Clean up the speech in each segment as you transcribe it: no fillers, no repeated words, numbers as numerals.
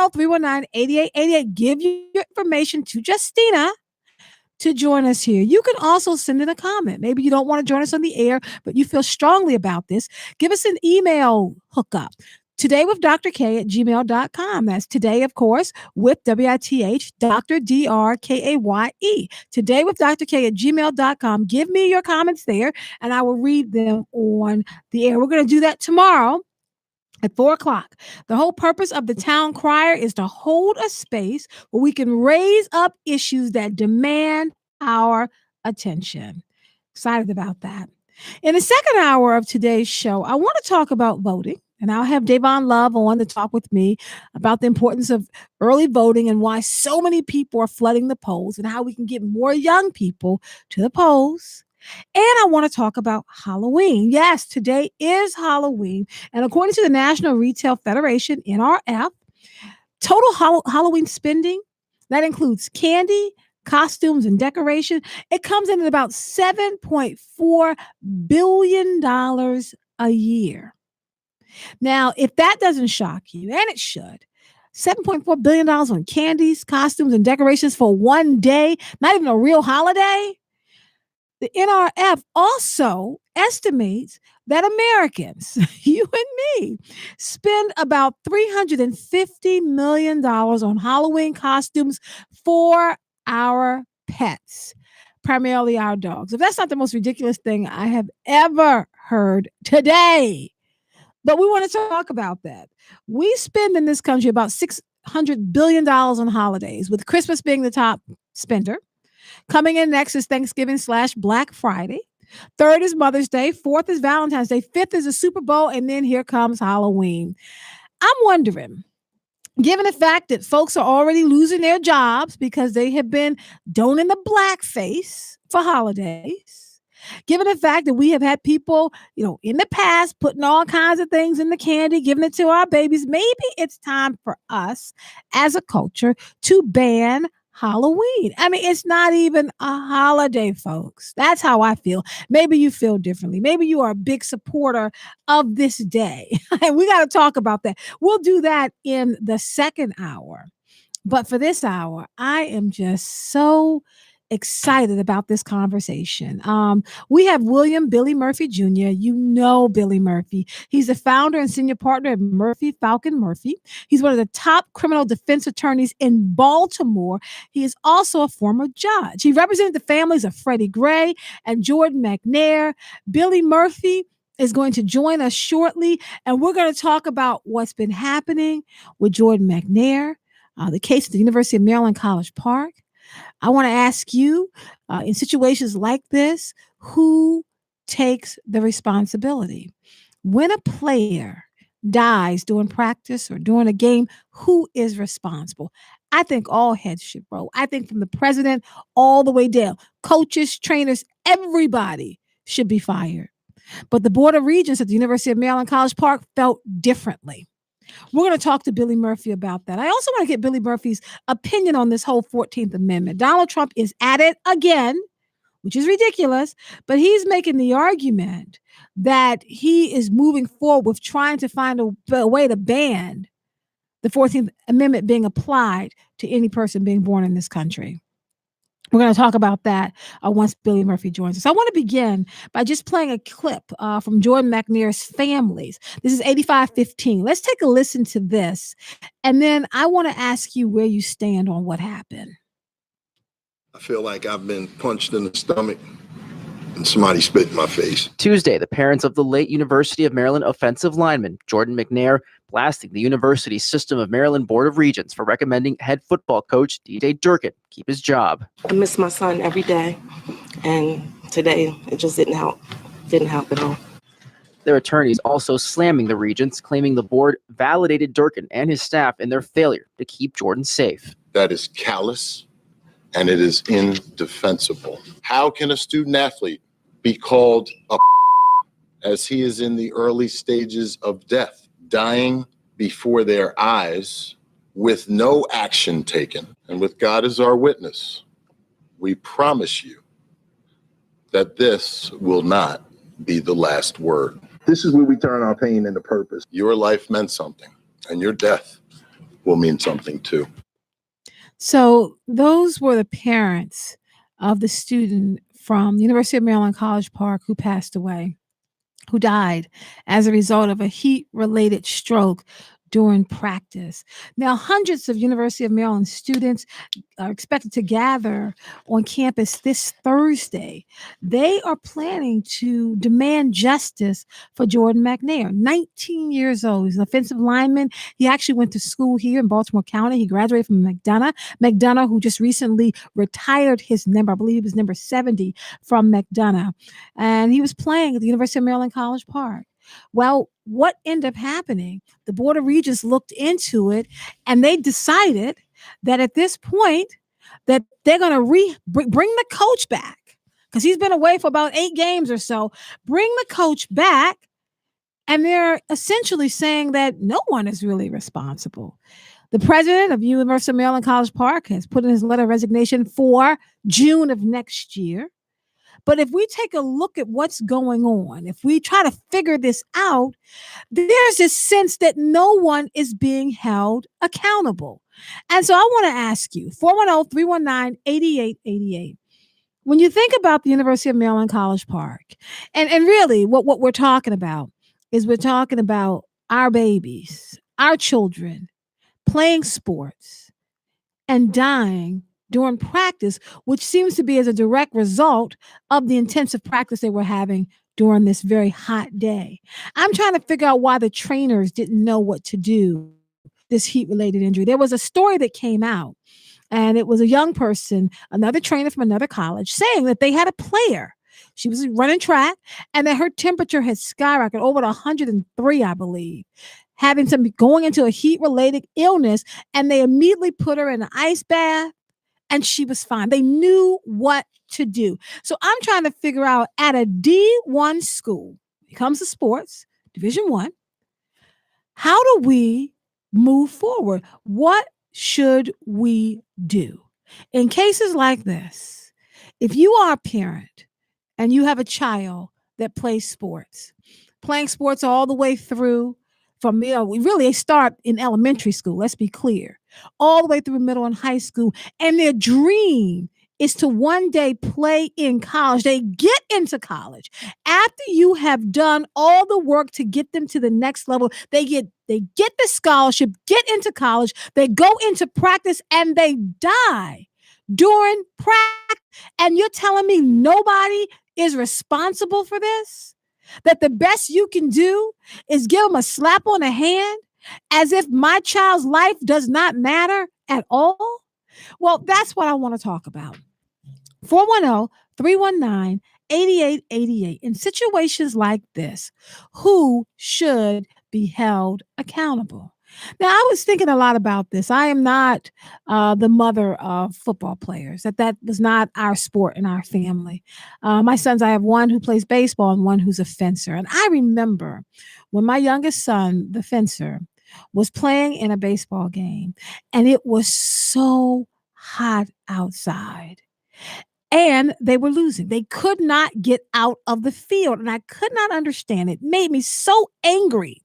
319-8888. Give your information to Justina to join us here. You can also send in a comment. Maybe you don't want to join us on the air, but you feel strongly about this. Give us an email hookup. Today with Dr. K at gmail.com. That's today, of course, with WITH, Dr. DRKAYE. Today with Dr. K at gmail.com. Give me your comments there, and I will read them on the air. We're going to do that tomorrow at 4:00. The whole purpose of the town crier is to hold a space where we can raise up issues that demand our attention. Excited about that. In the second hour of today's show, I want to talk about voting. And I'll have Davon Love on to talk with me about the importance of early voting and why so many people are flooding the polls and how we can get more young people to the polls. And I want to talk about Halloween. Yes, today is Halloween. And according to the National Retail Federation, NRF, total Halloween spending, that includes candy, costumes, and decoration, it comes in at about $7.4 billion a year. Now, if that doesn't shock you, and it should, $7.4 billion on candies, costumes, and decorations for one day, not even a real holiday. The NRF also estimates that Americans, you and me, spend about $350 million on Halloween costumes for our pets, primarily our dogs. If that's not the most ridiculous thing I have ever heard today, but we want to talk about that. We spend in this country about $600 billion on holidays, with Christmas being the top spender. Coming in next is Thanksgiving / Black Friday. Third is Mother's Day. Fourth is Valentine's Day. Fifth is the Super Bowl. And then here comes Halloween. I'm wondering, given the fact that folks are already losing their jobs because they have been donning the blackface for holidays, given the fact that we have had people, in the past putting all kinds of things in the candy, giving it to our babies, maybe it's time for us as a culture to ban Halloween. I mean, it's not even a holiday, folks. That's how I feel. Maybe you feel differently. Maybe you are a big supporter of this day. And we got to talk about that. We'll do that in the second hour. But for this hour, I am just so excited about this conversation. We have William Billy Murphy Jr. You know Billy Murphy. He's the founder and senior partner of Murphy Falcon Murphy. He's one of the top criminal defense attorneys in Baltimore. He is also a former judge. He represented the families of Freddie Gray and Jordan McNair. Billy Murphy is going to join us shortly, and we're going to talk about what's been happening with Jordan McNair, the case at the University of Maryland College Park. I want to ask you, in situations like this, who takes the responsibility? When a player dies during practice or during a game, who is responsible? I think all heads should roll. I think from the president all the way down, coaches, trainers, everybody should be fired. But the Board of Regents at the University of Maryland College Park felt differently. We're going to talk to Billy Murphy about that. I also want to get Billy Murphy's opinion on this whole 14th Amendment. Donald Trump is at it again, which is ridiculous, but he's making the argument that he is moving forward with trying to find a way to ban the 14th Amendment being applied to any person being born in this country. We're going to talk about that once Billy Murphy joins us. I want to begin by just playing a clip from Jordan McNair's families. This is 8515. Let's take a listen to this. And then I want to ask you where you stand on what happened. I feel like I've been punched in the stomach and somebody spit in my face. Tuesday, the parents of the late University of Maryland offensive lineman Jordan McNair blasting the University System of Maryland Board of Regents for recommending head football coach DJ Durkin keep his job. I miss my son every day, and today it just didn't help. Didn't help at all. Their attorneys also slamming the Regents, claiming the board validated Durkin and his staff in their failure to keep Jordan safe. That is callous, and it is indefensible. How can a student athlete be called a as he is in the early stages of death, dying before their eyes with no action taken? And with God as our witness, we promise you that this will not be the last word. This is where we turn our pain into purpose. Your life meant something, and your death will mean something too. So those were the parents of the student from the University of Maryland College Park who passed away, who died as a result of a heat-related stroke during practice. Now, hundreds of University of Maryland students are expected to gather on campus this Thursday. They are planning to demand justice for Jordan McNair, 19 years old. He's an offensive lineman. He actually went to school here in Baltimore County. He graduated from McDonough. McDonough, who just recently retired his number, I believe it was number 70 from McDonough. And he was playing at the University of Maryland College Park. Well, what ended up happening? The Board of Regents looked into it and they decided that at this point that they're going to bring the coach back because he's been away for about 8 games or so. Bring the coach back, and they're essentially saying that no one is really responsible. The president of University of Maryland College Park has put in his letter of resignation for June of next year. But if we take a look at what's going on, if we try to figure this out, there's this sense that no one is being held accountable. And so I want to ask you, 410-319-8888. When you think about the University of Maryland College Park, and really what we're talking about is we're talking about our babies, our children playing sports and dying during practice, which seems to be as a direct result of the intensive practice they were having during this very hot day. I'm trying to figure out why the trainers didn't know what to do this heat-related injury. There was a story that came out, and it was a young person, another trainer from another college, saying that they had a player. She was running track, and that her temperature had skyrocketed over to 103, I believe, going into a heat-related illness, and they immediately put her in an ice bath, and she was fine. They knew what to do. So I'm trying to figure out at a D1 school, when it comes to sports, Division I, how do we move forward? What should we do? In cases like this, if you are a parent and you have a child that plays sports, playing sports all the way through from, we really start in elementary school, let's be clear, all the way through middle and high school. And their dream is to one day play in college. They get into college. After you have done all the work to get them to the next level, they get the scholarship, get into college, they go into practice, and they die during practice. And you're telling me nobody is responsible for this? That the best you can do is give them a slap on the hand as if my child's life does not matter at all? Well, that's what I want to talk about. 410-319-8888. In situations like this, who should be held accountable? Now, I was thinking a lot about this. I am not the mother of football players. That was not our sport in our family. My sons, I have one who plays baseball and one who's a fencer. And I remember when my youngest son, the fencer, was playing in a baseball game, and it was so hot outside. And they were losing. They could not get out of the field. And I could not understand. It made me so angry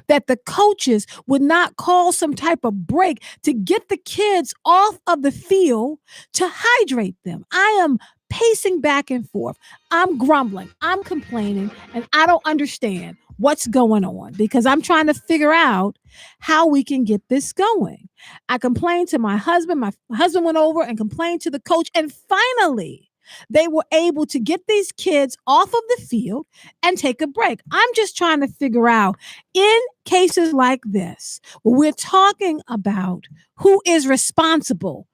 that the coaches would not call some type of break to get the kids off of the field to hydrate them. I am pacing back and forth. I'm grumbling. I'm complaining. And I don't understand what's going on because I'm trying to figure out how we can get this going. I complained to my husband. My husband went over and complained to the coach. And finally, they were able to get these kids off of the field and take a break. I'm just trying to figure out, in cases like this, where we're talking about who is responsible.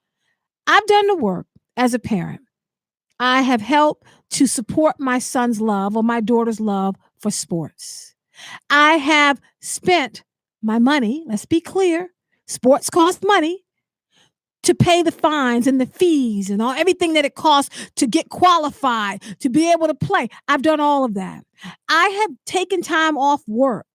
I've done the work as a parent. I have helped to support my son's love or my daughter's love for sports. I have spent my money, let's be clear, sports cost money, to pay the fines and the fees and everything that it costs to get qualified, to be able to play. I've done all of that. I have taken time off work.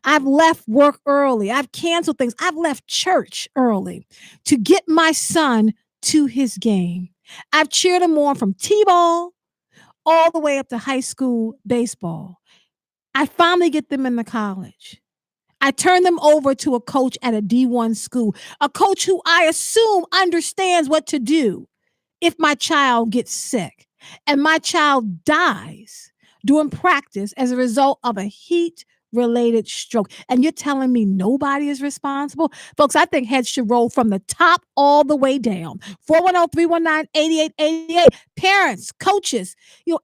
I've left work early. I've canceled things. I've left church early to get my son to his game. I've cheered him on from T-ball all the way up to high school baseball. I finally get them into college. I turn them over to a coach at a D1 school, a coach who I assume understands what to do if my child gets sick and my child dies during practice as a result of a heat related stroke. And you're telling me nobody is responsible? Folks, I think heads should roll from the top all the way down. 410-319-8888. Parents, coaches,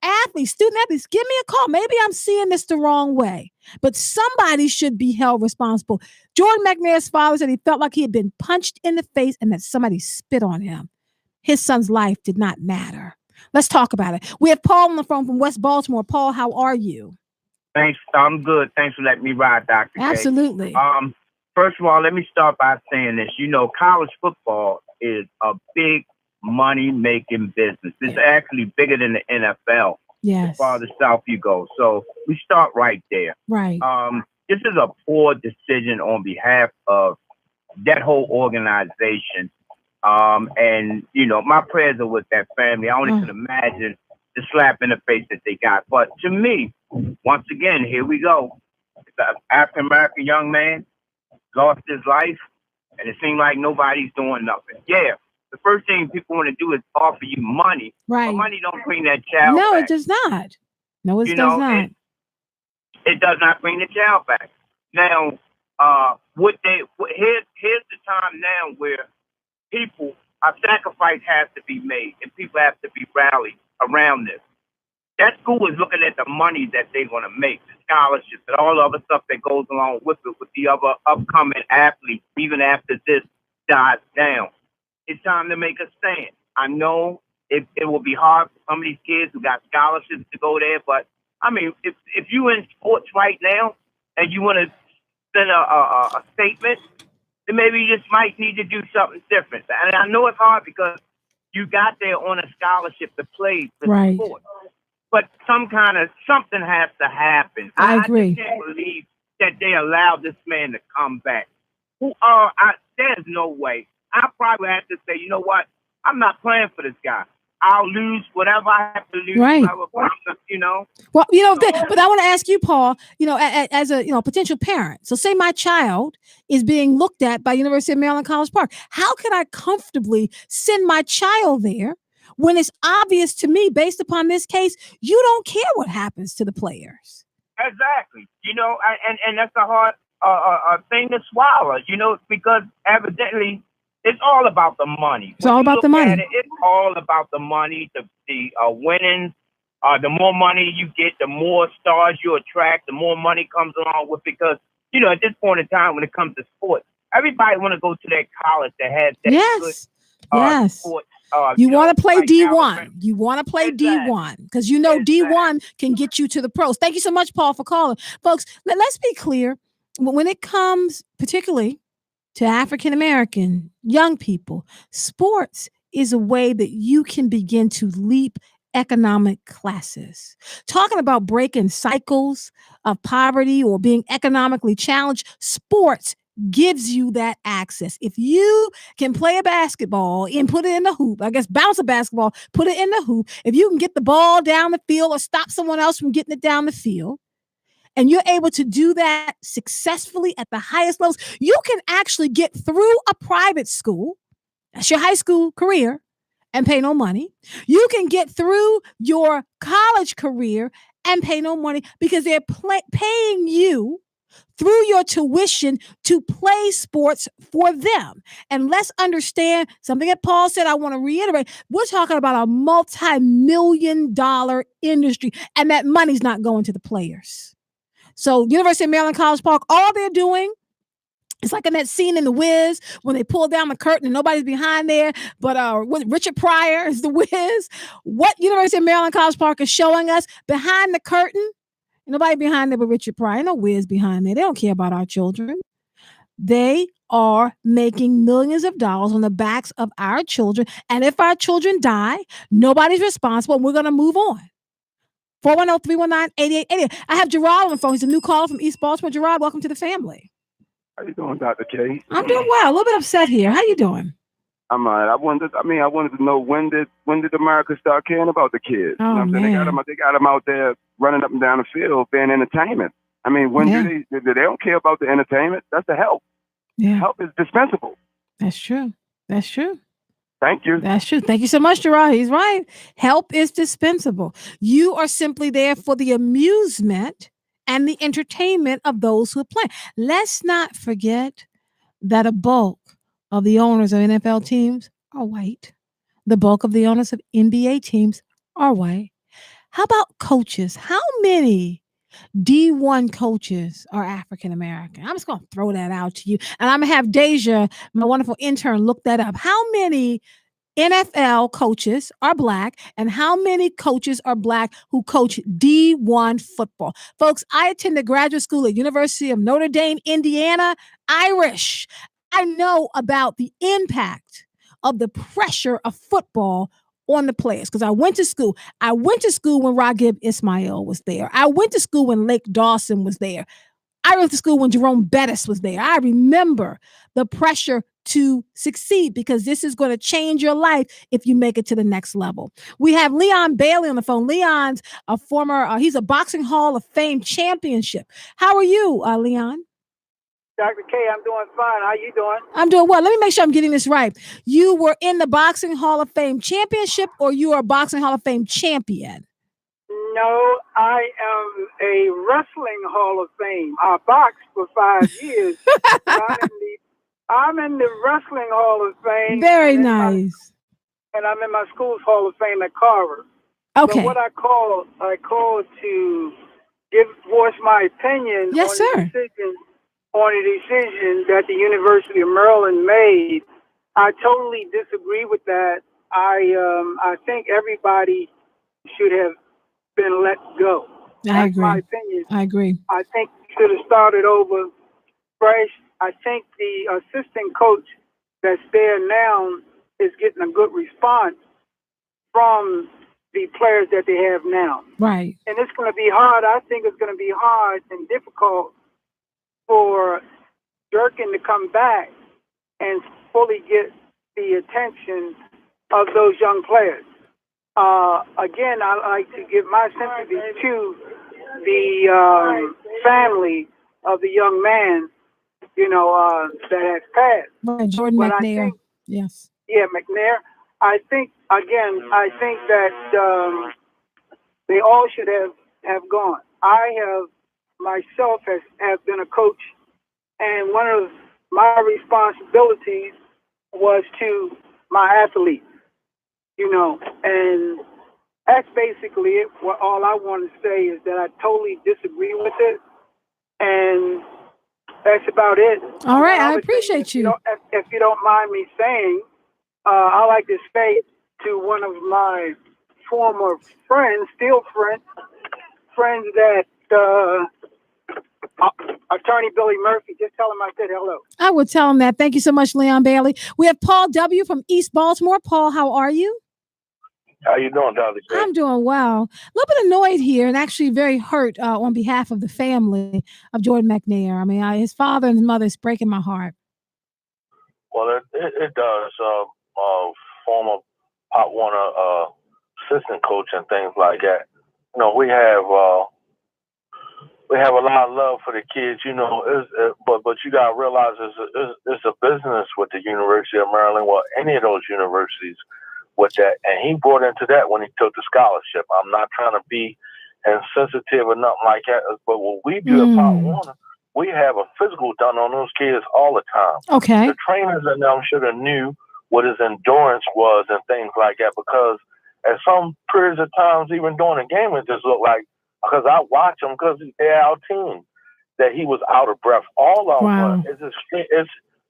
athletes, student athletes, give me a call. Maybe I'm seeing this the wrong way, but somebody should be held responsible. Jordan McNair's father said he felt like he had been punched in the face and that somebody spit on him. His son's life did not matter. Let's talk about it. We have Paul on the phone from West Baltimore. Paul, how are you? Thanks. I'm good. Thanks for letting me ride, Dr. K. Absolutely. First of all, let me start by saying this. College football is a big money-making business. It's actually bigger than the NFL. Yes. As far as the South you go. So we start right there. Right. This is a poor decision on behalf of that whole organization. And my prayers are with that family. I only can imagine the slap in the face that they got. But to me, once again, here we go. It's an African-American young man lost his life, and it seemed like nobody's doing nothing. Yeah, the first thing people want to do is offer you money. Right. But money don't bring that child No, back. it does not. No, it does not. It does not bring the child back. Now, here's the time now where a sacrifice has to be made, and people have to be rallied around this. That school is looking at the money that they're going to make, the scholarships, and all the other stuff that goes along with it, with the other upcoming athletes, even after this dies down. It's time to make a stand. I know it will be hard for some of these kids who got scholarships to go there, but, I mean, if you're in sports right now and you want to send a statement, then maybe you just might need to do something different. And I know it's hard because you got there on a scholarship to play the sport. But something has to happen. I agree. I just can't believe that they allowed this man to come back. There's no way. I probably have to say, you know what? I'm not playing for this guy. I'll lose whatever I have to lose. Right. Well, but I want to ask you, Paul, as a potential parent. So say my child is being looked at by University of Maryland College Park. How can I comfortably send my child there when it's obvious to me, based upon this case, you don't care what happens to the players? Exactly. And that's a hard thing to swallow, because evidently it's all about the money. It's all about the money. It's all about the money, the winnings. The more money you get, the more stars you attract, the more money comes along with, because, at this point in time, when it comes to sports, everybody want to go to that college that has that good sports. You want to play D1. You want to play D1 because D1 can get you to the pros. Thank you so much, Paul, for calling. Folks, let's be clear. When it comes particularly to African-American young people, sports is a way that you can begin to leap economic classes. Talking about breaking cycles of poverty or being economically challenged, sports gives you that access. If you can play a basketball and put it in the hoop, bounce a basketball, put it in the hoop, if you can get the ball down the field or stop someone else from getting it down the field, and you're able to do that successfully at the highest levels, you can actually get through a private school, that's your high school career, and pay no money. You can get through your college career and pay no money because they're paying you through your tuition to play sports for them. And let's understand something that Paul said, I want to reiterate. We're talking about a multi-million-dollar industry, and that money's not going to the players. So University of Maryland College Park, all they're doing, it's like in that scene in The Wiz when they pull down the curtain and nobody's behind there, but Richard Pryor is the Wiz. What University of Maryland College Park is showing us behind the curtain, nobody behind there but Richard Pryor, no Wiz behind there. They don't care about our children. They are making millions of dollars on the backs of our children. And if our children die, nobody's responsible, and we're going to move on. 410-319-8888. I have Gerard on the phone. He's a new caller from East Baltimore. Gerard, welcome to the family. How you doing, Dr. K? I'm doing well. A little bit upset here. How you doing? I'm all right. I wanted to know when did America start caring about the kids? Oh, you know what I'm saying? They got them out there running up and down the field, being entertainment. I mean, when Yeah. they don't care about the entertainment? That's the help. Yeah, Help is dispensable. that's true. That's true. Thank you. That's true. Thank you so much, Gerard. He's right. Help is dispensable. You are simply there for the amusement and the entertainment of those who play. Let's not forget that a bulk of the owners of NFL teams are white. The bulk of the owners of NBA teams are white. How about coaches? How many D1 coaches are African American? I'm just going to throw that out to you. And I'm going to have Deja, my wonderful intern, look that up. How many NFL coaches are black, and how many coaches are black who coach D1 football? Folks, I attended graduate school at University of Notre Dame, Indiana, Irish. I know about the impact of the pressure of football on the players because I went to school. I went to school when Raghib Ismail was there. I went to school when Lake Dawson was there. I went to school when Jerome Bettis was there. I remember the pressure to succeed because this is going to change your life if you make it to the next level. We have Leon Bailey on the phone. Leon's a former, he's a Boxing Hall of Fame championship. How are you, Leon? Dr. K, I'm doing fine. How you doing? I'm doing well. Let me make sure I'm getting this right. You were in the Boxing Hall of Fame championship or you are a Boxing Hall of Fame champion? No, I am a wrestling Hall of Fame. I boxed for 5 years. I'm in the wrestling Hall of Fame. Very nice. And I'm in my school's Hall of Fame at Carver. Okay. So what I call to voice my opinion yes, sir. On a decision that the University of Maryland made. I totally disagree with that. I think everybody should have been let go. That's my opinion. I agree. I think should have started over fresh. I think the assistant coach that's there now is getting a good response from the players that they have now. Right. And it's going to be hard. I think it's going to be hard and difficult for Durkin to come back and fully get the attention of those young players. Again, I like to give my sympathy to the family of the young man, that has passed. Right, Jordan McNair. Yes. Yeah, McNair. I think that they all should have gone. I have myself have been a coach, and one of my responsibilities was to my athletes. And that's basically it. All I want to say is that I totally disagree with it, and that's about it. All right, I appreciate you. If you don't mind me saying, I like to say to one of my former friends, still friends that Attorney Billy Murphy, just tell him I said hello. I will tell him that. Thank you so much, Leon Bailey. We have Paul W. from East Baltimore. Paul, how are you? How you doing, Dr. K? I'm doing well. A little bit annoyed here and actually very hurt on behalf of the family of Jordan McNair. I mean, his father and his mother is breaking my heart. Well, it does. Former Pop Warner assistant coach and things like that. We have a lot of love for the kids. But you got to realize it's a business with the University of Maryland. Well, any of those universities. With that, and he brought into that when he took the scholarship. I'm not trying to be insensitive or nothing like that, but when we do at Pop Warner, we have a physical done on those kids all the time. Okay. The trainers and them should have knew what his endurance was and things like that, because at some periods of times, even during the game, it just looked like, because I watch him because they're our team, that he was out of breath. All of wow. them.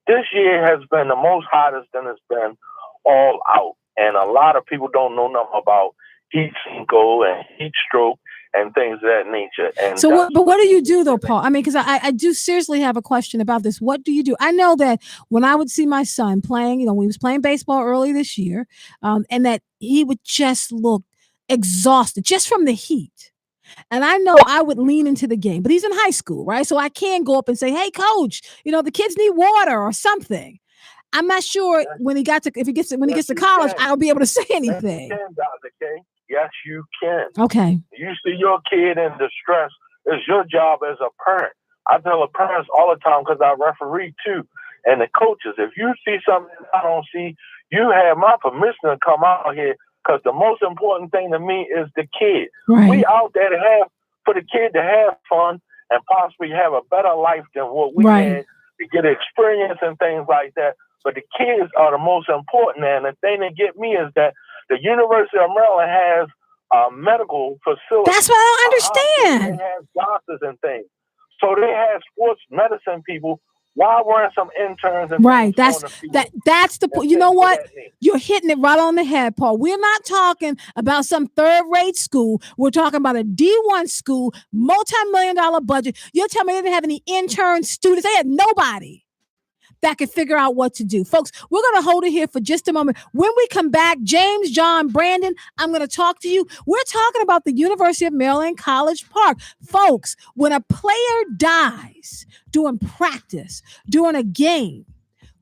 This year has been the most hottest than it's been all out. And a lot of people don't know nothing about heat sinkhole and heat stroke and things of that nature. And so, what do you do though, Paul? I mean, because I do seriously have a question about this. What do you do? I know that when I would see my son playing, when he was playing baseball early this year, and that he would just look exhausted just from the heat. And I know I would lean into the game, but he's in high school, right? So I can go up and say, "Hey, coach, the kids need water or something." I'm not sure when he gets to college, I'll be able to say anything. Yes, you can, Dr. K. Yes, you can. Okay. You see your kid in distress, It's your job as a parent. I tell the parents all the time because I referee too, and the coaches. If you see something I don't see, you have my permission to come out here because the most important thing to me is the kid. Right. We out there to have for the kid to have fun and possibly have a better life than what we had, to get experience and things like that. But the kids are the most important. And the thing that get me is that the University of Maryland has medical facilities. That's what I don't understand. They have doctors and things. So they have sports medicine people. Why weren't some interns and right? That's the point. You know what? You're hitting it right on the head, Paul. We're not talking about some third-rate school. We're talking about a D1 school, multi-million-dollar budget. You're telling me they didn't have any intern students? They had nobody that could figure out what to do. Folks, we're going to hold it here for just a moment. When we come back, James, John, Brandon, I'm going to talk to you. We're talking about the University of Maryland College Park. Folks, when a player dies during practice, during a game,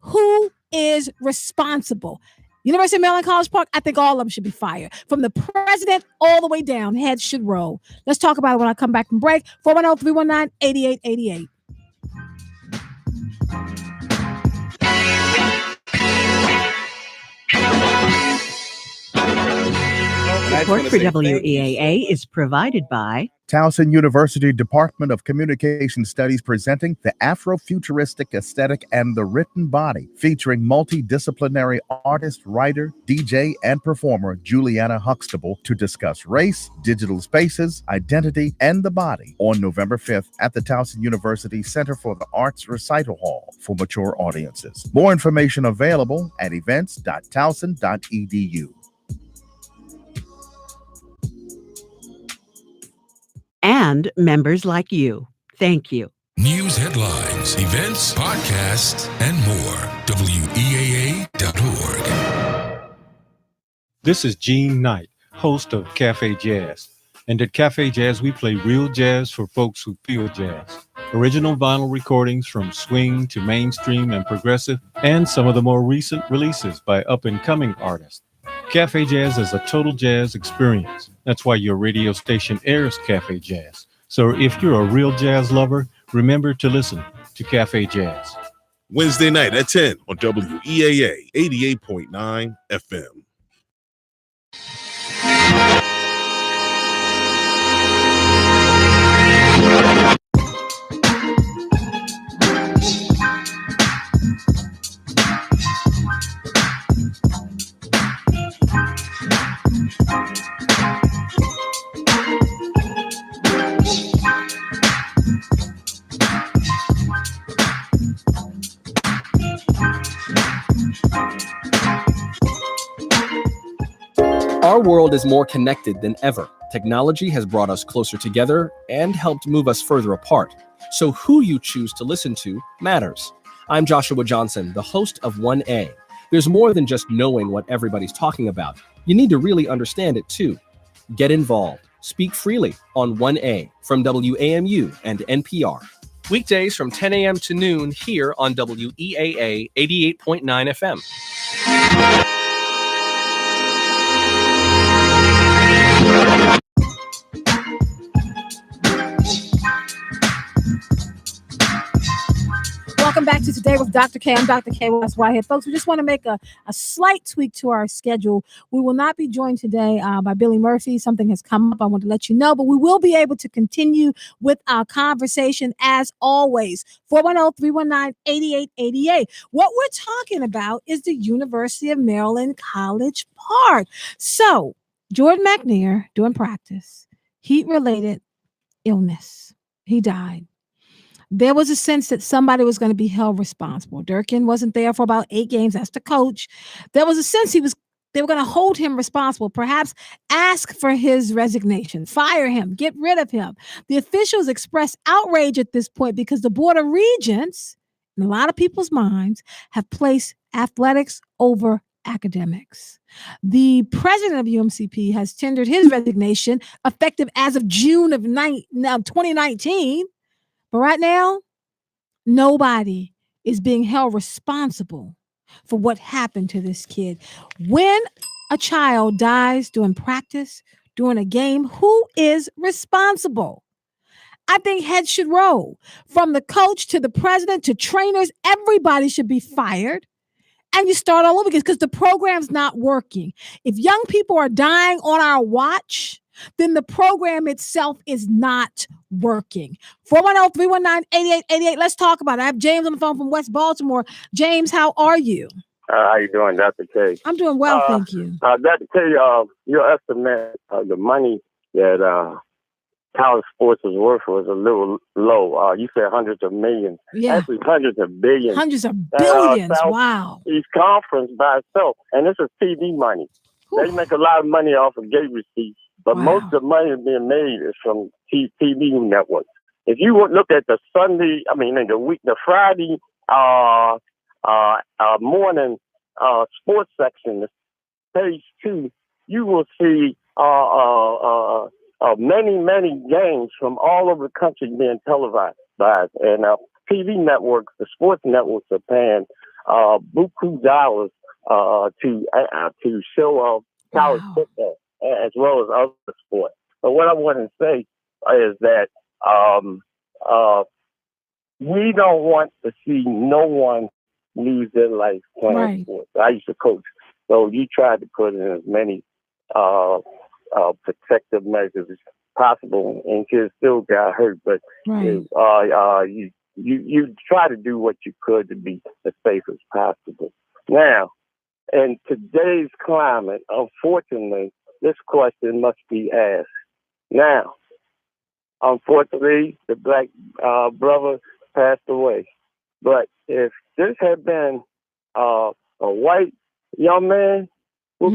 who is responsible? University of Maryland College Park, I think all of them should be fired. From the president all the way down, heads should roll. Let's talk about it when I come back from break. 410-319-8888. Support for WEAA is provided by Towson University Department of Communication Studies presenting The Afrofuturistic Aesthetic and the Written Body, featuring multidisciplinary artist, writer, DJ, and performer Juliana Huxtable to discuss race, digital spaces, identity, and the body on November 5th at the Towson University Center for the Arts Recital Hall for mature audiences. More information available at events.towson.edu. and members like you. Thank you. News headlines, events, podcasts, and more. WEAA.org. This is Gene Knight, host of Cafe Jazz. And at Cafe Jazz, we play real jazz for folks who feel jazz. Original vinyl recordings from swing to mainstream and progressive, and some of the more recent releases by up-and-coming artists. Cafe Jazz is a total jazz experience. That's why your radio station airs Cafe Jazz. So if you're a real jazz lover, remember to listen to Cafe Jazz. Wednesday night at 10 on WEAA 88.9 FM. Our world is more connected than ever. Technology has brought us closer together and helped move us further apart. So who you choose to listen to matters. I'm Joshua Johnson, the host of Weaa. There's more than just knowing what everybody's talking about. You need to really understand it too. Get involved. Speak freely on Weaa from WAMU and NPR. Weekdays from 10 a.m. to noon here on WEAA 88.9 FM. Welcome back to Today with Dr. K. I'm Dr. K. West Whitehead. Folks, we just want to make a slight tweak to our schedule. We will not be joined today by Billy Murphy. Something has come up. I want to let you know, but we will be able to continue with our conversation as always. 410-319-8888. What we're talking about is the University of Maryland College Park. So, Jordan McNair, doing practice, heat-related illness. He died. There was a sense that somebody was going to be held responsible. Durkin wasn't there for about 8 games. That's the coach. There was a sense they were going to hold him responsible, perhaps ask for his resignation, fire him, get rid of him. The officials expressed outrage at this point because the Board of Regents, in a lot of people's minds, have placed athletics over academics. The president of UMCP has tendered his resignation effective as of June of 2019. But right now, nobody is being held responsible for what happened to this kid. When a child dies during practice, during a game, who is responsible? I think heads should roll. From the coach to the president to trainers, everybody should be fired. And you start all over again because the program's not working. If young people are dying on our watch, then the program itself is not working. 410-319-8888. Let's talk about it. I have James on the phone from West Baltimore. James, how are you? How you doing, Dr. K? I'm doing well, thank you. Dr. K, your estimate of the money that college sports is worth was a little low. You said hundreds of millions. Yeah. Actually, hundreds of billions. Hundreds of billions. Wow. East Conference by itself. And this is TV money. Whew. They make a lot of money off of gate receipts, but most of the money being made is from TV networks. If you would look at the Friday morning sports section, page 2, you will see many games from all over the country being televised. And TV networks, the sports networks are paying buku dollars to show college football as well as other sports. But what I want to say is that we don't want to see no one lose their life playing sports. I used to coach, so you tried to put in as many protective measures as possible, and kids still got hurt. But you try to do what you could to be as safe as possible. Now, in today's climate, unfortunately, this question must be asked. Now, unfortunately, the black brother passed away. But if this had been a white young man, will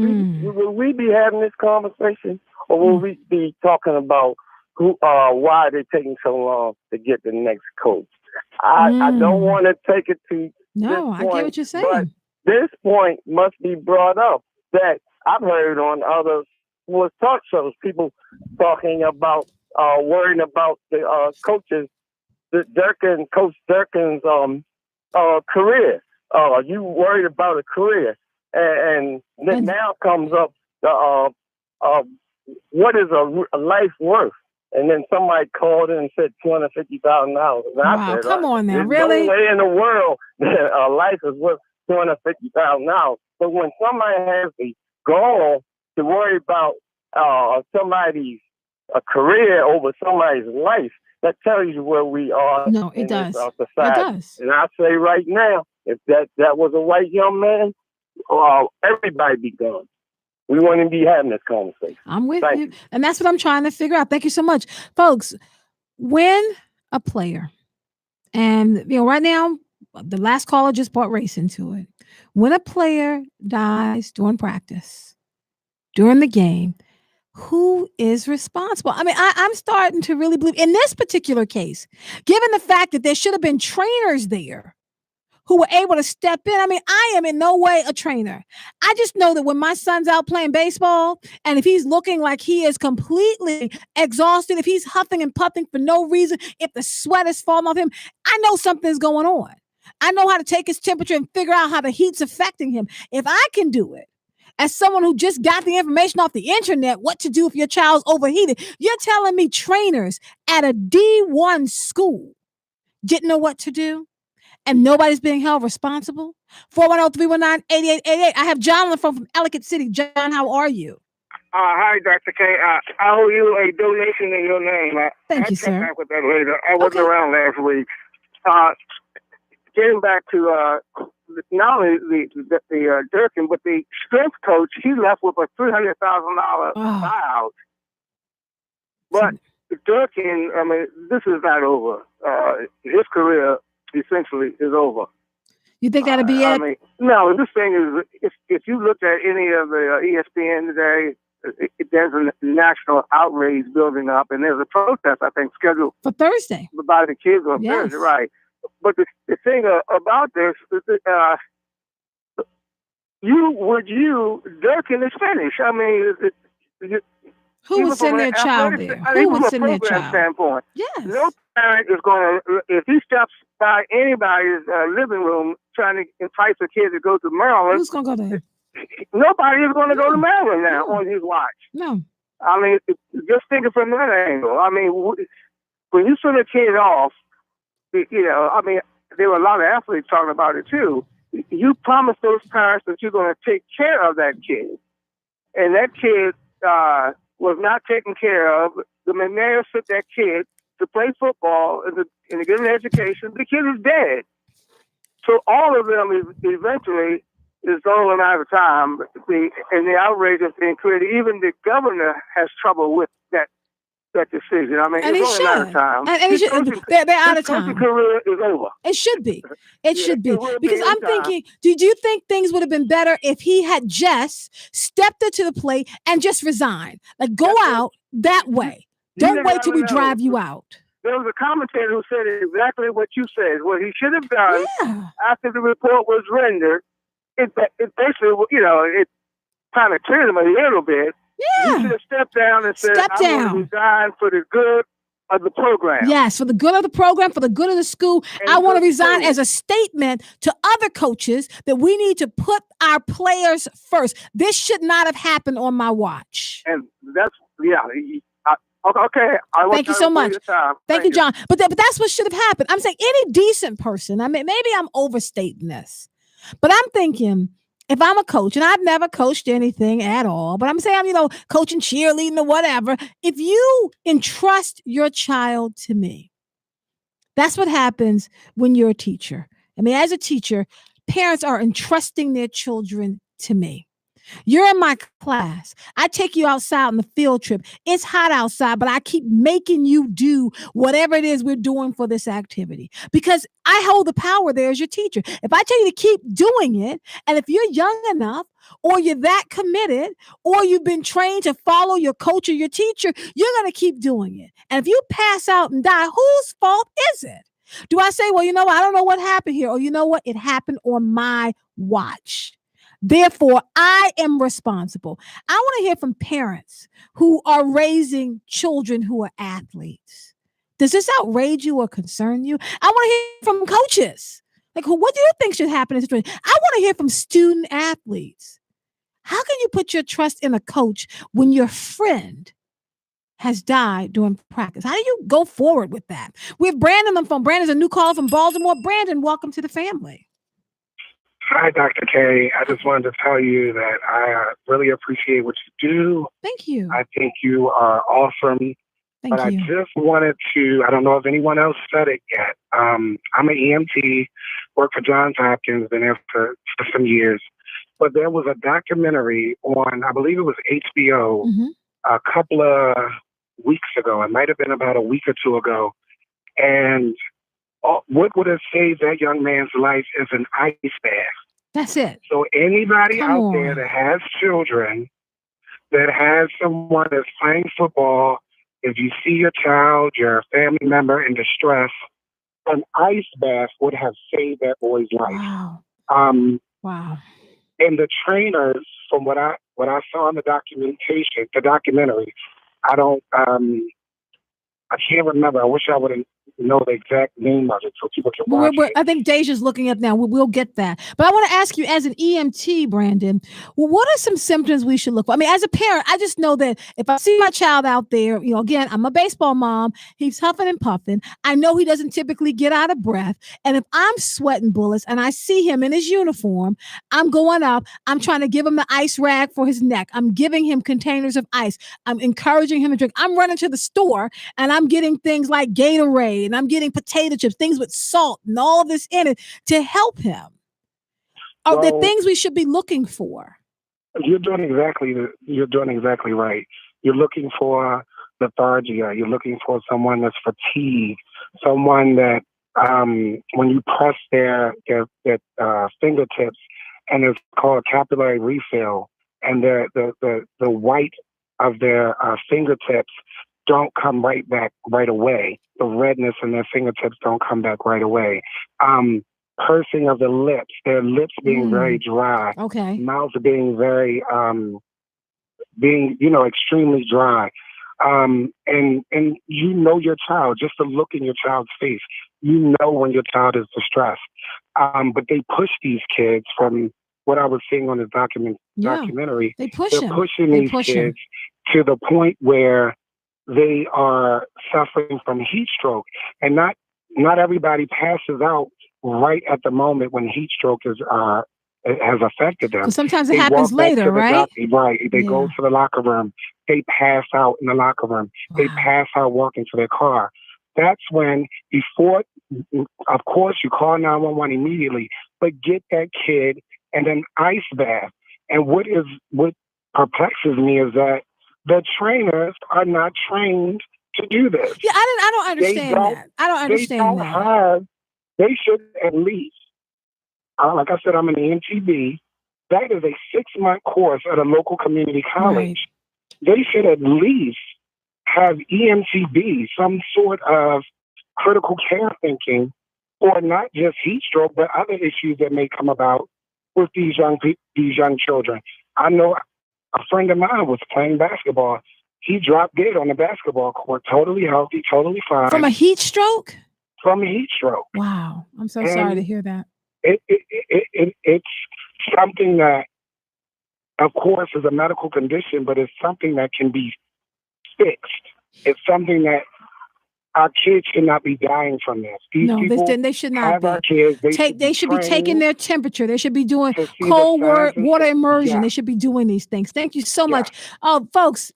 we be having this conversation, or will we be talking about why they're taking so long to get the next coach? I don't want to take it to this point, I get what you're saying. but this point must be brought up that I've heard on other sports talk shows, people talking about worrying about the coaches, Coach Durkin's career. You worried about a career, and then now comes up what is a life worth? And then somebody called in and said $250,000. Wow, come on now, really? There's no way in the world that a life is worth $250,000. But when somebody has the goal to worry about somebody's career over somebody's life, that tells you where we are. No, it does. Society. It does. And I say right now, if that was a white young man, everybody be gone. We wouldn't be having this conversation. I'm with you. And that's what I'm trying to figure out. Thank you so much. Folks, when a player, and right now, the last caller just brought race into it. When a player dies during practice, during the game, who is responsible? I mean, I'm starting to really believe in this particular case, given the fact that there should have been trainers there who were able to step in. I mean, I am in no way a trainer. I just know that when my son's out playing baseball, and if he's looking like he is completely exhausted, if he's huffing and puffing for no reason, if the sweat is falling off him, I know something's going on. I know how to take his temperature and figure out how the heat's affecting him. If I can do it, as someone who just got the information off the internet, what to do if your child's overheated, you're telling me trainers at a D1 school didn't know what to do? And nobody's being held responsible? 410-319-8888. I have John on the phone from Ellicott City. John, how are you? Hi, Dr. K. I owe you a donation in your name. Thank you, I'll check sir. back with that later. I wasn't around last week. Getting back to not only the Durkin, but the strength coach, he left with a $300,000 buyout. But Durkin, I mean, this is not over. His career essentially is over. You think that'll be it? I mean, no, this thing is, if you look at any of the ESPN today, there's a national outrage building up, and there's a protest, I think, scheduled for Thursday by the kids on Thursday, right? But the thing about this, Durkin is finished. I mean, who would send their child there? Who would send their child? Standpoint, yes. No parent is going to, if he steps by anybody's living room trying to entice a kid to go to Maryland. Who's going to go there? Nobody is going to go to Maryland now on his watch. No. I mean, just thinking from that angle. I mean, when you send a kid off, I mean, there were a lot of athletes talking about it too. You promise those parents that you're going to take care of that kid, and that kid was not taken care of. The McNair sent that kid to play football and to get an education. The kid is dead. So all of them eventually is only a matter of time. And the outrage is being created. Even the governor has trouble with that decision. I mean, And it's only a matter of time. They're out of time. His career is over. It should be. It should be. it will be Because I'm anytime. thinking, did you think things would have been better if he had just stepped into the plate and just resigned? Like, go out that way. Don't wait till we drive you out. There was a commentator who said exactly what you said. What he should have done after the report was rendered, it basically, it kind of cleared him a little bit. Yeah. He should have stepped down and said, Step I'm going down. to resign for the good of the program. Yes, for the good of the program, for the good of the school. I want to resign as a statement to other coaches that we need to put our players first. This should not have happened on my watch. And that's, okay. Thank you so much. Thank you, John. But that's what should have happened. I'm saying any decent person, I mean, maybe I'm overstating this, but I'm thinking, if I'm a coach, and I've never coached anything at all, but I'm saying I'm, coaching cheerleading or whatever, if you entrust your child to me, that's what happens when you're a teacher. I mean, as a teacher, parents are entrusting their children to me. You're in my class. I take you outside on the field trip. It's hot outside, but I keep making you do whatever it is we're doing for this activity because I hold the power there as your teacher. If I tell you to keep doing it, and if you're young enough or you're that committed or you've been trained to follow your coach or your teacher, you're going to keep doing it. And if you pass out and die, whose fault is it? Do I say, well, I don't know what happened here, or you know what? It happened on my watch. Therefore, I am responsible. I want to hear from parents who are raising children who are athletes. Does this outrage you or concern you? I want to hear from coaches. Like, what do you think should happen in this situation? I want to hear from student athletes. How can you put your trust in a coach when your friend has died during practice? How do you go forward with that? We have Brandon on the phone. Brandon's a new caller from Baltimore. Brandon, welcome to the family. Hi, Dr. K. I just wanted to tell you that I really appreciate what you do. Thank you. I think you are awesome. Thank you. I just wanted to, I don't know if anyone else said it yet. I'm an EMT, work for Johns Hopkins, been there for some years. But there was a documentary on, I believe it was HBO, a couple of weeks ago. It might have been about a week or two ago. And what would have saved that young man's life is an ice bath. That's it. So anybody out there that has children, that has someone that's playing football, if you see your child, your family member in distress, an ice bath would have saved that boy's life. Wow. Wow. And the trainers, from what I saw in the documentary, I can't remember. I wish I would know the exact name of it so people can watch it. I think Deja's looking up now. We'll get that. But I want to ask you, as an EMT, Brandon, what are some symptoms we should look for? I mean, as a parent, I just know that if I see my child out there, again, I'm a baseball mom. He's huffing and puffing. I know he doesn't typically get out of breath. And if I'm sweating bullets and I see him in his uniform, I'm going up. I'm trying to give him the ice rag for his neck. I'm giving him containers of ice. I'm encouraging him to drink. I'm running to the store and I'm getting things like Gatorade and I'm getting potato chips, things with salt and all this in it to help him. Are there things we should be looking for? You're doing exactly right. You're looking for lethargia. You're looking for someone that's fatigued, someone that when you press their fingertips, and it's called capillary refill, and the white of their fingertips don't come right back right away. The redness in their fingertips don't come back right away. Pursing of the lips, their lips being very dry. Okay. Mouth being very, extremely dry. And you know your child, just to look in your child's face, you know when your child is distressed. But they push these kids, from what I was seeing on the documentary. They're pushing these kids to the point where they are suffering from heat stroke, and not everybody passes out right at the moment when heat stroke has affected them. Because sometimes it They happens walk back later, to the right? doctor, right? They go to the locker room. They pass out in the locker room. They pass out walking to their car. That's when, before, of course, you call 911 immediately, but get that kid in an ice bath. And what perplexes me is that the trainers are not trained to do this. Yeah, I don't understand that. I don't understand that. They should at least, like I said, I'm an EMTB. That is a 6-month course at a local community college. Right. They should at least have EMTB, some sort of critical care thinking, or not just heat stroke, but other issues that may come about with these young children. I know a friend of mine was playing basketball. He dropped dead on the basketball court, totally healthy, totally fine. From a heat stroke? From a heat stroke. Wow. I'm so sorry to hear that. It's something that, of course, is a medical condition, but it's something that can be fixed. It's something that our kids should not be dying from this. They should not be. Our kids, they should be taking their temperature. They should be doing cold water immersion. They should be doing these things. Thank you so much. Folks,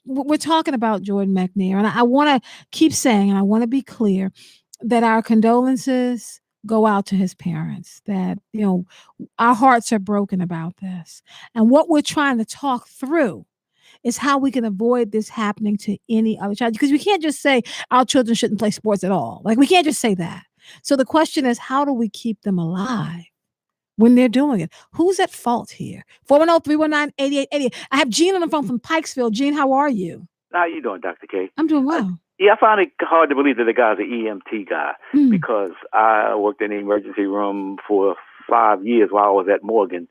we're talking about Jordan McNair, and I want to keep saying, and I want to be clear that our condolences go out to his parents, that, our hearts are broken about this. And what we're trying to talk through is how we can avoid this happening to any other child. Because we can't just say our children shouldn't play sports at all. Like, we can't just say that. So the question is, how do we keep them alive when they're doing it? Who's at fault here? 410-319-8888. I have Gene on the phone from Pikesville. Gene, how are you? How you doing, Dr. K? I'm doing well. I find it hard to believe that the guy's an EMT guy because I worked in the emergency room for 5 years while I was at Morgan,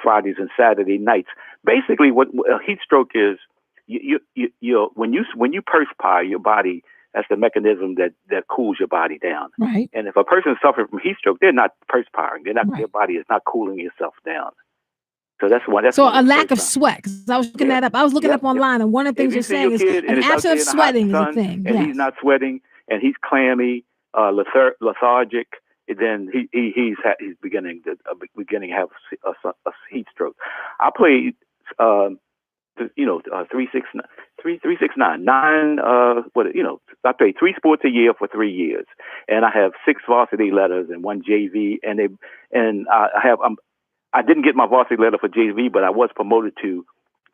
Fridays and Saturday nights. Basically, what a heat stroke is, when you perspire, your body, that's the mechanism that cools your body down. Right. And if a person suffers from heat stroke, they're not perspiring. Their body is not cooling itself down. So that's one. So a lack of sweat. Because I was looking that up. I was looking up online, and one of the things you're saying is an absence of sweating is a thing. And he's not sweating, and he's clammy, lethargic. Then he's beginning to have a heat stroke. I played 369. I played 3 sports a year for 3 years, and I have 6 varsity letters and 1 JV, I didn't get my varsity letter for JV, but I was promoted to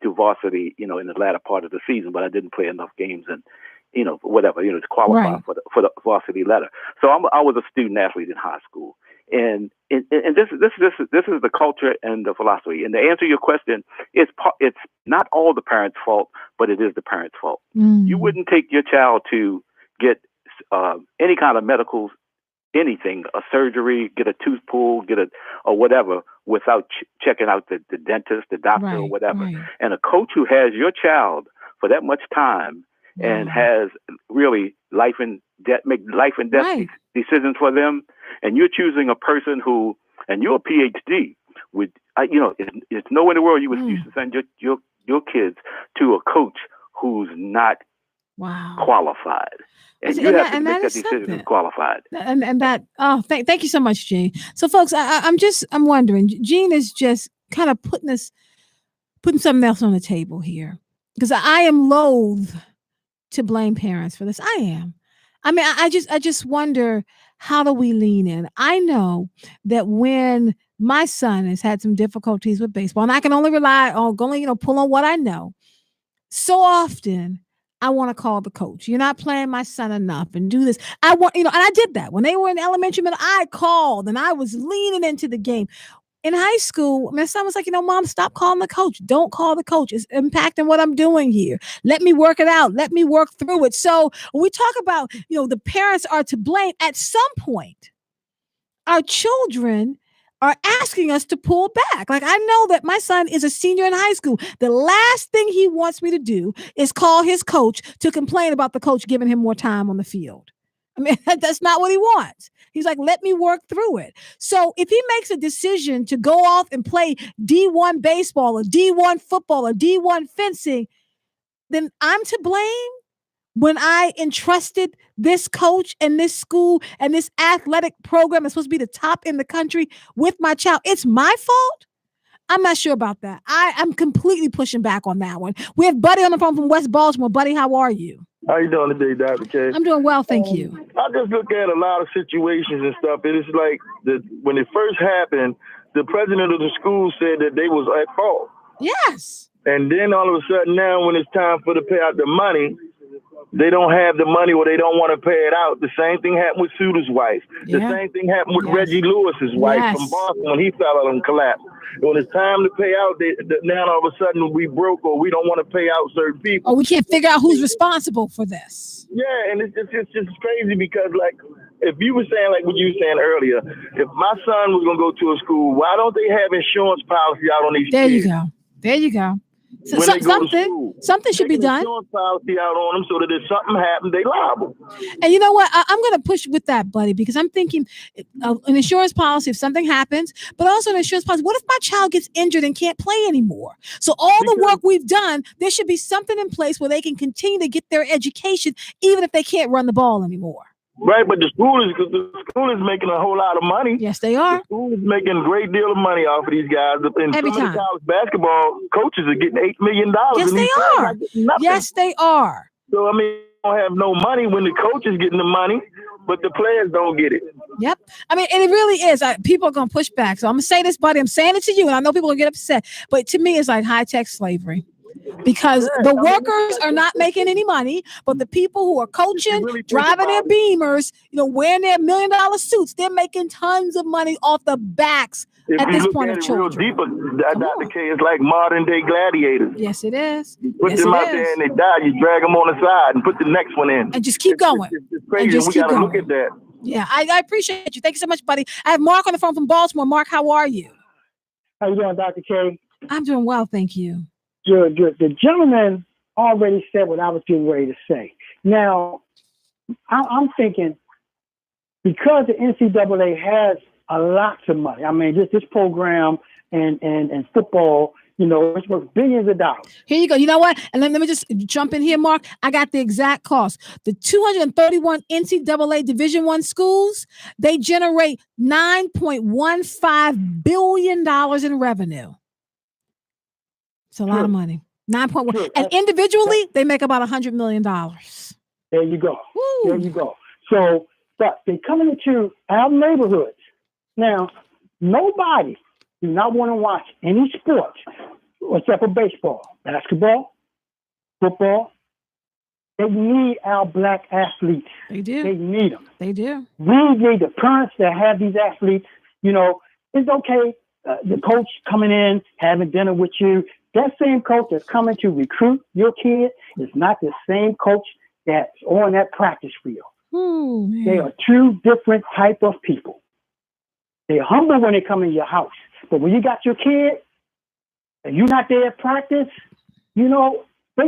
varsity, in the latter part of the season, but I didn't play enough games and, whatever, to qualify for the varsity letter. So I was a student athlete in high school. And this is the culture and the philosophy. And to answer your question, it's not all the parents' fault, but it is the parents' fault. You wouldn't take your child to get any kind of medical, anything, a surgery, get a tooth pulled, or whatever, without checking out the dentist, the doctor, or whatever. Right. And a coach who has your child for that much time and has really life and death decisions for them, and you're choosing a person who, and you're a PhD, with, it's nowhere in the world you should send your kids to a coach who's not qualified. And you have to make that decision qualified. And that, thank you so much, Gene. So folks, I'm wondering, Gene is just kind of putting something else on the table here, because I am loath to blame parents for this. I am. I mean, I just wonder, how do we lean in? I know that when my son has had some difficulties with baseball, and I can only rely on pull on what I know. So often I want to call the coach. You're not playing my son enough, and do this. I want, and I did that when they were in elementary middle. I called and I was leaning into the game. In high school, my son was like, Mom, stop calling the coach. Don't call the coach. It's impacting what I'm doing here. Let me work it out. Let me work through it. So when we talk about, the parents are to blame, at some point, our children are asking us to pull back. Like, I know that my son is a senior in high school. The last thing he wants me to do is call his coach to complain about the coach giving him more time on the field. I mean, that's not what he wants. He's like, let me work through it. So if he makes a decision to go off and play D1 baseball or D1 football or D1 fencing, then I'm to blame when I entrusted this coach and this school and this athletic program that's supposed to be the top in the country with my child? It's my fault? I'm not sure about that. I'm completely pushing back on that one. We have Buddy on the phone from West Baltimore. Buddy, how are you? How you doing today, Dr. K? I'm doing well, thank you. I just look at a lot of situations and stuff. It is like when it first happened, the president of the school said that they was at fault. Yes. And then all of a sudden now when it's time for to pay out the money, they don't have the money or they don't want to pay it out. The same thing happened with Suter's wife. The same thing happened with Reggie Lewis's wife from Boston when he fell out and collapsed. When it's time to pay out, now all of a sudden we broke or we don't want to pay out certain people. Oh, we can't figure out who's responsible for this. Yeah, and it's just crazy because, like, if you were saying, like what you were saying earlier, if my son was going to go to a school, why don't they have insurance policy out on these There kids? you go. There you go. So, When they go to school, something should be done. Insurance policy out on them so that if something happens, they liable. And you know what? I'm going to push with that, buddy, because I'm thinking an insurance policy if something happens, but also an insurance policy. What if my child gets injured and can't play anymore? So all the work we've done, there should be something in place where they can continue to get their education, even if they can't run the ball anymore. Right, but the school is making a whole lot of money. Yes, they are. The school is making a great deal of money off of these guys. And Every some of time. the college basketball coaches are getting $8 million. Yes, and they these players are. not getting nothing. Yes, they are. So, I mean, you don't have no money when the coach is getting the money, but the players don't get it. Yep. I mean, and it really is. People are going to push back. So I'm going to say this, buddy. I'm saying it to you, and I know people are going to get upset. But to me, it's like high-tech slavery. Because the workers are not making any money, but the people who are coaching, driving their Beamers, wearing their $1 million suits, they're making tons of money off the backs If at you this look point at of it real children. deeper, Dr. K, it's like modern day gladiators. Yes, it is. Put Yes, them it out there is. and they die. You drag them on the side and put the next one in. And just keep going. It's crazy. And just We keep got to look going. at that. Yeah, I appreciate you. Thank you so much, buddy. I have Mark on the phone from Baltimore. Mark, how are you? How you doing, Dr. K? I'm doing well, thank you. Good, good. The gentleman already said what I was getting ready to say. Now, I'm thinking because the NCAA has a lot of money. I mean, this program and football, it's worth billions of dollars. Here you go. You know what? And let me just jump in here, Mark. I got the exact cost. The 231 NCAA Division I schools, they generate $9.15 billion in revenue. It's a lot of money. 9.1. And individually, they make about $100 million. There you go. There you go. So, but they're coming into our neighborhoods. Now, nobody do not want to watch any sport except for baseball, basketball, football. They need our black athletes. They do. They need them. They do. We need the parents that have these athletes. It's okay. The coach coming in, having dinner with you. That same coach that's coming to recruit your kid is not the same coach that's on that practice field. Ooh, they are two different type of people. They're humble when they come in your house. But when you got your kid and you're not there at practice, they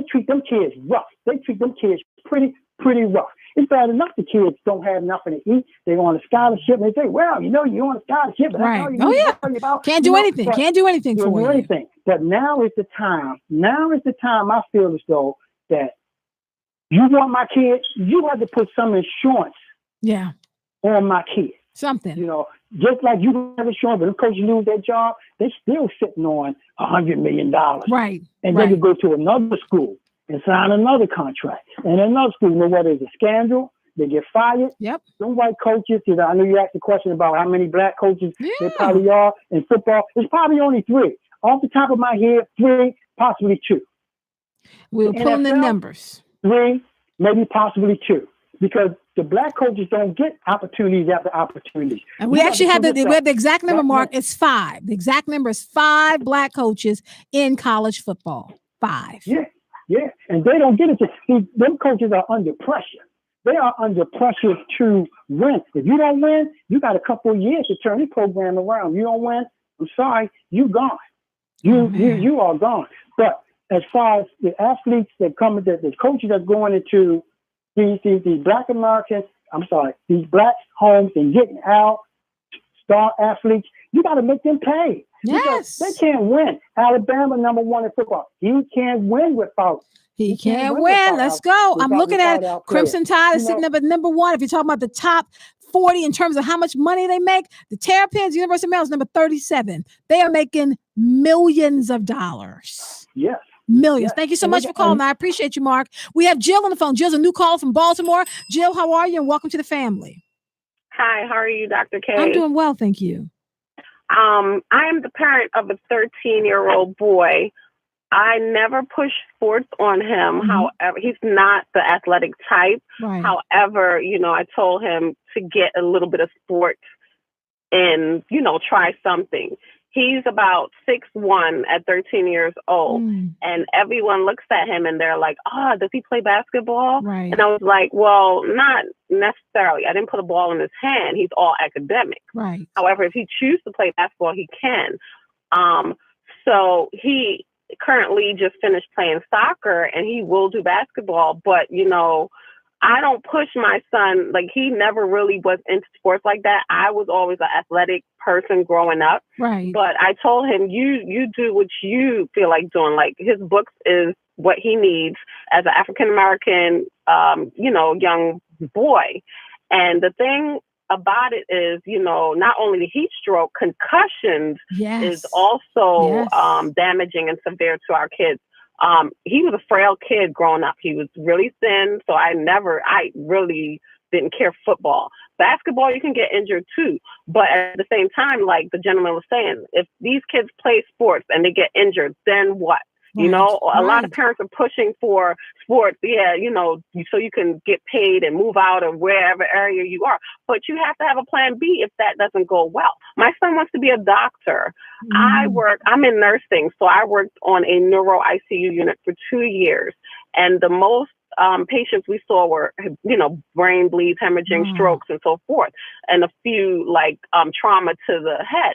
treat them kids rough. They treat them kids pretty rough. It's bad enough the kids don't have nothing to eat. They're on a scholarship and they say, well, you're on a scholarship. But Right. That's all you Oh, need to yeah. worry about. Can't do anything. Can't do anything for you. Anything. But now is the time. I feel as though that you want my kids, you have to put some insurance on my kids. Something. Just like you have insurance, but if coaches lose their job, they still sitting on $100 million. Right. And they could go to another school and sign another contract. And another school, whether it's a scandal, they get fired. Yep. Some white coaches, I know you asked a question about how many black coaches there probably are in football. It's probably only 3. Off the top of my head, 3, possibly 2. We'll pull in the numbers. 3, maybe possibly 2. Because the black coaches don't get opportunities after opportunities. And we actually have the exact number, Mark. It's 5. The exact number is 5 black coaches in college football. 5. Yeah. And they don't get it. Them coaches are under pressure. They are under pressure to win. If you don't win, you got a couple of years to turn the program around. You don't win, I'm sorry, you gone. You are gone. But as far as the athletes that come, the coaches that's going into these black Americans, these black homes and getting out star athletes, You got to make them pay. Yes. Because they can't win. Alabama #1 in football. He can't win without. He can't win. Let's go. I'm looking at it. Crimson Tide is sitting up at #1. If you're talking about the top 40 in terms of how much money they make, the Terrapins, University of Maryland, is number 37. They are making millions of dollars. Yes. Millions. Thank you so much for calling. I appreciate you, Mark. We have Jill on the phone. Jill's a new caller from Baltimore. Jill, how are you? And welcome to the family. Hi, how are you, Dr. K? I'm doing well, thank you. I am the parent of a 13-year-old boy. I never push sports on him. However, he's not the athletic type. Right. However, I told him to get a little bit of sports and, try something. He's about 6'1" at 13 years old. And everyone looks at him and they're like, does he play basketball? Right. And I was like, well, not necessarily. I didn't put a ball in his hand. He's all academic. Right. However, if he chooses to play basketball, he can. So he currently just finished playing soccer and he will do basketball. But, I don't push my son. Like, he never really was into sports like that. I was always an athletic person growing up. Right. But I told him, you do what you feel like doing. Like, his books is what he needs as an African-American, young boy. And the thing about it is, not only the heat stroke, concussions is also damaging and severe to our kids. He was a frail kid growing up. He was really thin. So I really didn't care football. Basketball, you can get injured too. But at the same time, like the gentleman was saying, if these kids play sports and they get injured, then what? A lot of parents are pushing for sports, so you can get paid and move out of wherever area you are. But you have to have a plan B if that doesn't go well. My son wants to be a doctor. I'm in nursing, so I worked on a neuro ICU unit for 2 years. And the most patients we saw were, brain bleeds, hemorrhaging, strokes, and so forth, and a few trauma to the head.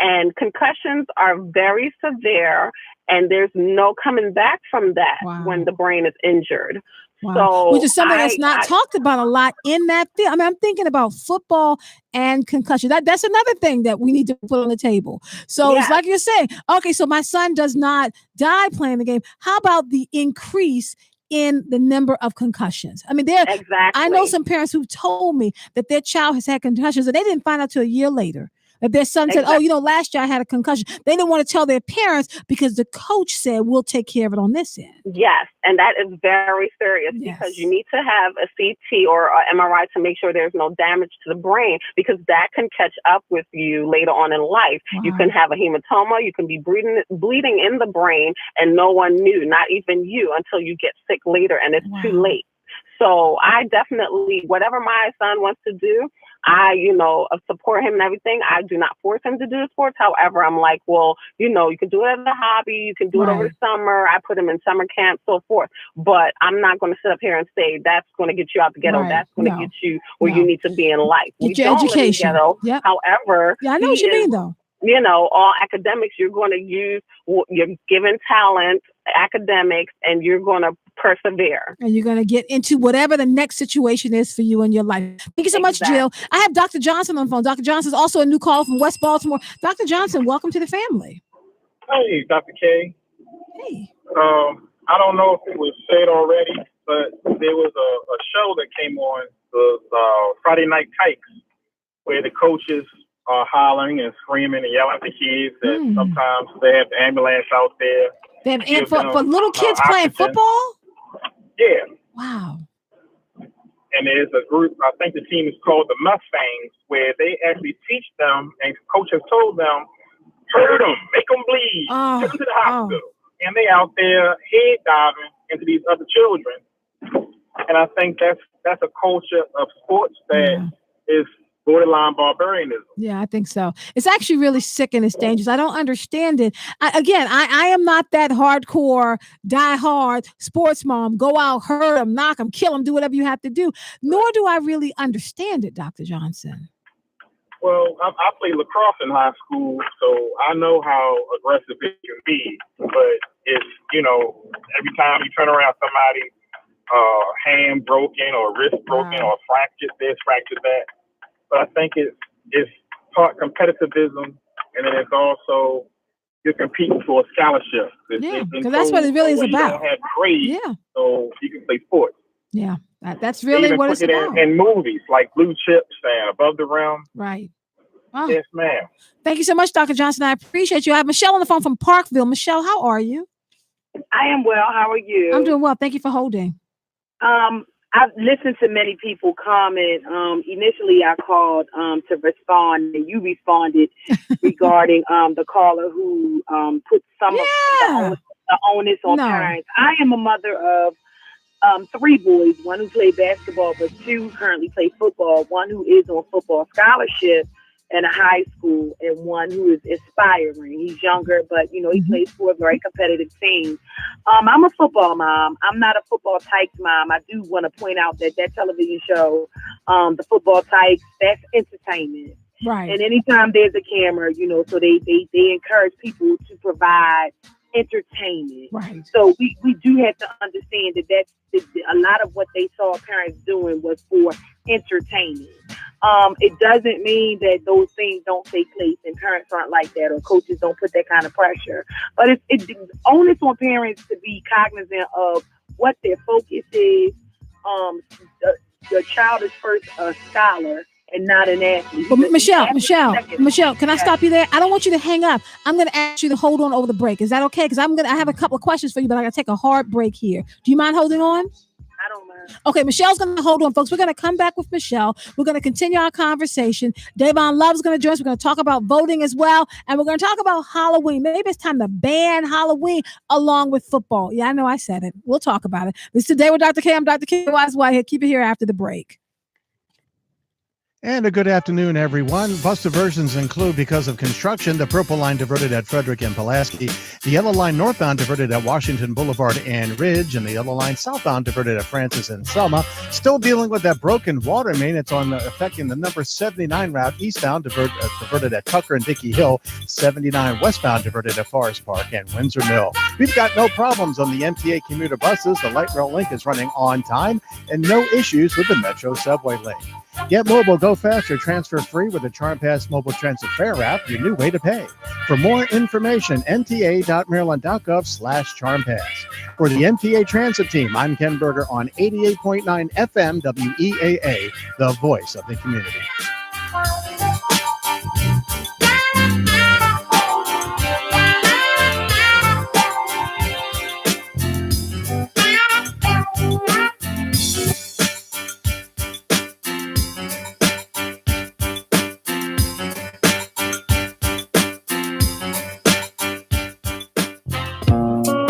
And concussions are very severe, and there's no coming back from that when the brain is injured. Wow. So Which is something that's not talked about a lot in that field. I mean, I'm thinking about football and concussion. That's another thing that we need to put on the table. So it's like you're saying, okay, so my son does not die playing the game. How about the increase in the number of concussions? I mean, I know some parents who've told me that their child has had concussions and they didn't find out till a year later. That their son said, last year I had a concussion. They didn't want to tell their parents because the coach said, we'll take care of it on this end. Yes, and that is very serious because you need to have a CT or a MRI to make sure there's no damage to the brain, because that can catch up with you later on in life. You can have a hematoma, you can be bleeding in the brain, and no one knew, not even you, until you get sick later and it's too late. So I definitely, whatever my son wants to do, I support him and everything. I do not force him to do sports. However, I'm like, well, you can do it as a hobby. You can do it over the summer. I put him in summer camp, so forth. But I'm not going to sit up here and say that's going to get you out the ghetto. That's going to get you where you need to be in life. Get your education. Yep. However, I know what you mean, though. All academics, you're going to use your given talent, academics, and you're going to persevere. And you're going to get into whatever the next situation is for you in your life. Thank you so much, Jill. I have Dr. Johnson on the phone. Dr. Johnson is also a new caller from West Baltimore. Dr. Johnson, welcome to the family. Hey, Dr. K. Hey. I don't know if it was said already, but there was a show that came on, the Friday Night Kikes, where the coaches are hollering and screaming and yelling at the kids, and sometimes they have the ambulance out there. They have for little kids playing football? Yeah. Wow. And there's a group, I think the team is called the Mustangs, where they actually teach them, and coach has told them, hurt them, make them bleed, take them to the hospital. And they out there head diving into these other children. And I think that's a culture of sports that is borderline barbarianism. Yeah, I think so. It's actually really sick and it's dangerous. I don't understand it. I am not that hardcore, die hard sports mom. Go out, hurt them, knock them, kill them, do whatever you have to do. Nor do I really understand it, Dr. Johnson. Well, I played lacrosse in high school, so I know how aggressive it can be. But it's, every time you turn around, somebody hand broken or wrist broken or fractured this, fractured that. But I think it's part competitivism and then it's also you're competing for a scholarship. Yeah, because that's what it really is you about. don't have grades, Yeah. so you can play sports. Yeah, that's They really even what put it's it about. in movies like Blue Chips and Above the Rim. Right. Oh, Yes, ma'am. thank you so much, Dr. Johnson. I appreciate you. I have Michelle on the phone from Parkville. Michelle, how are you? I am well. How are you? I'm doing well. Thank you for holding. I've listened to many people comment. Initially, I called to respond, and you responded regarding the caller who put some of the onus on parents. I am a mother of 3 boys, one who played basketball, but 2 who currently play football, one who is on football scholarship in a high school, and one who is aspiring. He's younger, but he plays for a very competitive team. I'm a football mom. I'm not a football Tykes mom. I do want to point out that television show, the Football Tykes, that's entertainment. Right. And anytime there's a camera, so they encourage people to provide entertainment. Right. So we do have to understand that a lot of what they saw parents doing was for entertainment. It doesn't mean that those things don't take place and parents aren't like that or coaches don't put that kind of pressure. But it's onus on parents to be cognizant of what their focus is. The child is first a scholar and not an athlete. But Michelle, can I stop you there? I don't want you to hang up. I'm going to ask you to hold on over the break. Is that okay? Because I have a couple of questions for you, but I got to take a hard break here. Do you mind holding on? I don't mind. Okay, Michelle's going to hold on, folks. We're going to come back with Michelle. We're going to continue our conversation. Davon Love's going to join us. We're going to talk about voting as well. And we're going to talk about Halloween. Maybe it's time to ban Halloween along with football. Yeah, I know I said it. We'll talk about it. This is Today with Dr. K. I'm Dr. K. Wise Whitehead. Keep it here after the break. And a good afternoon, everyone. Bus diversions include, because of construction, the Purple Line diverted at Frederick and Pulaski, the Yellow Line northbound diverted at Washington Boulevard and Ridge, and the Yellow Line southbound diverted at Francis and Selma. Still dealing with that broken water main. It's affecting the number 79 route eastbound, diverted at Tucker and Dickey Hill, 79 westbound diverted at Forest Park and Windsor Mill. We've got no problems on the MTA commuter buses. The light rail link is running on time, and no issues with the Metro subway link. Get mobile, go faster, transfer free with the CharmPass mobile transit fare app, your new way to pay. For more information, nta.maryland.gov/CharmPass. For the MTA Transit Team, I'm Ken Berger on 88.9 FM WEAA, the voice of the community.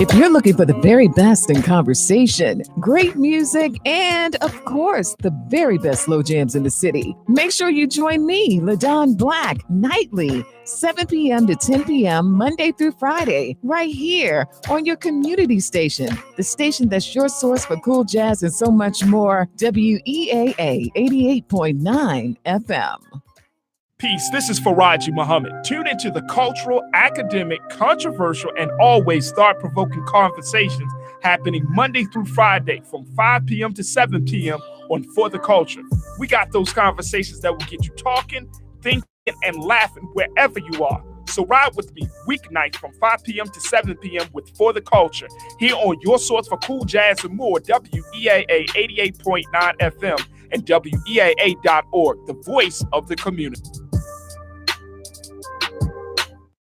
If you're looking for the very best in conversation, great music, and of course, the very best slow jams in the city, make sure you join me, LaDon Black, nightly, 7 p.m. to 10 p.m., Monday through Friday, right here on your community station, the station that's your source for cool jazz and so much more, WEAA 88.9 FM. Peace. This is Faraji Muhammad. Tune into the cultural, academic, controversial, and always thought-provoking conversations happening Monday through Friday from 5 p.m. to 7 p.m. on For the Culture. We got those conversations that will get you talking, thinking, and laughing wherever you are. So ride with me weeknights from 5 p.m. to 7 p.m. with For the Culture here on your source for cool jazz and more, WEAA 88.9 FM and WEAA.org, the voice of the community.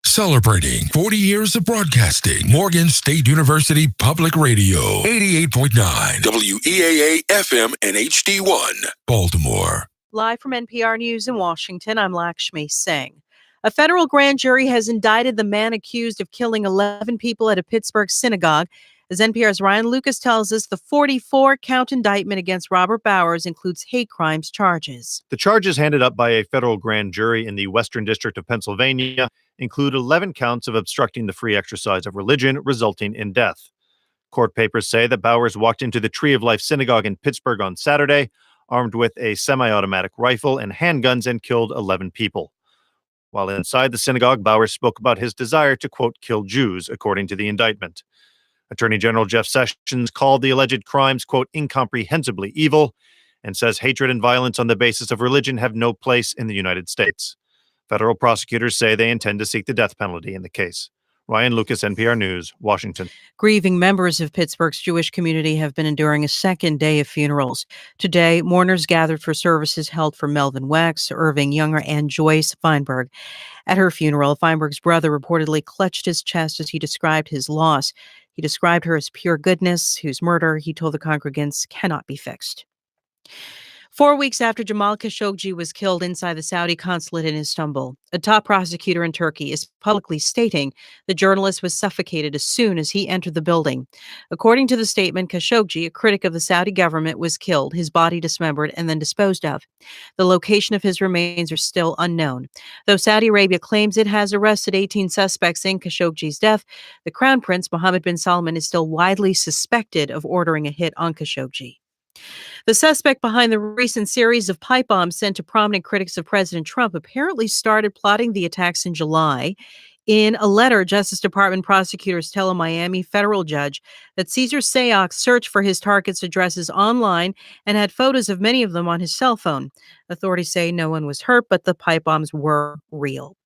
Celebrating 40 years of broadcasting, Morgan State University Public Radio, 88.9 WEAA FM and HD1, Baltimore. Live from NPR News in Washington, I'm Lakshmi Singh. A federal grand jury has indicted the man accused of killing 11 people at a Pittsburgh synagogue. As NPR's Ryan Lucas tells us, the 44-count indictment against Robert Bowers includes hate crimes charges. The charges handed up by a federal grand jury in the Western District of Pennsylvania include 11 counts of obstructing the free exercise of religion, resulting in death. Court papers say that Bowers walked into the Tree of Life Synagogue in Pittsburgh on Saturday, armed with a semi-automatic rifle and handguns, and killed 11 people. While inside the synagogue, Bowers spoke about his desire to, quote, kill Jews, according to the indictment. Attorney General Jeff Sessions called the alleged crimes, quote, incomprehensibly evil, and says hatred and violence on the basis of religion have no place in the United States. Federal prosecutors say they intend to seek the death penalty in the case. Ryan Lucas, NPR News, Washington. Grieving members of Pittsburgh's Jewish community have been enduring a second day of funerals. Today, mourners gathered for services held for Melvin Wex, Irving Younger, and Joyce Feinberg. At her funeral, Feinberg's brother reportedly clutched his chest as he described his loss. He described her as pure goodness, whose murder, he told the congregants, cannot be fixed. 4 weeks after Jamal Khashoggi was killed inside the Saudi consulate in Istanbul, a top prosecutor in Turkey is publicly stating the journalist was suffocated as soon as he entered the building. According to the statement, Khashoggi, a critic of the Saudi government, was killed, his body dismembered, and then disposed of. The location of his remains are still unknown. Though Saudi Arabia claims it has arrested 18 suspects in Khashoggi's death, the Crown Prince Mohammed bin Salman is still widely suspected of ordering a hit on Khashoggi. The suspect behind the recent series of pipe bombs sent to prominent critics of President Trump apparently started plotting the attacks in July. In a letter, Justice Department prosecutors tell a Miami federal judge that Cesar Sayoc searched for his target's addresses online and had photos of many of them on his cell phone. Authorities say no one was hurt, but the pipe bombs were real.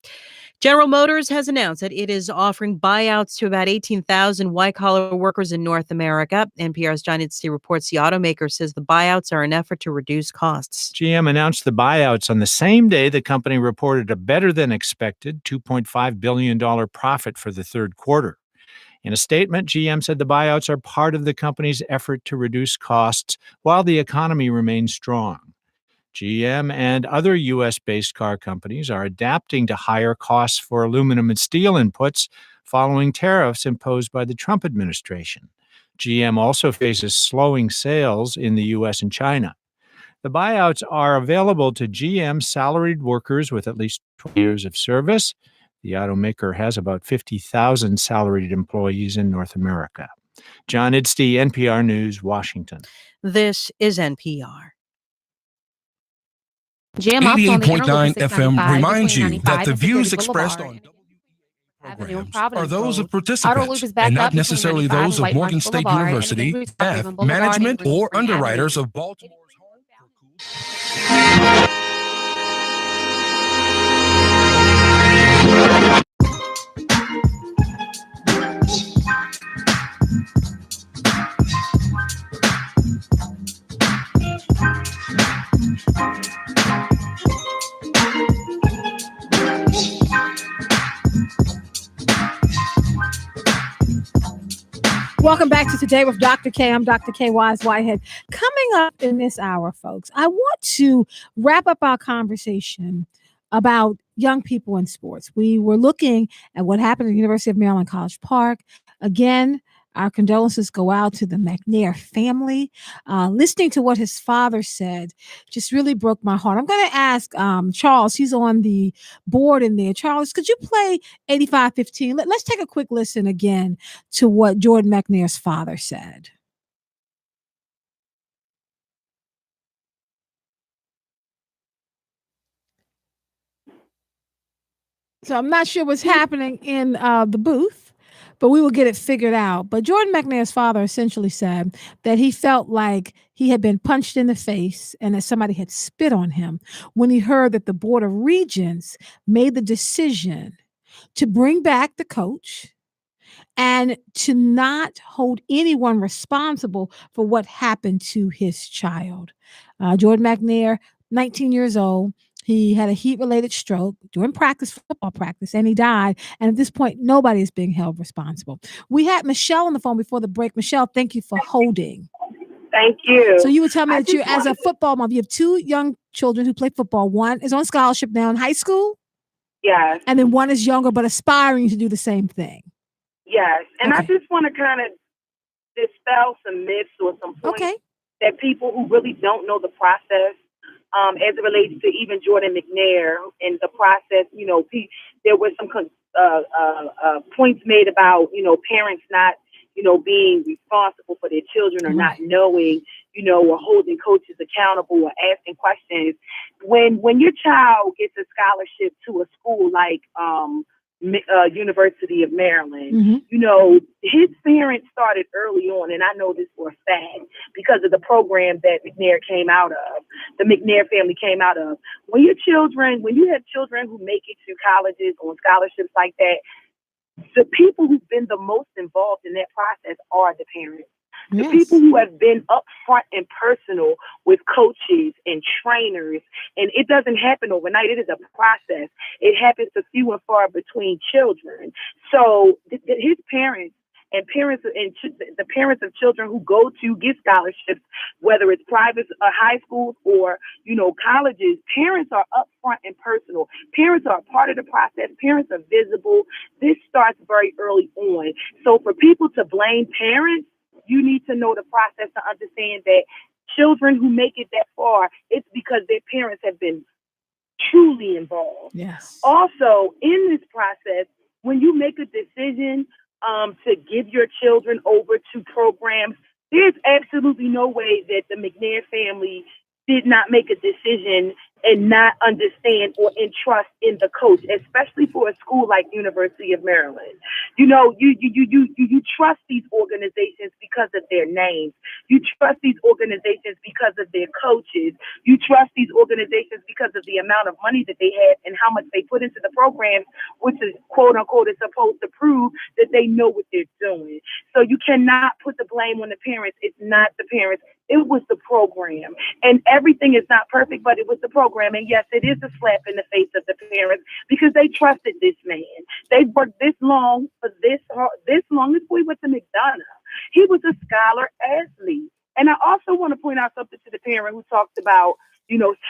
General Motors has announced that it is offering buyouts to about 18,000 white-collar workers in North America. NPR's John Idsey reports the automaker says the buyouts are an effort to reduce costs. GM announced the buyouts on the same day the company reported a better-than-expected $2.5 billion profit for the third quarter. In a statement, GM said the buyouts are part of the company's effort to reduce costs while the economy remains strong. GM and other U.S.-based car companies are adapting to higher costs for aluminum and steel inputs following tariffs imposed by the Trump administration. GM also faces slowing sales in the U.S. and China. The buyouts are available to GM salaried workers with at least 20 years of service. The automaker has about 50,000 salaried employees in North America. John Idsey, NPR News, Washington. This is NPR. 88.9 FM reminds you that the views expressed on programs are those of participants and not necessarily those of Morgan State University, staff, management, or underwriters of Baltimore's Welcome back to Today with Dr. K. I'm Dr. K. Wise Whitehead. Coming up in this hour, folks, I want to wrap up our conversation about young people in sports. We were looking at what happened at the University of Maryland College Park. Again, our condolences go out to the McNair family. Listening to what his father said just really broke my heart. I'm going to ask Charles, he's on the board in there. Charles, could you play 8515? Let's take a quick listen again to what Jordan McNair's father said. So I'm not sure what's happening in the booth, but we will get it figured out. But Jordan McNair's father essentially said that he felt like he had been punched in the face and that somebody had spit on him when he heard that the Board of Regents made the decision to bring back the coach and to not hold anyone responsible for what happened to his child. Jordan McNair, 19 years old, he had a heat-related stroke during football practice, and he died. And at this point, nobody is being held responsible. We had Michelle on the phone before the break. Michelle, thank you for holding. Thank you. So you were telling me that you, as a football mom, you have two young children who play football. One is on scholarship now in high school. Yes. And then one is younger but aspiring to do the same thing. Yes. And Okay. I just want to kind of dispel some myths or some points that people who really don't know the process, as it relates to even Jordan McNair and the process, you know, there were some points made about, you know, parents not, you know, being responsible for their children or not knowing, you know, or holding coaches accountable or asking questions. When your child gets a scholarship to a school like University of Maryland, you know, his parents started early on, and I know this for a fact because of the program that McNair came out of. the McNair family came out of. When you have children who make it to colleges on scholarships like that, the people who've been the most involved in that process are the parents. The people who have been upfront and personal with coaches and trainers, and it doesn't happen overnight. It is a process. It happens to few and far between children. So his parents and the parents of children who go to get scholarships, whether it's private high schools or colleges, parents are upfront and personal. Parents are a part of the process. Parents are visible. This starts very early on. So for people to blame parents, you need to know the process to understand that children who make it that far, it's because their parents have been truly involved. Yes. Also, in this process, when you make a decision to give your children over to programs, there's absolutely no way that the McNair family did not make a decision and not understand or entrust in the coach, especially for a school like University of Maryland. You trust these organizations because of their names. You trust these organizations because of their coaches. You trust these organizations because of the amount of money that they have and how much they put into the programs, which is quote unquote is supposed to prove that they know what they're doing. So you cannot put the blame on the parents. It's not the parents. It was the program. And everything is not perfect, but it was the program. And yes, it is a slap in the face of the parents because they trusted this man. They worked this long for this long before he went to McDonough. He was a scholar athlete. And I also want to point out something to the parent who talked about,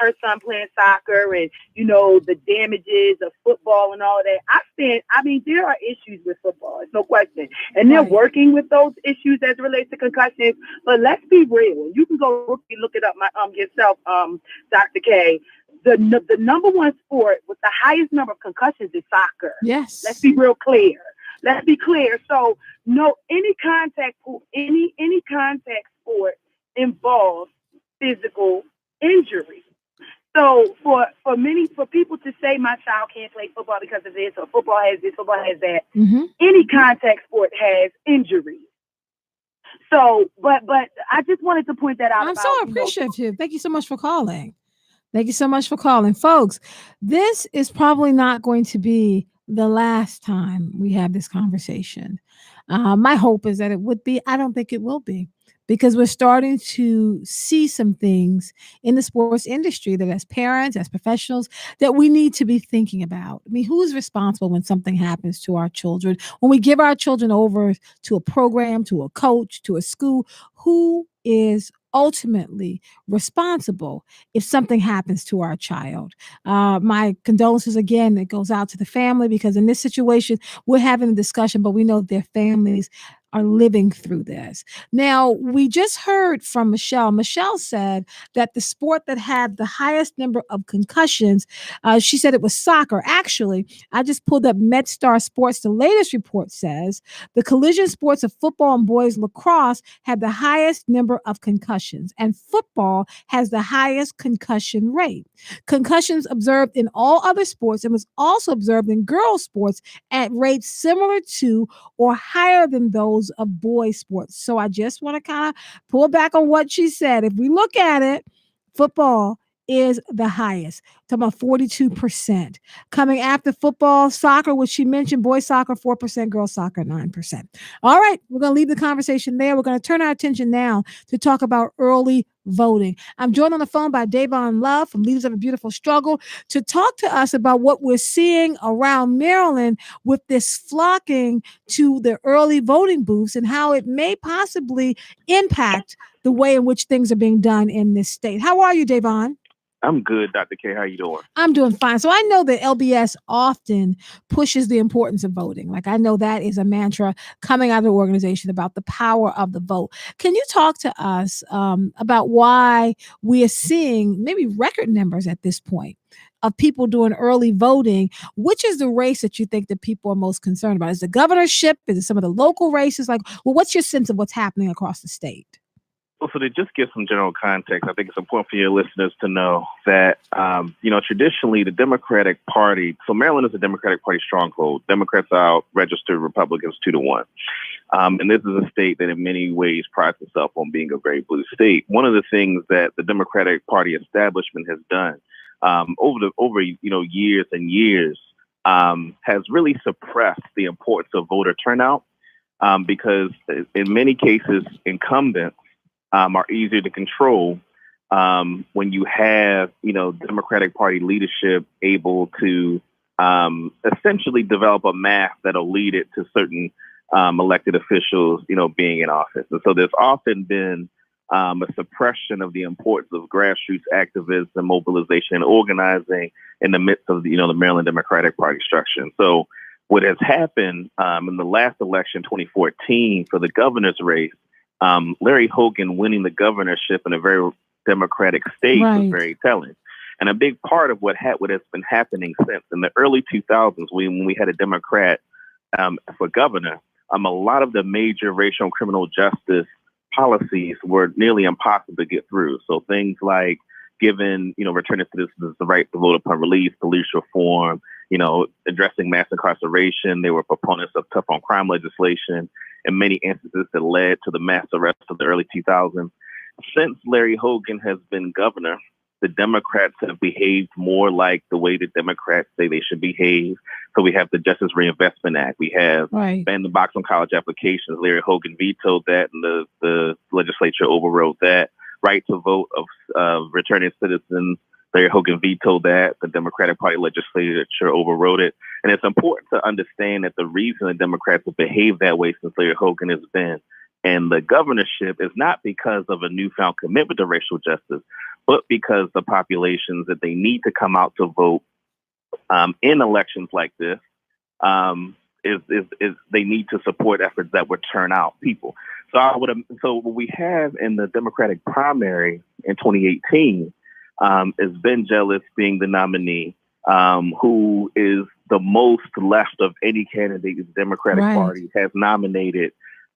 her son playing soccer and, the damages of football and all of that. There are issues with football. It's no question. And they're working with those issues as it relates to concussions. But let's be real. You can go look it up yourself, Dr. K. The number one sport with the highest number of concussions is soccer. Yes. Let's be real clear. Let's be clear. So any contact sport involves physical injury. So for people to say my child can't play football because of this, or football has this, football has that, any contact sport has injury. So, but I just wanted to point that out. I'm so appreciative. Thank you so much for calling. Thank you so much for calling. Folks, this is probably not going to be the last time we have this conversation. My hope is that it would be. I don't think it will be, because we're starting to see some things in the sports industry that as parents, as professionals, that we need to be thinking about. I mean, who's responsible when something happens to our children? When we give our children over to a program, to a coach, to a school, who is ultimately responsible if something happens to our child? My condolences again, it goes out to the family, because in this situation, we're having a discussion, but we know their families are living through this. Now, we just heard from Michelle. Michelle said that the sport that had the highest number of concussions, she said it was soccer. Actually, I just pulled up MedStar Sports. The latest report says the collision sports of football and boys lacrosse had the highest number of concussions, and football has the highest concussion rate. Concussions observed in all other sports and was also observed in girls' sports at rates similar to or higher than those of boys' sports. So I just want to kind of pull back on what she said. If we look at it, football is the highest, talking about 42%. Coming after football, soccer, which she mentioned, boys soccer 4%, girls soccer 9%. All right, we're going to leave the conversation there. We're going to turn our attention now to talk about early voting. I'm joined on the phone by Davon Love from Leaders of a Beautiful Struggle to talk to us about what we're seeing around Maryland with this flocking to the early voting booths and how it may possibly impact the way in which things are being done in this state. How are you, Davon? I'm good, Dr. K. How you doing? I'm doing fine. So I know that LBS often pushes the importance of voting. Like, I know that is a mantra coming out of the organization about the power of the vote. Can you talk to us about why we are seeing maybe record numbers at this point of people doing early voting? Which is the race that you think that people are most concerned about? Is the governorship? Is it some of the local races? Like, well, what's your sense of what's happening across the state? So to just give some general context, I think it's important for your listeners to know that, traditionally the Democratic Party, so Maryland is a Democratic Party stronghold. Democrats out registered Republicans 2-1. And this is a state that in many ways prides itself on being a very blue state. One of the things that the Democratic Party establishment has done over years and years has really suppressed the importance of voter turnout because in many cases incumbents are easier to control when you have, Democratic Party leadership able to essentially develop a map that'll lead it to certain elected officials, being in office. And so there's often been a suppression of the importance of grassroots activism, mobilization, and organizing in the midst of, the Maryland Democratic Party structure. And so what has happened in the last election, 2014, for the governor's race, Larry Hogan winning the governorship in a very Democratic state was very telling. And a big part of what has been happening since in the early 2000s, when we had a Democrat for governor, a lot of the major racial and criminal justice policies were nearly impossible to get through. So things like giving, returning citizens the right to vote upon release, police reform, addressing mass incarceration. They were proponents of tough on crime legislation. In many instances that led to the mass arrests of the early 2000s. Since Larry Hogan has been governor, the Democrats have behaved more like the way the Democrats say they should behave. So we have the Justice Reinvestment Act. We have ban the box on college applications. Larry Hogan vetoed that, and the legislature overrode that. Right to vote of returning citizens. Larry Hogan vetoed that. The Democratic Party legislature overrode it. And it's important to understand that the reason the Democrats have behaved that way since Larry Hogan has been in the governorship is not because of a newfound commitment to racial justice, but because the populations that they need to come out to vote in elections like this is they need to support efforts that would turn out people. So what we have in the Democratic primary in 2018 is Ben Jealous being the nominee, who is the most left of any candidate the Democratic Party has nominated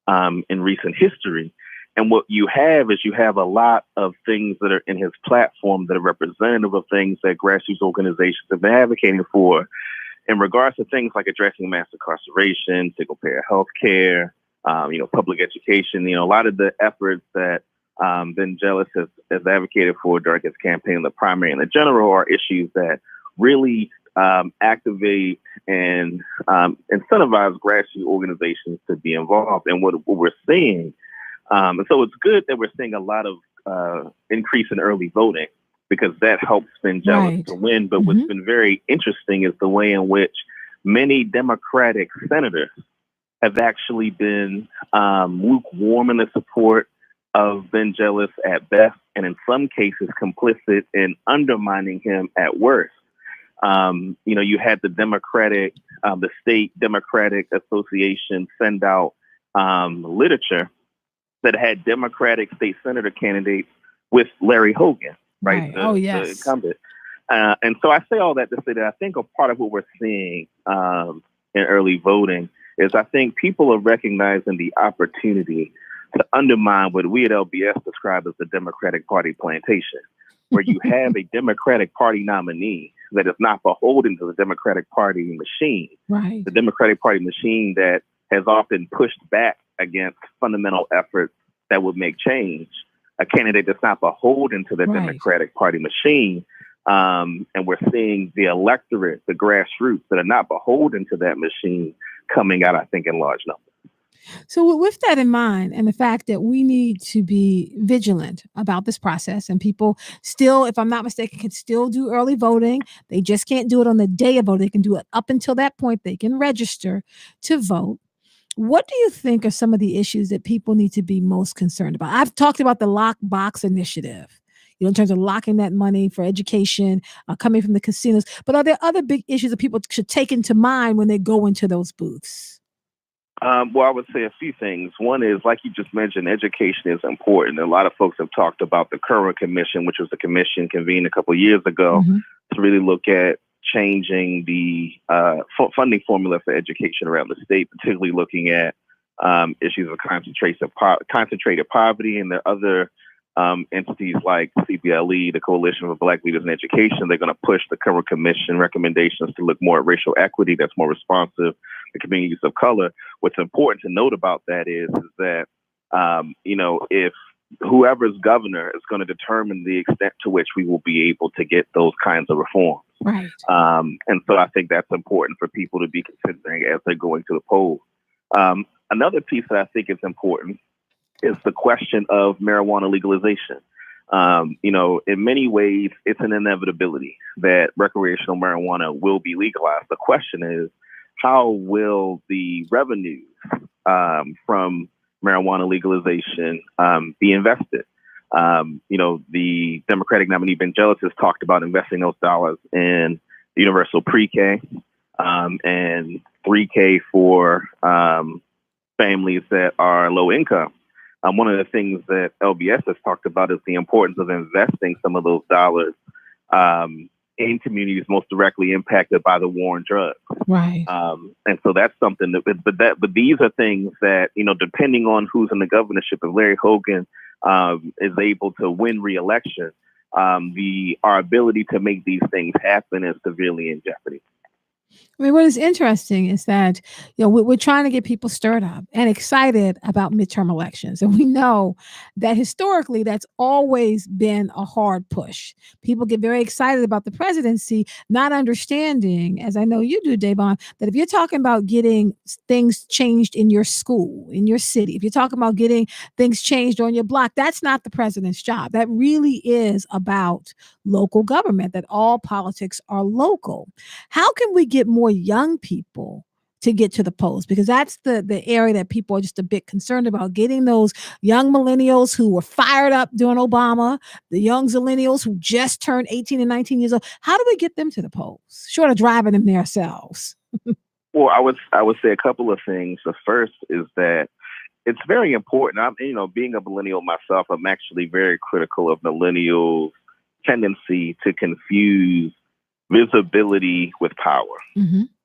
in recent history. And what you have is a lot of things that are in his platform that are representative of things that grassroots organizations have been advocating for in regards to things like addressing mass incarceration, single-payer health care, public education, a lot of the efforts that Ben Jealous has advocated for during his campaign in the primary and the general are issues that really activate and incentivize grassroots organizations to be involved in what we're seeing. And so it's good that we're seeing a lot of increase in early voting because that helps Ben Jealous to win. But what's been very interesting is the way in which many Democratic senators have actually been lukewarm in the support of Ben Jealous at best, and in some cases complicit in undermining him at worst. You had the state Democratic Association send out literature that had Democratic state senator candidates with Larry Hogan, the incumbent. And so I say all that to say that I think a part of what we're seeing in early voting is I think people are recognizing the opportunity to undermine what we at LBS describe as the Democratic Party plantation, where you have a Democratic Party nominee that is not beholden to the Democratic Party machine. The Democratic Party machine that has often pushed back against fundamental efforts that would make change. A candidate that's not beholden to the Democratic Party machine. And we're seeing the electorate, the grassroots that are not beholden to that machine coming out, I think, in large numbers. So with that in mind, and the fact that we need to be vigilant about this process, and people still, if I'm not mistaken, can still do early voting. They just can't do it on the day of voting. They can do it up until that point. They can register to vote. What do you think are some of the issues that people need to be most concerned about? I've talked about the lockbox initiative, in terms of locking that money for education coming from the casinos. But are there other big issues that people should take into mind when they go into those booths? Well, I would say a few things. One is, like you just mentioned, education is important. A lot of folks have talked about the current commission, which was a commission convened a couple of years ago to really look at changing the funding formula for education around the state, particularly looking at issues of concentrated poverty and the other entities like CPLE, the Coalition for Black Leaders in Education, they're going to push the current commission recommendations to look more at racial equity that's more responsive to communities of color. What's important to note about that is that, if whoever's governor is going to determine the extent to which we will be able to get those kinds of reforms. Right. And so I think that's important for people to be considering as they're going to the polls. Another piece that I think is important is the question of marijuana legalization. In many ways, it's an inevitability that recreational marijuana will be legalized. The question is, how will the revenues from marijuana legalization be invested? The Democratic nominee Ben Jealous has talked about investing those dollars in universal pre-K and 3K for families that are low income. One of the things that LBS has talked about is the importance of investing some of those dollars in communities most directly impacted by the war on drugs. Right. And so that's something but these are things that, depending on who's in the governorship, if Larry Hogan is able to win re-election, our ability to make these things happen is severely in jeopardy. I mean, what is interesting is that, we're trying to get people stirred up and excited about midterm elections. And we know that historically, that's always been a hard push. People get very excited about the presidency, not understanding, as I know you do, Davon, that if you're talking about getting things changed in your school, in your city, if you're talking about getting things changed on your block, that's not the president's job. That really is about local government, that all politics are local. How can we get more young people to get to the polls? Because that's the area that people are just a bit concerned about, getting those young millennials who were fired up during Obama, the young zillennials who just turned 18 and 19 years old. How do we get them to the polls, short of driving them there ourselves? Well, I would say a couple of things. The first is that it's very important. Being a millennial myself, I'm actually very critical of millennials' tendency to confuse visibility with power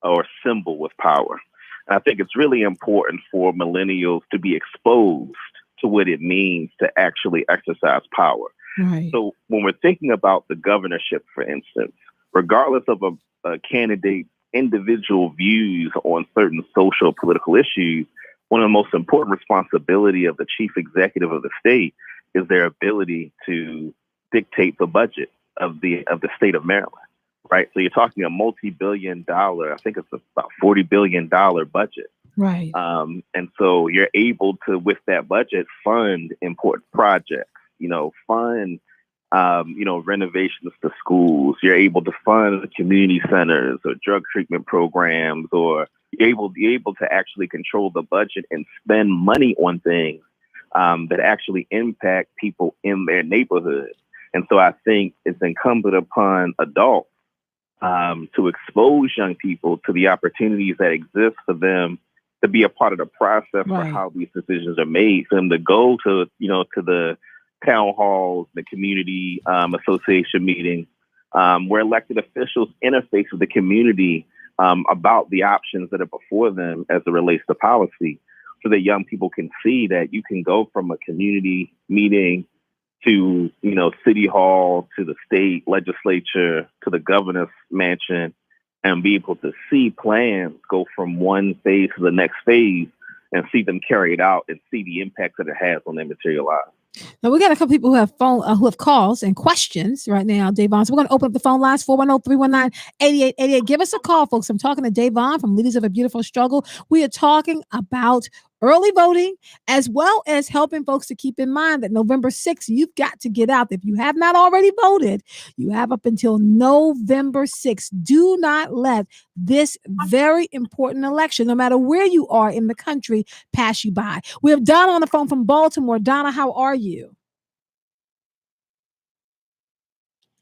or symbol with power. And I think it's really important for millennials to be exposed to what it means to actually exercise power. Right. So when we're thinking about the governorship, for instance, regardless of a candidate's individual views on certain social political issues, one of the most important responsibility of the chief executive of the state is their ability to dictate the budget of the state of Maryland. Right. So you're talking a multi-billion-dollar, I think it's about $40 billion budget. Right. And so you're able to, with that budget, fund important projects, fund, renovations to schools. You're able to fund community centers or drug treatment programs, or you're able to actually control the budget and spend money on things that actually impact people in their neighborhood. And so I think it's incumbent upon adults to expose young people to the opportunities that exist for them to be a part of the process for how these decisions are made, for them to go to the town halls, the community association meetings, where elected officials interface with the community about the options that are before them as it relates to policy, so that young people can see that you can go from a community meeting to, city hall, to the state legislature, to the governor's mansion, and be able to see plans go from one phase to the next phase and see them carried out and see the impact that it has on their material lives. Now, we got a couple people who have calls and questions right now, Davon. So we're going to open up the phone lines, 410-319-8888. Give us a call, folks. I'm talking to Davon from Leaders of a Beautiful Struggle. We are talking about early voting, as well as helping folks to keep in mind that November 6th, you've got to get out. If you have not already voted, you have up until November 6th. Do not let this very important election, no matter where you are in the country, pass you by. We have Donna on the phone from Baltimore. Donna, how are you?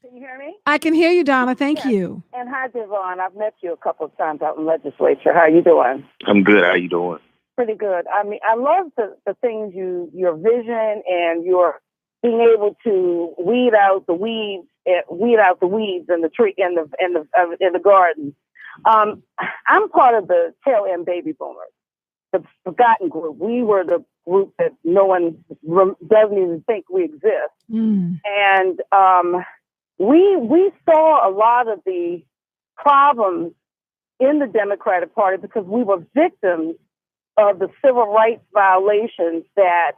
Can you hear me? I can hear you, Donna. Thank you. And hi, Devon. I've met you a couple of times out in the legislature. How are you doing? I'm good. How are you doing? Pretty good. I mean, I love the things your vision and your being able to weed out the weeds in the tree in the garden. I'm part of the tail end baby boomers, the forgotten group. We were the group that no one doesn't even think we exist. And we saw a lot of the problems in the Democratic Party because we were victims of the civil rights violations that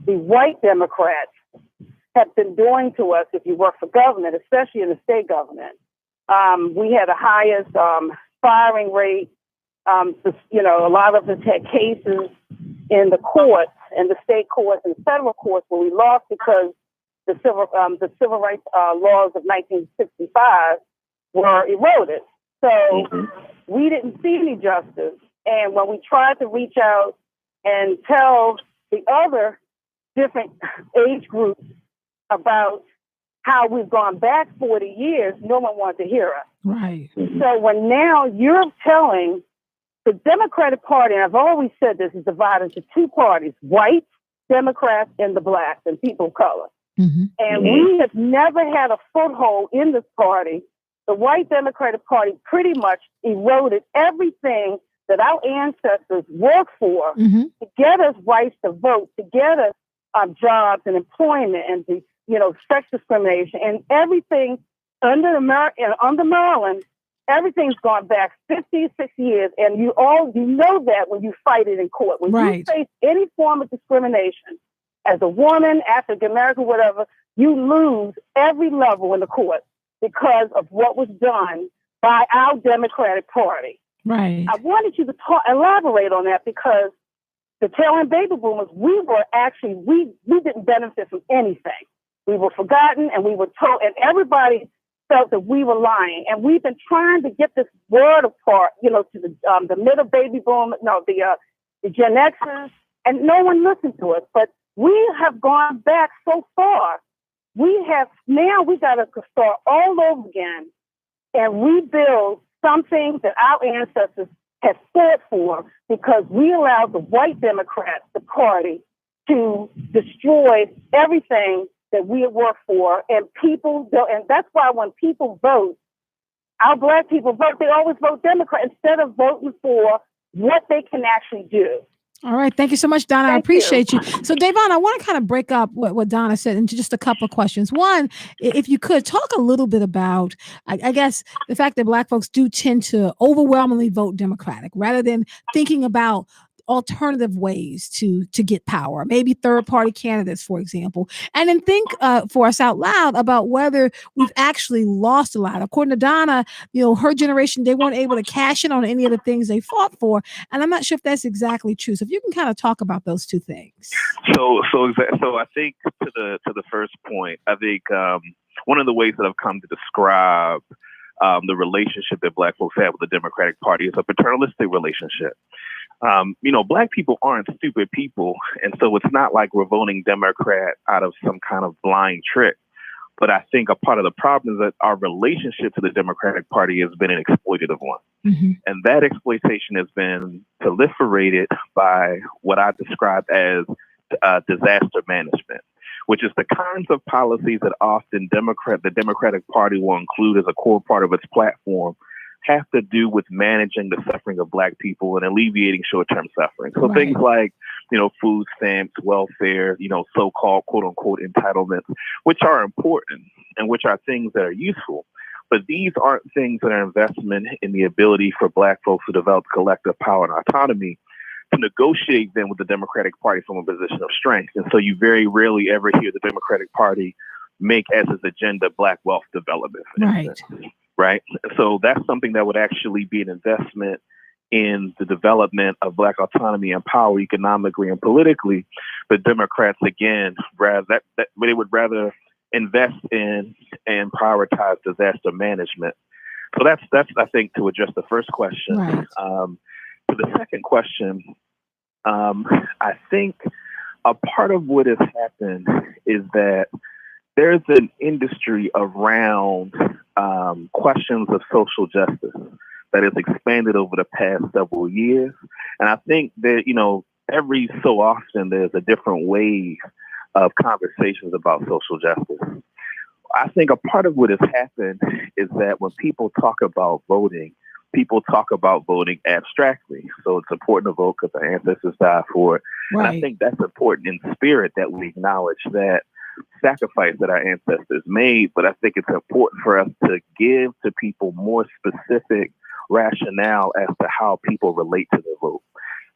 the white Democrats have been doing to us if you work for government, especially in the state government. We had the highest firing rate. A lot of us had cases in the courts, in the state courts and federal courts, where we lost because the civil rights laws of 1965 were eroded. So we didn't see any justice. And when we tried to reach out and tell the other different age groups about how we've gone back 40 years, no one wanted to hear us. Right. So when now you're telling the Democratic Party, and I've always said this, is divided into two parties, white Democrats and the blacks and people of color. And we have never had a foothold in this party. The white Democratic Party pretty much eroded everything that our ancestors worked for to get us rights to vote, to get us jobs and employment and the, sex discrimination and everything under Maryland. Everything's gone back 50, 60 years, and you know that when you fight it in court. When you face any form of discrimination, as a woman, African American, whatever, you lose every level in the court because of what was done by our Democratic Party. Right. I wanted you to elaborate on that because the tail end baby boomers, we didn't benefit from anything. We were forgotten, and we were told, and everybody felt that we were lying. And we've been trying to get this word apart, to the middle baby boom, the Gen Xers, and no one listened to us. But we have gone back so far. We got to start all over again and rebuild something that our ancestors had fought for, because we allowed the white Democrats, the party, to destroy everything that we had worked for. And that's why when people vote, our black people vote, they always vote Democrat instead of voting for what they can actually do. All right. Thank you so much, Donna. I appreciate you. So, Davon, I want to kind of break up what Donna said into just a couple of questions. One, if you could talk a little bit about, I guess, the fact that Black folks do tend to overwhelmingly vote Democratic rather than thinking about alternative ways to get power, maybe third-party candidates, for example, and then think for us out loud about whether we've actually lost a lot. According to Donna, her generation, they weren't able to cash in on any of the things they fought for, and I'm not sure if that's exactly true. So if you can kind of talk about those two things. So I think to the first point, I think one of the ways that I've come to describe the relationship that Black folks have with the Democratic Party is a paternalistic relationship. Black people aren't stupid people, and so it's not like we're voting Democrat out of some kind of blind trick. But I think a part of the problem is that our relationship to the Democratic Party has been an exploitative one. And that exploitation has been proliferated by what I describe as disaster management, which is the kinds of policies that often the Democratic Party will include as a core part of its platform have to do with managing the suffering of Black people and alleviating short-term suffering. So things like, food stamps, welfare, so-called quote-unquote entitlements, which are important and which are things that are useful. But these aren't things that are investment in the ability for Black folks to develop collective power and autonomy to negotiate them with the Democratic Party from a position of strength. And so you very rarely ever hear the Democratic Party make as its agenda Black wealth development. Right. So that's something that would actually be an investment in the development of Black autonomy and power economically and politically. But Democrats, again, they would rather invest in and prioritize disaster management. So that's I think, to address the first question. To the second question, I think a part of what has happened is that there's an industry around questions of social justice that has expanded over the past several years. And I think that, every so often there's a different wave of conversations about social justice. I think a part of what has happened is that when people talk about voting, people talk about voting abstractly. So it's important to vote because our ancestors died for it. Right. And I think that's important in spirit that we acknowledge that sacrifice that our ancestors made. But I think it's important for us to give to people more specific rationale as to how people relate to their vote.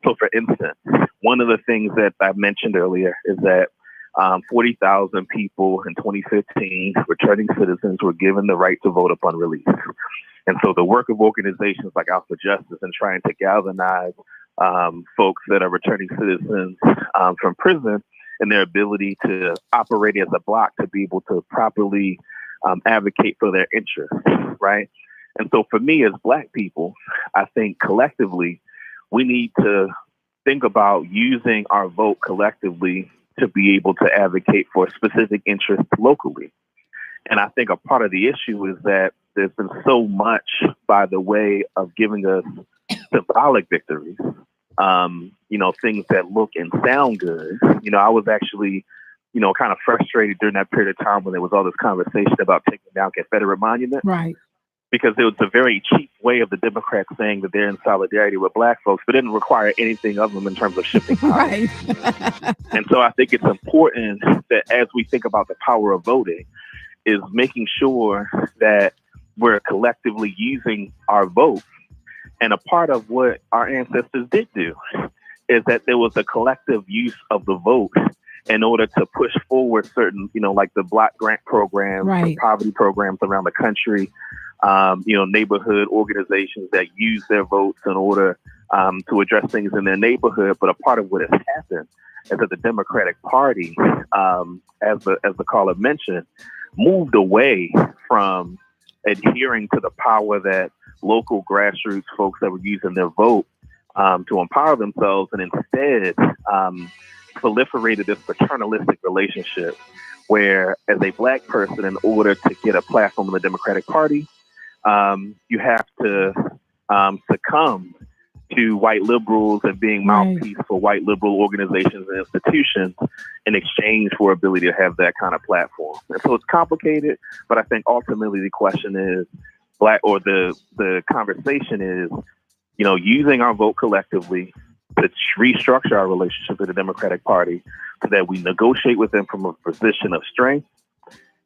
So, for instance, one of the things that I mentioned earlier is that 40,000 people in 2015, returning citizens, were given the right to vote upon release. And so the work of organizations like Out for Justice and trying to galvanize folks that are returning citizens from prison and their ability to operate as a block to be able to properly advocate for their interests, right? And so for me as Black people, I think collectively, we need to think about using our vote collectively to be able to advocate for specific interests locally. And I think a part of the issue is that there's been so much by the way of giving us symbolic victories, things that look and sound good. I was actually, kind of frustrated during that period of time when there was all this conversation about taking down Confederate monuments. Right. Because it was a very cheap way of the Democrats saying that they're in solidarity with Black folks, but didn't require anything of them in terms of shifting power. Right. And so I think it's important that as we think about the power of voting, is making sure that we're collectively using our vote. And a part of what our ancestors did do is that there was a collective use of the vote in order to push forward certain, like the Block grant programs, Right. the poverty programs around the country, neighborhood organizations that use their votes in order to address things in their neighborhood. But a part of what has happened is that the Democratic Party, as the caller mentioned, moved away from adhering to the power that local grassroots folks that were using their vote to empower themselves, and instead proliferated this paternalistic relationship where, as a Black person, in order to get a platform in the Democratic Party, you have to succumb to white liberals and being mouthpiece for white liberal organizations and institutions in exchange for ability to have that kind of platform. And so it's complicated, but I think ultimately the question is the conversation is, using our vote collectively to restructure our relationship with the Democratic Party so that we negotiate with them from a position of strength.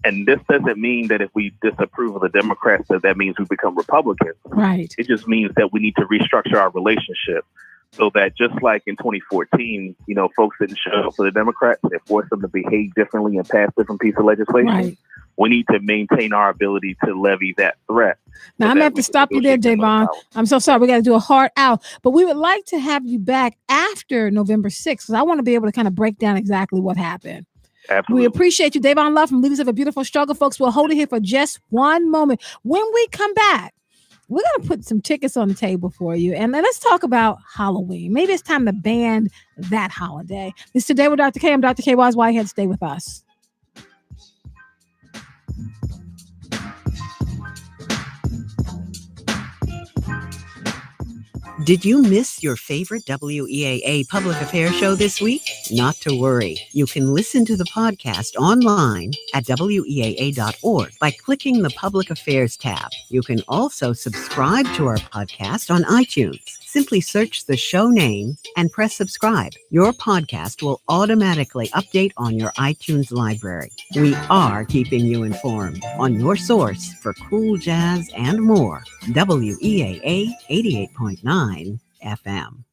And this doesn't mean that if we disapprove of the Democrats, that means we become Republicans. Right. It just means that we need to restructure our relationship so that just like in 2014, folks didn't show up for the Democrats, they forced them to behave differently and pass different pieces of legislation. Right. We need to maintain our ability to levy that threat. Now, I'm going to have to stop you there, Davon. I'm so sorry. We got to do a hard out. But we would like to have you back after November 6th because I want to be able to kind of break down exactly what happened. Absolutely. We appreciate you, Davon Love from Leaders of a Beautiful Struggle. Folks, we'll hold it here for just one moment. When we come back, we're going to put some tickets on the table for you. And let's talk about Halloween. Maybe it's time to ban that holiday. This is Today with Dr. K. I'm Dr. K. Wise Whitehead. Stay with us. Did you miss your favorite WEAA public affairs show this week? Not to worry. You can listen to the podcast online at weaa.org by clicking the Public Affairs tab. You can also subscribe to our podcast on iTunes. Simply search the show name and press subscribe. Your podcast will automatically update on your iTunes library. We are keeping you informed on your source for cool jazz and more. WEAA 88.9 FM.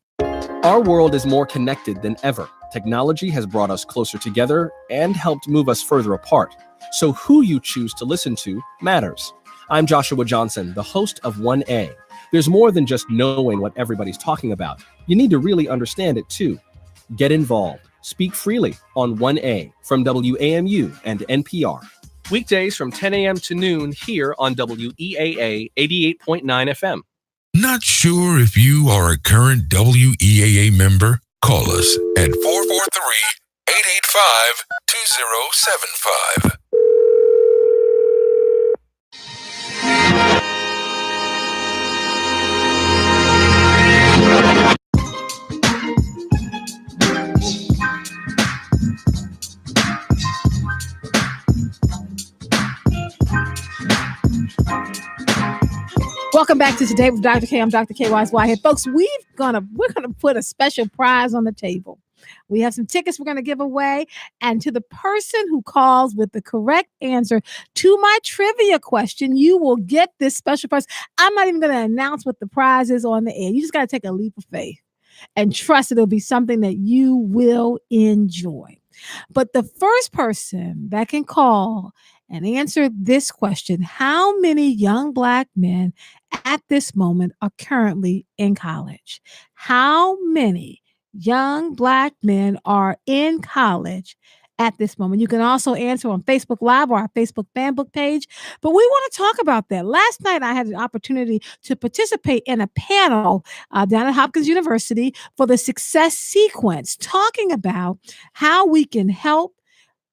Our world is more connected than ever. Technology has brought us closer together and helped move us further apart. So who you choose to listen to matters. I'm Joshua Johnson, the host of Weaa. There's more than just knowing what everybody's talking about. You need to really understand it too. Get involved. Speak freely on Weaa from WAMU and NPR. Weekdays from 10 a.m. to noon here on WEAA 88.9 FM. Not sure if you are a current WEAA member? Call us at 443-885-2075. Welcome back to Today with Dr. K. I'm Dr. K. Wise Whitehead. Folks, we're gonna put a special prize on the table. We have some tickets we're going to give away. And to the person who calls with the correct answer to my trivia question, you will get this special prize. I'm not even going to announce what the prize is on the air. You just got to take a leap of faith and trust it'll be something that you will enjoy. But the first person that can call and answer this question, how many young Black men at this moment are currently in college? How many young Black men are in college at this moment? You can also answer on Facebook Live or our Facebook fan book page. But we want to talk about that. Last night, I had an opportunity to participate in a panel down at Hopkins University for the Success Sequence, talking about how we can help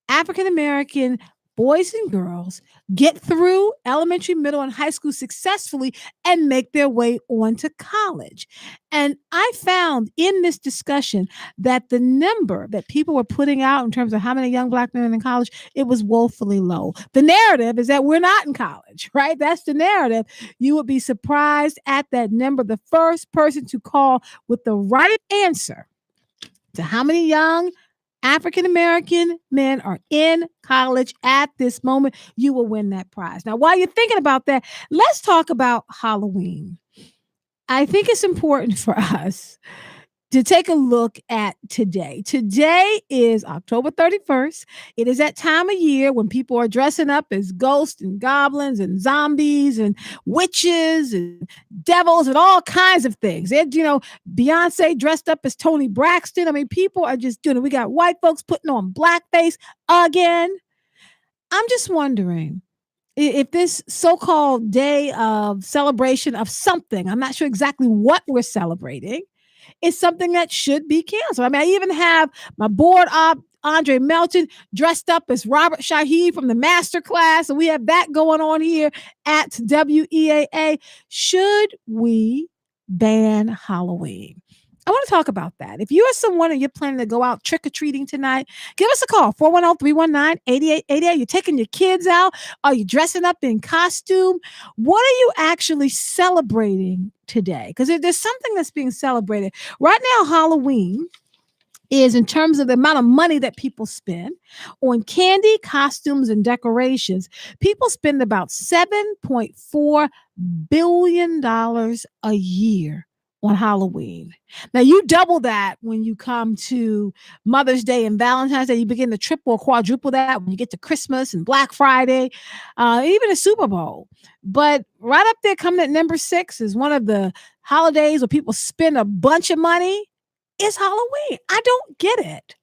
African-American boys and girls get through elementary, middle, and high school successfully and make their way on to college. And I found in this discussion that the number that people were putting out in terms of how many young Black men in college, it was woefully low. The narrative is that we're not in college, right? That's the narrative. You would be surprised at that number. The first person to call with the right answer to how many young African-American men are in college at this moment, you will win that prize. Now, while you're thinking about that, let's talk about Halloween. I think it's important for us to take a look at today. Today is October 31st. It is that time of year when people are dressing up as ghosts and goblins and zombies and witches and devils and all kinds of things. And, Beyonce dressed up as Toni Braxton. I mean, people are just doing it. We got white folks putting on blackface again. I'm just wondering if this so-called day of celebration of something, I'm not sure exactly what we're celebrating, is something that should be canceled. I mean, I even have my board op, Andre Melton, dressed up as Robert Shaheed from the master class. And we have that going on here at WEAA. Should we ban Halloween? I want to talk about that. If you are someone and you're planning to go out trick-or-treating tonight, give us a call, 410-319-8888. You're taking your kids out. Are you dressing up in costume? What are you actually celebrating today? Because there's something that's being celebrated. Right now, Halloween is in terms of the amount of money that people spend on candy, costumes, and decorations. People spend about $7.4 billion a year on Halloween. Now, you double that when you come to Mother's Day and Valentine's Day. You begin to triple or quadruple that when you get to Christmas and Black Friday, even a Super Bowl. But right up there coming at number 6 is one of the holidays where people spend a bunch of money. It's Halloween. I don't get it.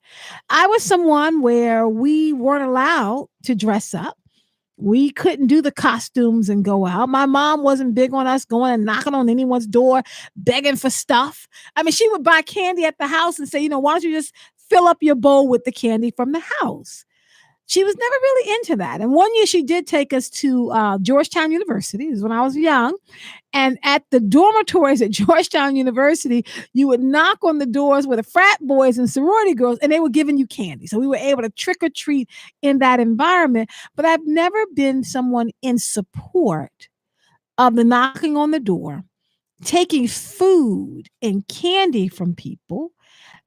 I was someone where we weren't allowed to dress up. We couldn't do the costumes and go out. My mom wasn't big on us going and knocking on anyone's door, begging for stuff. I mean, she would buy candy at the house and say, why don't you just fill up your bowl with the candy from the house? She was never really into that. And one year she did take us to Georgetown University. This is when I was young. And at the dormitories at Georgetown University, you would knock on the doors with the frat boys and sorority girls, and they were giving you candy. So we were able to trick or treat in that environment. But I've never been someone in support of the knocking on the door, taking food and candy from people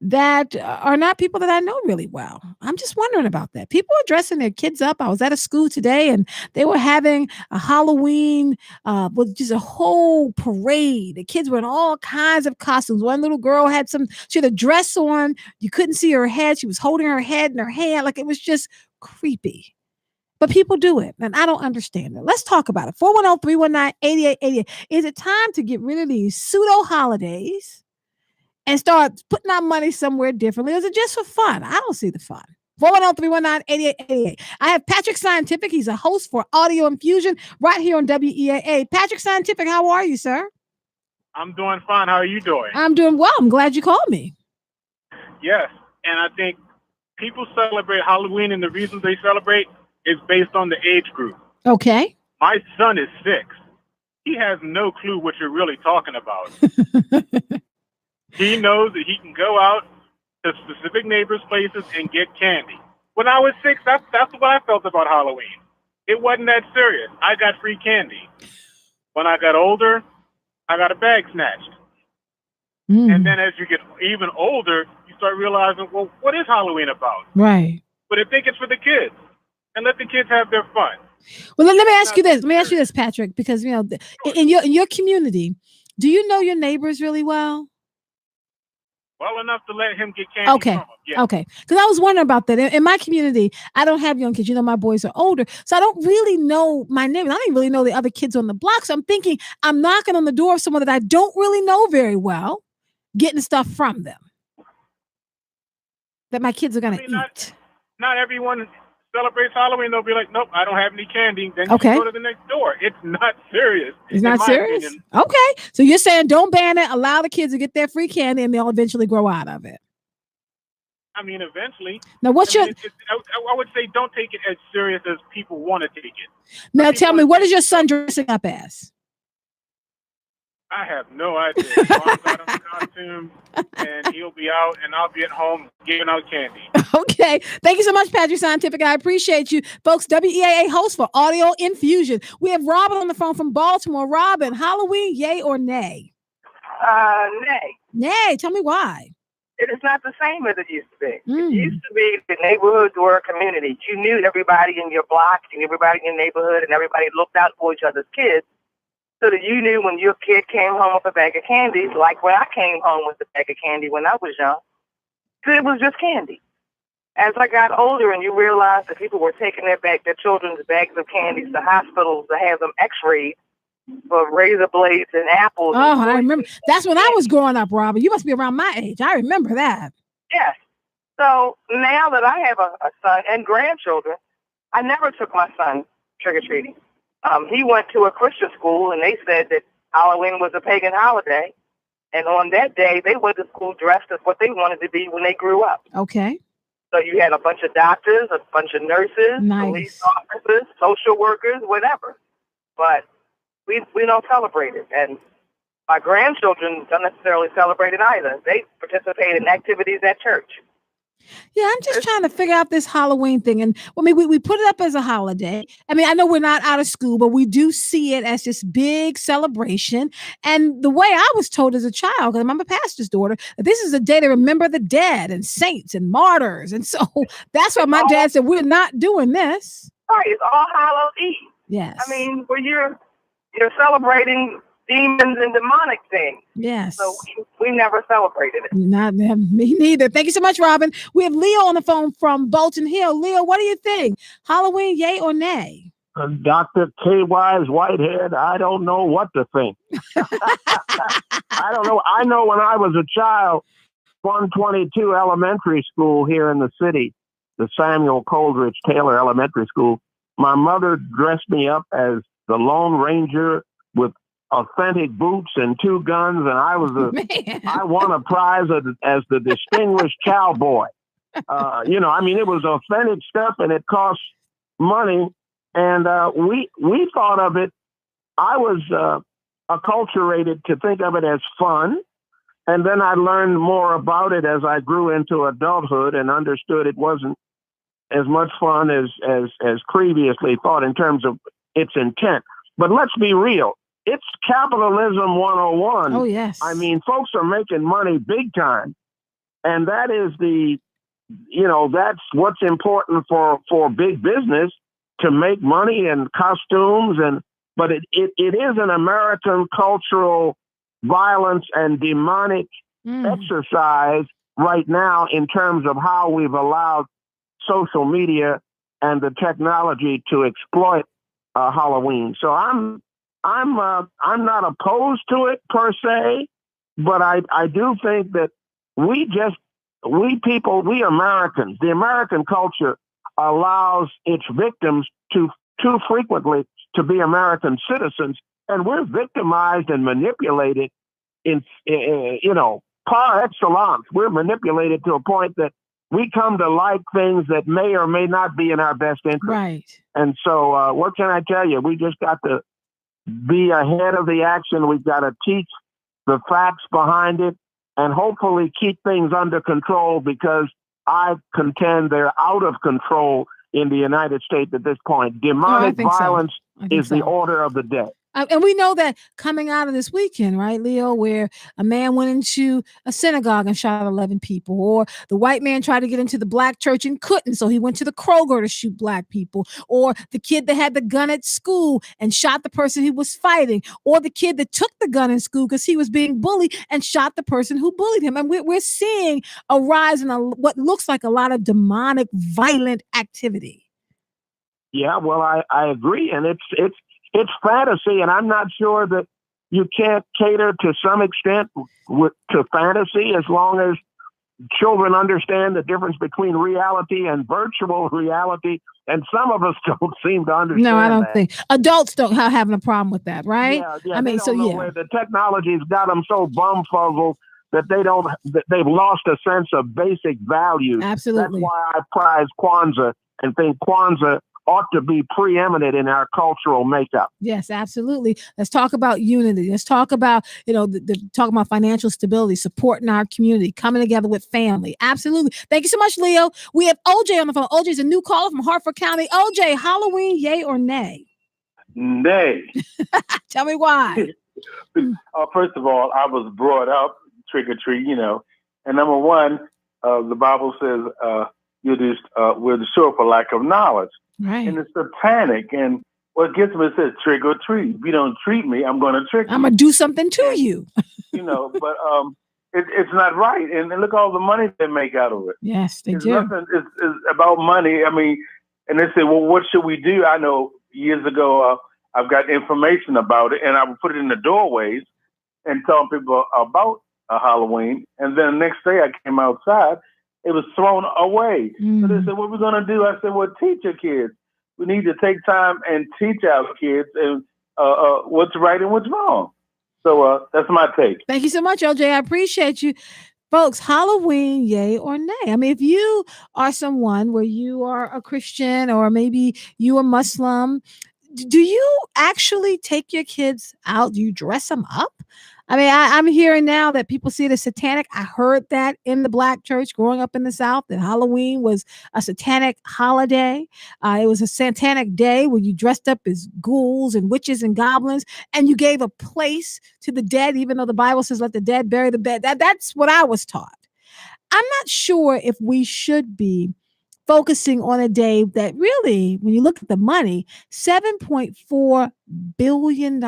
that are not people that I know really well. I'm just wondering about that. People are dressing their kids up. I was at a school today and they were having a Halloween with just a whole parade. The kids were in all kinds of costumes. One little girl she had a dress on. You couldn't see her head. She was holding her head in her hand. Like, it was just creepy. But people do it, and I don't understand it. Let's talk about it. 410-319-8888. Is it time to get rid of these pseudo holidays and start putting our money somewhere differently? Or is it just for fun? I don't see the fun. 410-319-8888. I have Patrick Scientific. He's a host for Audio Infusion right here on WEAA. Patrick Scientific, how are you, sir? I'm doing fine. How are you doing? I'm doing well. I'm glad you called me. Yes, and I think people celebrate Halloween, and the reasons they celebrate is based on the age group. Okay. My son is 6. He has no clue what you're really talking about. He knows that he can go out to specific neighbors' places and get candy. When I was 6, that's what I felt about Halloween. It wasn't that serious. I got free candy. When I got older, I got a bag snatched. And then as you get even older, you start realizing, well, what is Halloween about? Right. But I think it's for the kids. And let the kids have their fun. Well, let me ask you this. Let me ask you this, Patrick, because in your community, do you know your neighbors really well? Well enough to let him get candy Okay. from them. Yeah. Okay. Because I was wondering about that. In my community, I don't have young kids. My boys are older. So I don't really know my neighbors. I don't even really know the other kids on the block. So I'm thinking I'm knocking on the door of someone that I don't really know very well, getting stuff from them that my kids are going to eat. Not everyone celebrates Halloween. They'll be like, nope, I don't have any candy. Then you go to the next door. It's not serious. It's not serious? Opinion. Okay. So you're saying don't ban it, allow the kids to get their free candy, and they'll eventually grow out of it. I mean, eventually. Now, I would say don't take it as serious as people want to take it. Now, tell me, what is your son dressing up as? I have no idea. Mom's out on the costume, and he'll be out, and I'll be at home giving out candy. Okay. Thank you so much, Patrick Scientific. I appreciate you. Folks, WEAA host for Audio Infusion. We have Robin on the phone from Baltimore. Robin, Halloween, yay or nay? Nay. Nay. Tell me why. It is not the same as it used to be. It used to be the neighborhoods were a community. You knew everybody in your block and everybody in your neighborhood, and everybody looked out for each other's kids. So that you knew when your kid came home with a bag of candy, like when I came home with a bag of candy when I was young, it was just candy. As I got older and you realized that people were taking their children's bags of candies to hospitals to have them x-rayed for razor blades and apples. Oh, I remember. That's when I was growing up, Robin. You must be around my age. I remember that. Yes. So now that I have a son and grandchildren, I never took my son trick-or-treating. He went to a Christian school, and they said that Halloween was a pagan holiday. And on that day, they went to school dressed as what they wanted to be when they grew up. Okay. So you had a bunch of doctors, a bunch of nurses, police officers, social workers, whatever. But we don't celebrate it. And my grandchildren don't necessarily celebrate it either. They participate in activities at church. Yeah, I'm just trying to figure out this Halloween thing. And we put it up as a holiday. I mean, I know we're not out of school, but we do see it as this big celebration. And the way I was told as a child, because I'm a pastor's daughter, that this is a day to remember the dead and saints and martyrs. And so that's why my dad said, we're not doing this. Right, it's All Hallows Eve. Yes. I mean, where you're celebrating demons and demonic things. Yes. So we never celebrated it. Not me neither. Thank you so much, Robin. We have Leo on the phone from Bolton Hill. Leo, what do you think? Halloween, yay or nay? Dr. K.Y.'s Whitehead, I don't know what to think. I don't know. I know when I was a child, 122 Elementary School here in the city, the Samuel Coleridge Taylor Elementary School, my mother dressed me up as the Lone Ranger with authentic boots and 2 guns, and I won a prize as the distinguished cowboy. It was authentic stuff, and it cost money. And we thought of it. I was acculturated to think of it as fun, and then I learned more about it as I grew into adulthood and understood it wasn't as much fun as previously thought in terms of its intent. But let's be real. It's capitalism 101. Oh, yes. I mean, folks are making money big time. And that is that's what's important for big business, to make money and costumes. But it is an American cultural violence and demonic exercise right now in terms of how we've allowed social media and the technology to exploit Halloween. So I'm not opposed to it per se, but I do think that we Americans, the American culture allows its victims too frequently to be American citizens, and we're victimized and manipulated par excellence. We're manipulated to a point that we come to like things that may or may not be in our best interest. Right. And so what can I tell you? We just got to be ahead of the action. We've got to teach the facts behind it and hopefully keep things under control, because I contend they're out of control in the United States at this point. Demonic violence is the order of the day. And we know that coming out of this weekend, right, Leo, where a man went into a synagogue and shot 11 people, or the white man tried to get into the black church and couldn't, so he went to the Kroger to shoot black people, or the kid that had the gun at school and shot the person he was fighting, or the kid that took the gun in school because he was being bullied and shot the person who bullied him. And we're seeing a rise in what looks like a lot of demonic, violent activity. Yeah, well, I agree, and it's fantasy, and I'm not sure that you can't cater to some extent to fantasy as long as children understand the difference between reality and virtual reality, and some of us don't seem to understand. No, I don't think adults don't having a problem with that, right? Yeah. I mean, where the technology's got them so bumfuzzled that they've lost a sense of basic values. Absolutely. That's why I prize Kwanzaa and think Kwanzaa ought to be preeminent in our cultural makeup. Yes, absolutely. Let's talk about unity. Let's talk about, talking about financial stability, supporting our community, coming together with family. Absolutely. Thank you so much, Leo. We have OJ on the phone. OJ is a new caller from Hartford County. OJ, Halloween, yay or nay? Nay. Tell me why. First of all, I was brought up trick or treat, and number one, the Bible says we're destroyed for lack of knowledge. Right. And it's satanic. And what gets me, it says trick or treat. If you don't treat me, I'm going to trick you. I'm going to do something to you. But it's not right. And look all the money they make out of it. Yes, they do. It's about money. I mean, and they say, well, what should we do? I know years ago, I've got information about it, and I would put it in the doorways and tell people about Halloween. And then the next day I came outside, it was thrown away. So they said, what are we going to do? I said, well, teach your kids. We need to take time and teach our kids and what's right and what's wrong. So that's my take. Thank you so much, OJ. I appreciate you. Folks, Halloween, yay or nay? I mean, if you are someone where you are a Christian or maybe you are Muslim, do you actually take your kids out? Do you dress them up? I mean, I'm hearing now that people see it as satanic. I heard that in the black church growing up in the South, that Halloween was a satanic holiday. It was a satanic day where you dressed up as ghouls and witches and goblins, and you gave a place to the dead, even though the Bible says let the dead bury the dead. That's what I was taught. I'm not sure if we should be focusing on a day that really, when you look at the money, $7.4 billion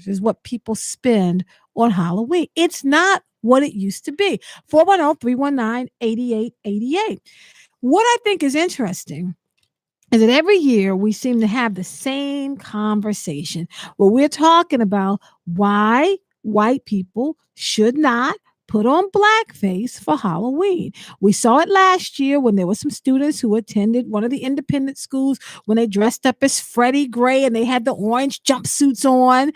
is what people spend on Halloween. It's not what it used to be. 410-319-8888. What I think is interesting is that every year we seem to have the same conversation where we're talking about why white people should not put on blackface for Halloween. We saw it last year when there were some students who attended one of the independent schools when they dressed up as Freddie Gray and they had the orange jumpsuits on,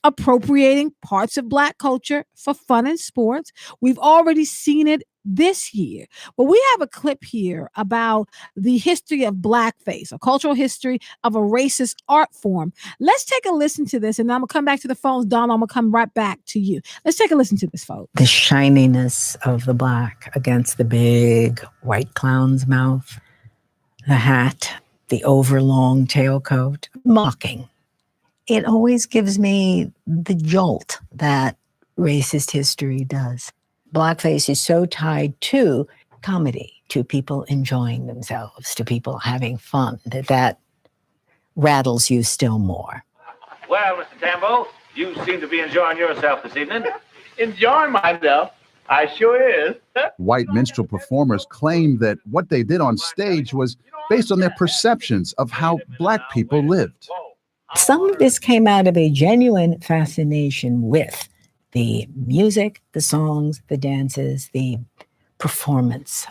appropriating parts of black culture for fun and sports. We've already seen it this year. But we have a clip here about the history of blackface, a cultural history of a racist art form. Let's take a listen to this, and I'm going to come back to the phones. Donna, I'm going to come right back to you. Let's take a listen to this, folks. The shininess of the black against the big white clown's mouth, the hat, the overlong tailcoat, mocking. It always gives me the jolt that racist history does. Blackface is so tied to comedy, to people enjoying themselves, to people having fun, that rattles you still more. Well, Mr. Tambo, you seem to be enjoying yourself this evening. Enjoying myself? I sure is. White minstrel performers claim that what they did on stage was based on their perceptions of how black people lived. Some of this came out of a genuine fascination with the music, the songs, the dances, the performance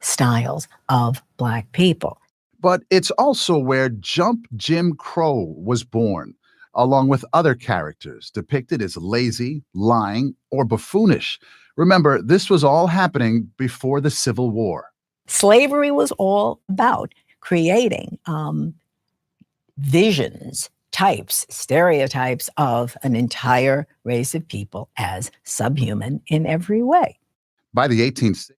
styles of black people. But it's also where Jump Jim Crow was born, along with other characters depicted as lazy, lying, or buffoonish. Remember, this was all happening before the Civil War. Slavery was all about creating visions, types, stereotypes of an entire race of people as subhuman in every way. By the 18th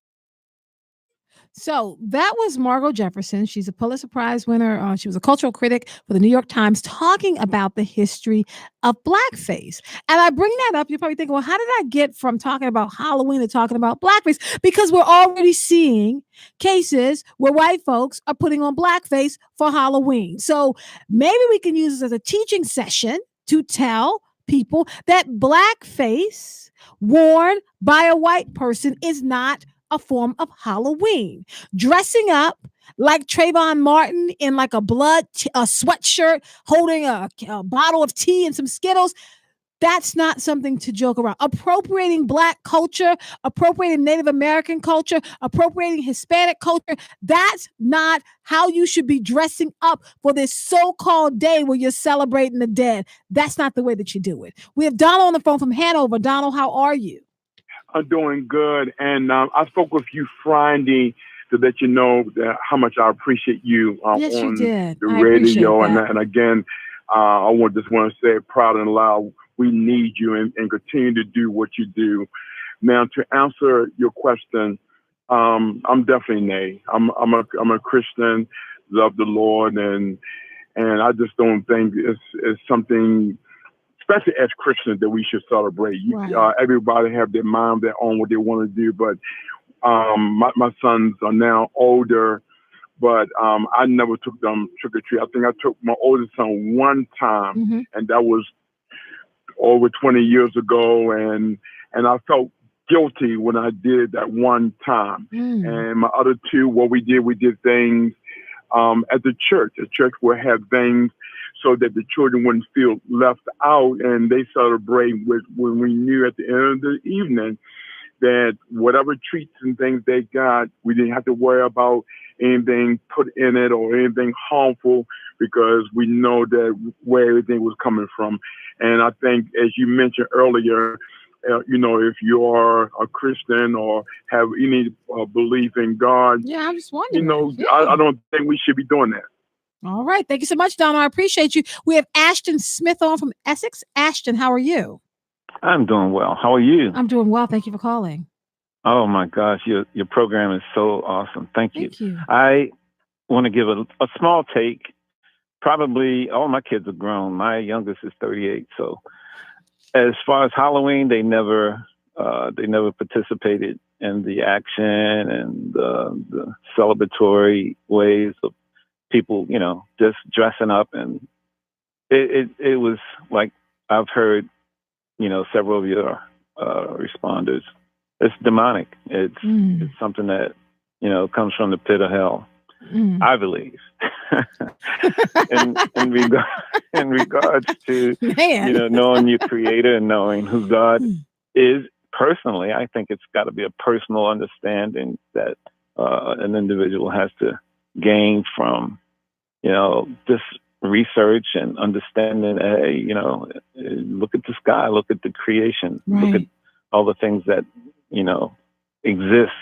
So that was Margot Jefferson. She's a Pulitzer Prize winner. She was a cultural critic for the New York Times, talking about the history of blackface. And I bring that up. You're probably thinking, well, how did I get from talking about Halloween to talking about blackface? Because we're already seeing cases where white folks are putting on blackface for Halloween. So maybe we can use this as a teaching session to tell people that blackface worn by a white person is not a form of Halloween. Dressing up like Trayvon Martin in like a sweatshirt, holding a bottle of tea and some Skittles, that's not something to joke around. Appropriating Black culture, appropriating Native American culture, appropriating Hispanic culture, that's not how you should be dressing up for this so-called day where you're celebrating the dead. That's not the way that you do it. We have Donald on the phone from Hanover. Donald, how are you? I'm doing good. And I spoke with you Friday to let you know how much I appreciate you yes, on you did. the I radio. appreciate that. And again, I just want to say proud and loud, we need you and continue to do what you do. Now, to answer your question, I'm definitely nay. I'm a Christian, love the Lord, and I just don't think it's something, especially as Christians, that we should celebrate. Right. Everybody have their mind, their own, what they want to do. But my sons are now older, but I never took them trick or treat. I think I took my oldest son one time, and that was over 20 years ago, and I felt guilty when I did that one time. And my other two, what we did things at the church. The church would have things so that the children wouldn't feel left out, and they celebrate when we knew at the end of the evening that whatever treats and things they got, we didn't have to worry about anything put in it or anything harmful, because we know that where everything was coming from. And I think, as you mentioned earlier, if you are a Christian or have any belief in God, yeah, I'm just wondering. I don't think we should be doing that. All right. Thank you so much, Donna. I appreciate you. We have Ashton Smith on from Essex. Ashton, how are you? I'm doing well. How are you? I'm doing well. Thank you for calling. Oh my gosh, your program is so awesome. Thank you. Thank you. I want to give a small take. Probably all my kids are grown. My youngest is 38. So as far as Halloween, they never participated in the action and the celebratory ways of people, just dressing up. And it was like, I've heard, several of your responders. It's demonic. It's something that, comes from the pit of hell. I believe. in regards to knowing your creator and knowing who God is personally, I think it's got to be a personal understanding that an individual has to gain from this research and understanding. Hey, look at the sky, look at the creation, look at all the things that exist.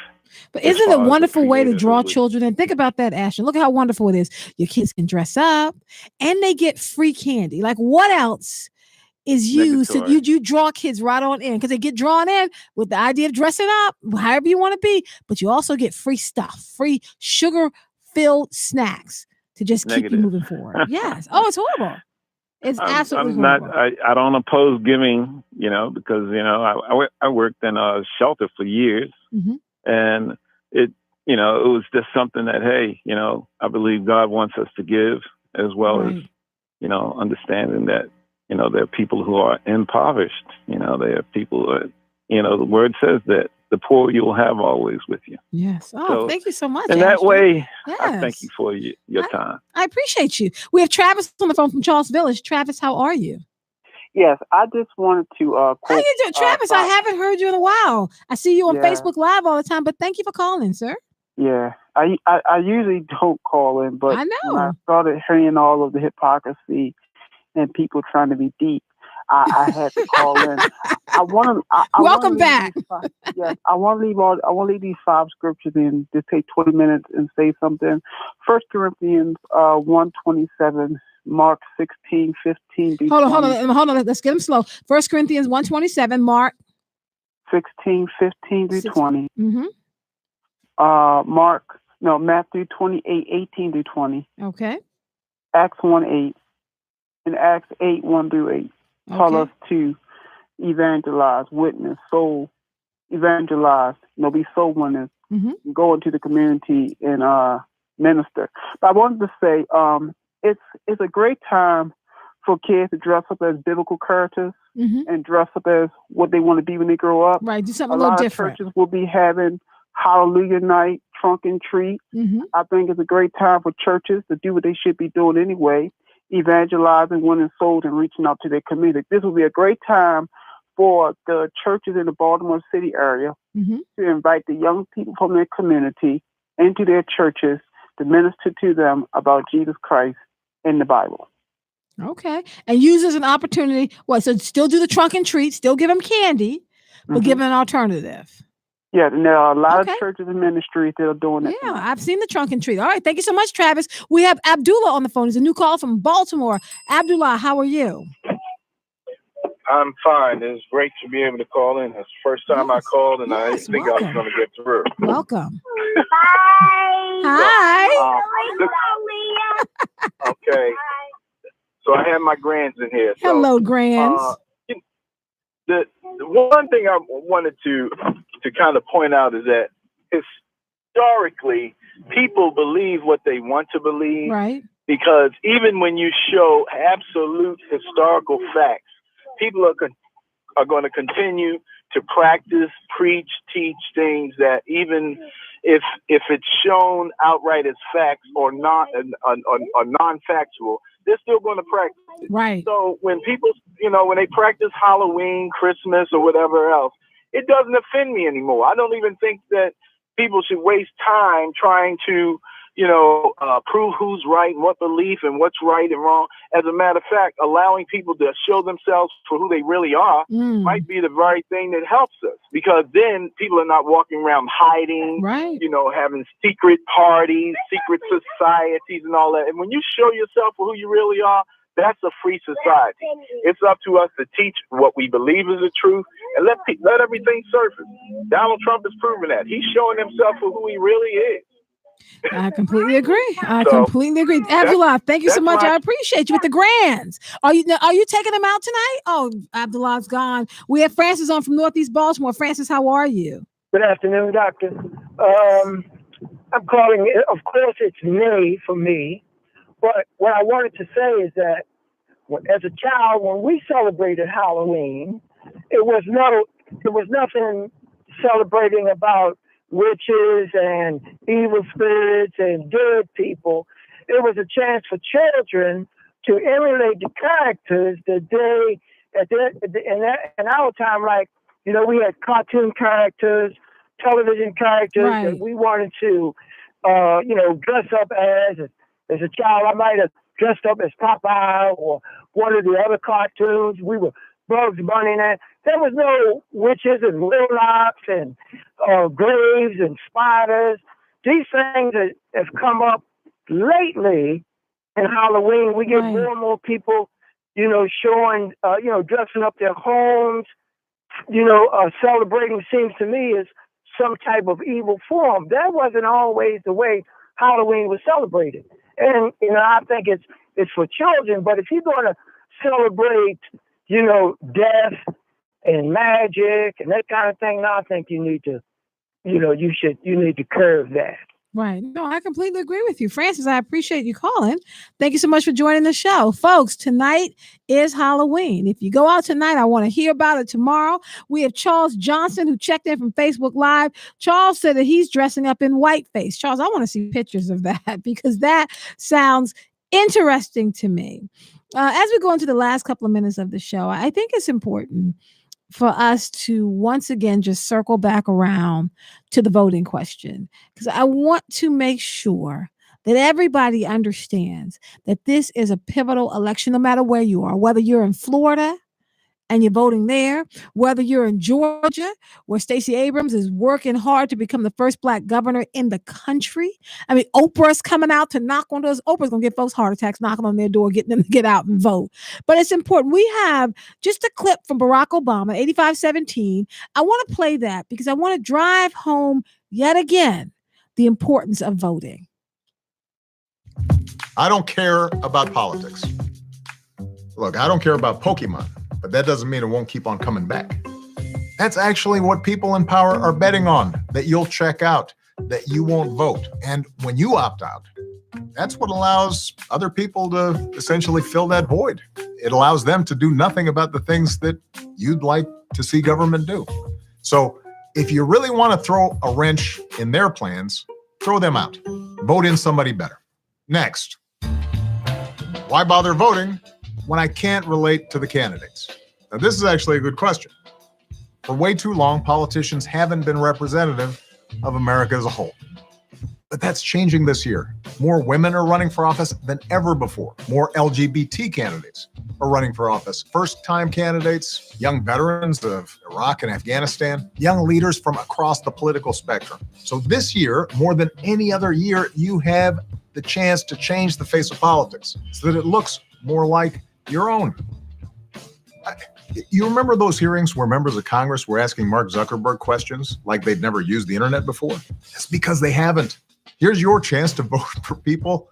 But isn't it a wonderful way to draw children in? Think about that, Ashton. Look at how wonderful it is. Your kids can dress up and they get free candy. Like, what else is used to you draw kids right on in? Because they get drawn in with the idea of dressing up, however you want to be. But you also get free stuff, free sugar-filled snacks to just keep you moving forward. Yes. Oh, it's horrible. It's absolutely horrible. I don't oppose giving, because, I worked in a shelter for years. And it was just something that, hey, I believe God wants us to give, as well as, understanding that, there are people who are impoverished. There are people that, the word says that the poor you will have always with you. Yes. Oh, thank you so much. In that Ashton. way, yes. I thank you for your time. I appreciate you. We have Travis on the phone from Charles Village. Travis, how are you? Yes, I just wanted to quote, how you doing, Travis? I haven't heard you in a while. I see you on Facebook Live all the time, but thank you for calling, sir. Yeah, I usually don't call in, but I know. when I started hearing all of the hypocrisy and people trying to be deep, I had to call in. Welcome back. Yes, I want to leave these 5 scriptures in. Just take 20 minutes and say something. 1 Corinthians 1:27. Mark 16:15. Hold on. Let's get them slow. 1 Corinthians 1:27. Mark 16:15 through 20. Matthew 28:18-20. Okay. Acts 1:8 and Acts 8:1-8 tell us to evangelize, witness, soul, evangelize, be soul winners, go into the community and minister. But I wanted to say, it's a great time for kids to dress up as biblical characters and dress up as what they want to be when they grow up. Right, do something a a little lot different. of churches will be having Hallelujah Night, Trunk and Treat. I think it's a great time for churches to do what they should be doing anyway, evangelizing, winning souls, and reaching out to their community. This will be a great time for the churches in the Baltimore City area to invite the young people from their community into their churches to minister to them about Jesus Christ in the Bible. Okay. And use as an opportunity. So still do the trunk and treat, still give them candy, but give them an alternative. Yeah, and there are a lot of churches and ministries that are doing that. Yeah, I've seen the trunk and treat. All right. Thank you so much, Travis. We have Abdullah on the phone. He's a new call from Baltimore. Abdullah, how are you? I'm fine. It's great to be able to call in. It's the first time I called, and I didn't think I was going to get through. Welcome. Hi. Okay. So I have my grands in here. Hello, grands. The one thing I wanted to kind of point out is that historically, people believe what they want to believe. Right. Because even when you show absolute historical facts, people are going to continue to practice, preach, teach things that even if it's shown outright as facts or not or non-factual, they're still going to practice. Right. So when people, when they practice Halloween, Christmas, or whatever else, it doesn't offend me anymore. I don't even think that people should waste time trying to, prove who's right and what belief and what's right and wrong. As a matter of fact, allowing people to show themselves for who they really are might be the very thing that helps us, because then people are not walking around hiding, having secret parties, secret societies and all that. And when you show yourself for who you really are, that's a free society. It's up to us to teach what we believe is the truth and let everything surface. Donald Trump has proven that. He's showing himself for who he really is. I completely agree. Completely agree. Abdullah, thank you so much. I appreciate you with the grands. Are you taking them out tonight? Oh, Abdullah's gone. We have Francis on from Northeast Baltimore. Francis, how are you? Good afternoon, Doctor. I'm calling. Of course, it's May for me. But what I wanted to say is that as a child, when we celebrated Halloween, it was nothing celebrating about witches and evil spirits and dead people. It was a chance for children to emulate the characters that in our time, we had cartoon characters, television characters that we wanted to, dress up as. As a child, I might have dressed up as Popeye or one of the other cartoons. We were Bugs Bunny, and there was no witches and warlocks and graves and spiders. These things have come up lately in Halloween. We get more and more people, showing, dressing up their homes, celebrating seems to me as some type of evil form. That wasn't always the way Halloween was celebrated. And, I think it's for children, but if you're going to celebrate, death and magic and that kind of thing, now I think you need to, you need to curb that. Right. No, I completely agree with you. Francis, I appreciate you calling. Thank you so much for joining the show. Folks, tonight is Halloween. If you go out tonight, I want to hear about it tomorrow. We have Charles Johnson, who checked in from Facebook Live. Charles said that he's dressing up in whiteface. Charles, I want to see pictures of that because that sounds interesting to me. As we go into the last couple of minutes of the show, I think it's important for us to once again just circle back around to the voting question, because I want to make sure that everybody understands that this is a pivotal election, no matter where you are, whether you're in Florida and you're voting there, whether you're in Georgia, where Stacey Abrams is working hard to become the first Black governor in the country. I mean, Oprah's coming out to knock on doors. Oprah's going to get folks heart attacks knocking on their door, getting them to get out and vote. But it's important. We have just a clip from Barack Obama, 8517. I want to play that because I want to drive home yet again the importance of voting. I don't care about politics. Look, I don't care about Pokemon, but that doesn't mean it won't keep on coming back. That's actually what people in power are betting on, that you'll check out, that you won't vote. And when you opt out, that's what allows other people to essentially fill that void. It allows them to do nothing about the things that you'd like to see government do. So if you really want to throw a wrench in their plans, throw them out. Vote in somebody better. Next. Why bother voting when I can't relate to the candidates? Now, this is actually a good question. For way too long, politicians haven't been representative of America as a whole. But that's changing this year. More women are running for office than ever before. More LGBT candidates are running for office. First-time candidates, young veterans of Iraq and Afghanistan, young leaders from across the political spectrum. So this year, more than any other year, you have the chance to change the face of politics so that it looks more like your own. You remember those hearings where members of Congress were asking Mark Zuckerberg questions like they'd never used the internet before? It's because they haven't. Here's your chance to vote for people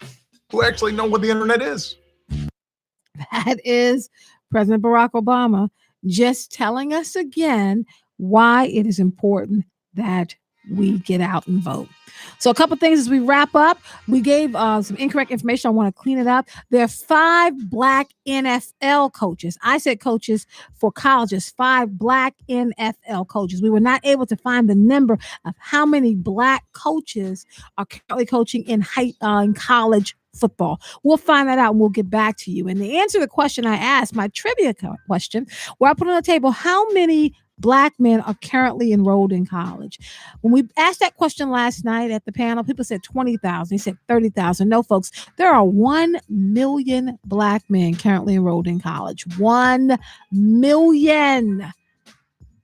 who actually know what the internet is. That is President Barack Obama just telling us again why it is important that we get out and vote. So a couple things as we wrap up. We gave some incorrect information. I want to clean it up. There are 5 Black NFL coaches. I said coaches for colleges, 5 Black NFL coaches. We were not able to find the number of how many Black coaches are currently coaching in college football. We'll find that out and we'll get back to you. And to answer the question I asked, my trivia question, where I put on the table, how many Black men are currently enrolled in college? When we asked that question last night at the panel, people said 20,000. They said 30,000. No, folks, there are 1 million Black men currently enrolled in college. 1 million.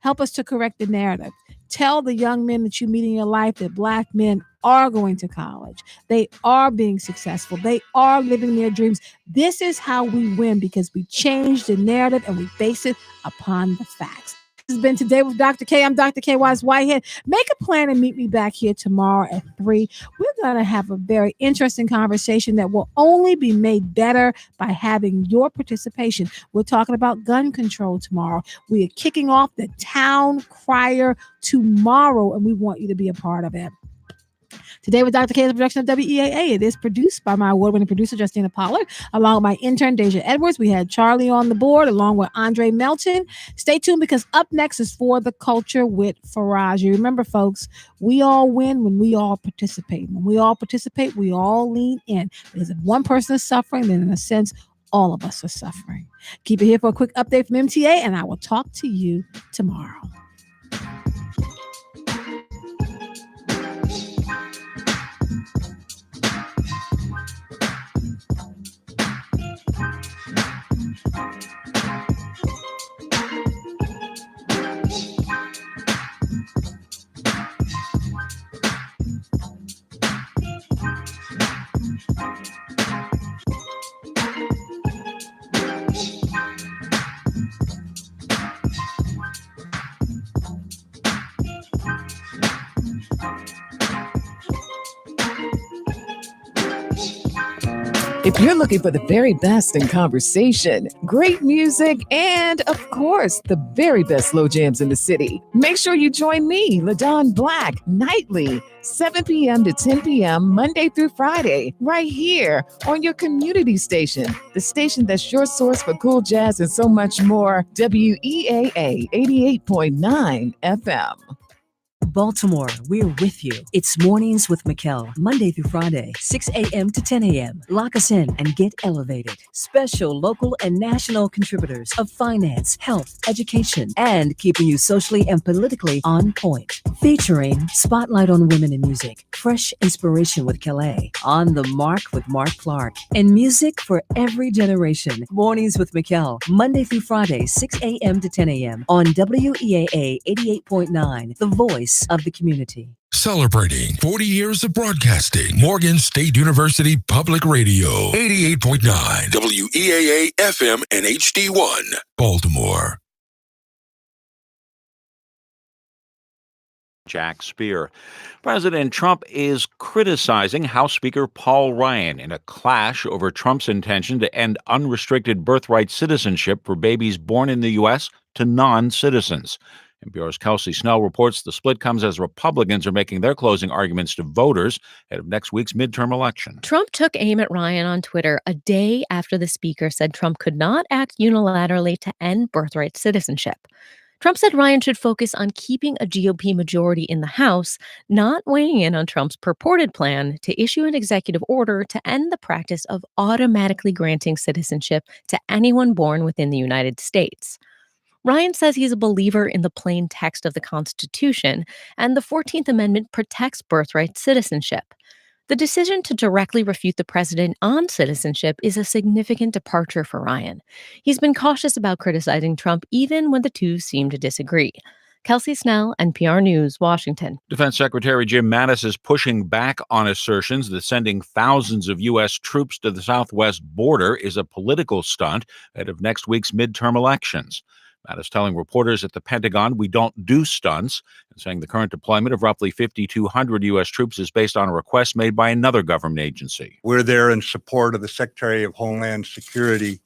Help us to correct the narrative. Tell the young men that you meet in your life that Black men are going to college. They are being successful. They are living their dreams. This is how we win, because we change the narrative and we base it upon the facts. This has been Today with Dr. K. I'm Dr. K. Wise Whitehead. Make a plan and meet me back here tomorrow at 3. We're going to have a very interesting conversation that will only be made better by having your participation. We're talking about gun control tomorrow. We are kicking off the town crier tomorrow, and we want you to be a part of it. Today with Dr. K is a production of WEAA. It is produced by my award-winning producer, Justina Pollard, along with my intern, Deja Edwards. We had Charlie on the board, along with Andre Melton. Stay tuned, because up next is For the Culture with Faraji. Remember, folks, we all win when we all participate. When we all participate, we all lean in. Because if one person is suffering, then in a sense, all of us are suffering. Keep it here for a quick update from MTA, and I will talk to you tomorrow. If you're looking for the very best in conversation, great music, and of course, the very best slow jams in the city, make sure you join me, LaDon Black, nightly, 7 p.m. to 10 p.m., Monday through Friday, right here on your community station, the station that's your source for cool jazz and so much more, WEAA 88.9 FM. Baltimore, we're with you. It's Mornings with Mikkel, Monday through Friday, 6 a.m. to 10 a.m. Lock us in and get elevated. Special local and national contributors of finance, health, education, and keeping you socially and politically on point. Featuring Spotlight on Women in Music, Fresh Inspiration with Calais, On the Mark with Mark Clark, and music for every generation. Mornings with Mikkel, Monday through Friday, 6 a.m. to 10 a.m. on WEAA 88.9, The Voice of the Community. Celebrating 40 years of broadcasting, Morgan State University Public Radio, 88.9 WEAA FM and HD1, Baltimore. Jack Speer. President Trump is criticizing House Speaker Paul Ryan in a clash over Trump's intention to end unrestricted birthright citizenship for babies born in the U.S. to non-citizens. NPR's Kelsey Snell reports the split comes as Republicans are making their closing arguments to voters ahead of next week's midterm election. Trump took aim at Ryan on Twitter a day after the speaker said Trump could not act unilaterally to end birthright citizenship. Trump said Ryan should focus on keeping a GOP majority in the House, not weighing in on Trump's purported plan to issue an executive order to end the practice of automatically granting citizenship to anyone born within the United States. Ryan says he's a believer in the plain text of the Constitution, and the 14th Amendment protects birthright citizenship. The decision to directly refute the president on citizenship is a significant departure for Ryan. He's been cautious about criticizing Trump even when the two seem to disagree. Kelsey Snell, NPR News, Washington. Defense Secretary Jim Mattis is pushing back on assertions that sending thousands of U.S. troops to the southwest border is a political stunt ahead of next week's midterm elections. Mattis telling reporters at the Pentagon, "We don't do stunts," and saying the current deployment of roughly 5,200 U.S. troops is based on a request made by another government agency. We're there in support of the Secretary of Homeland Security,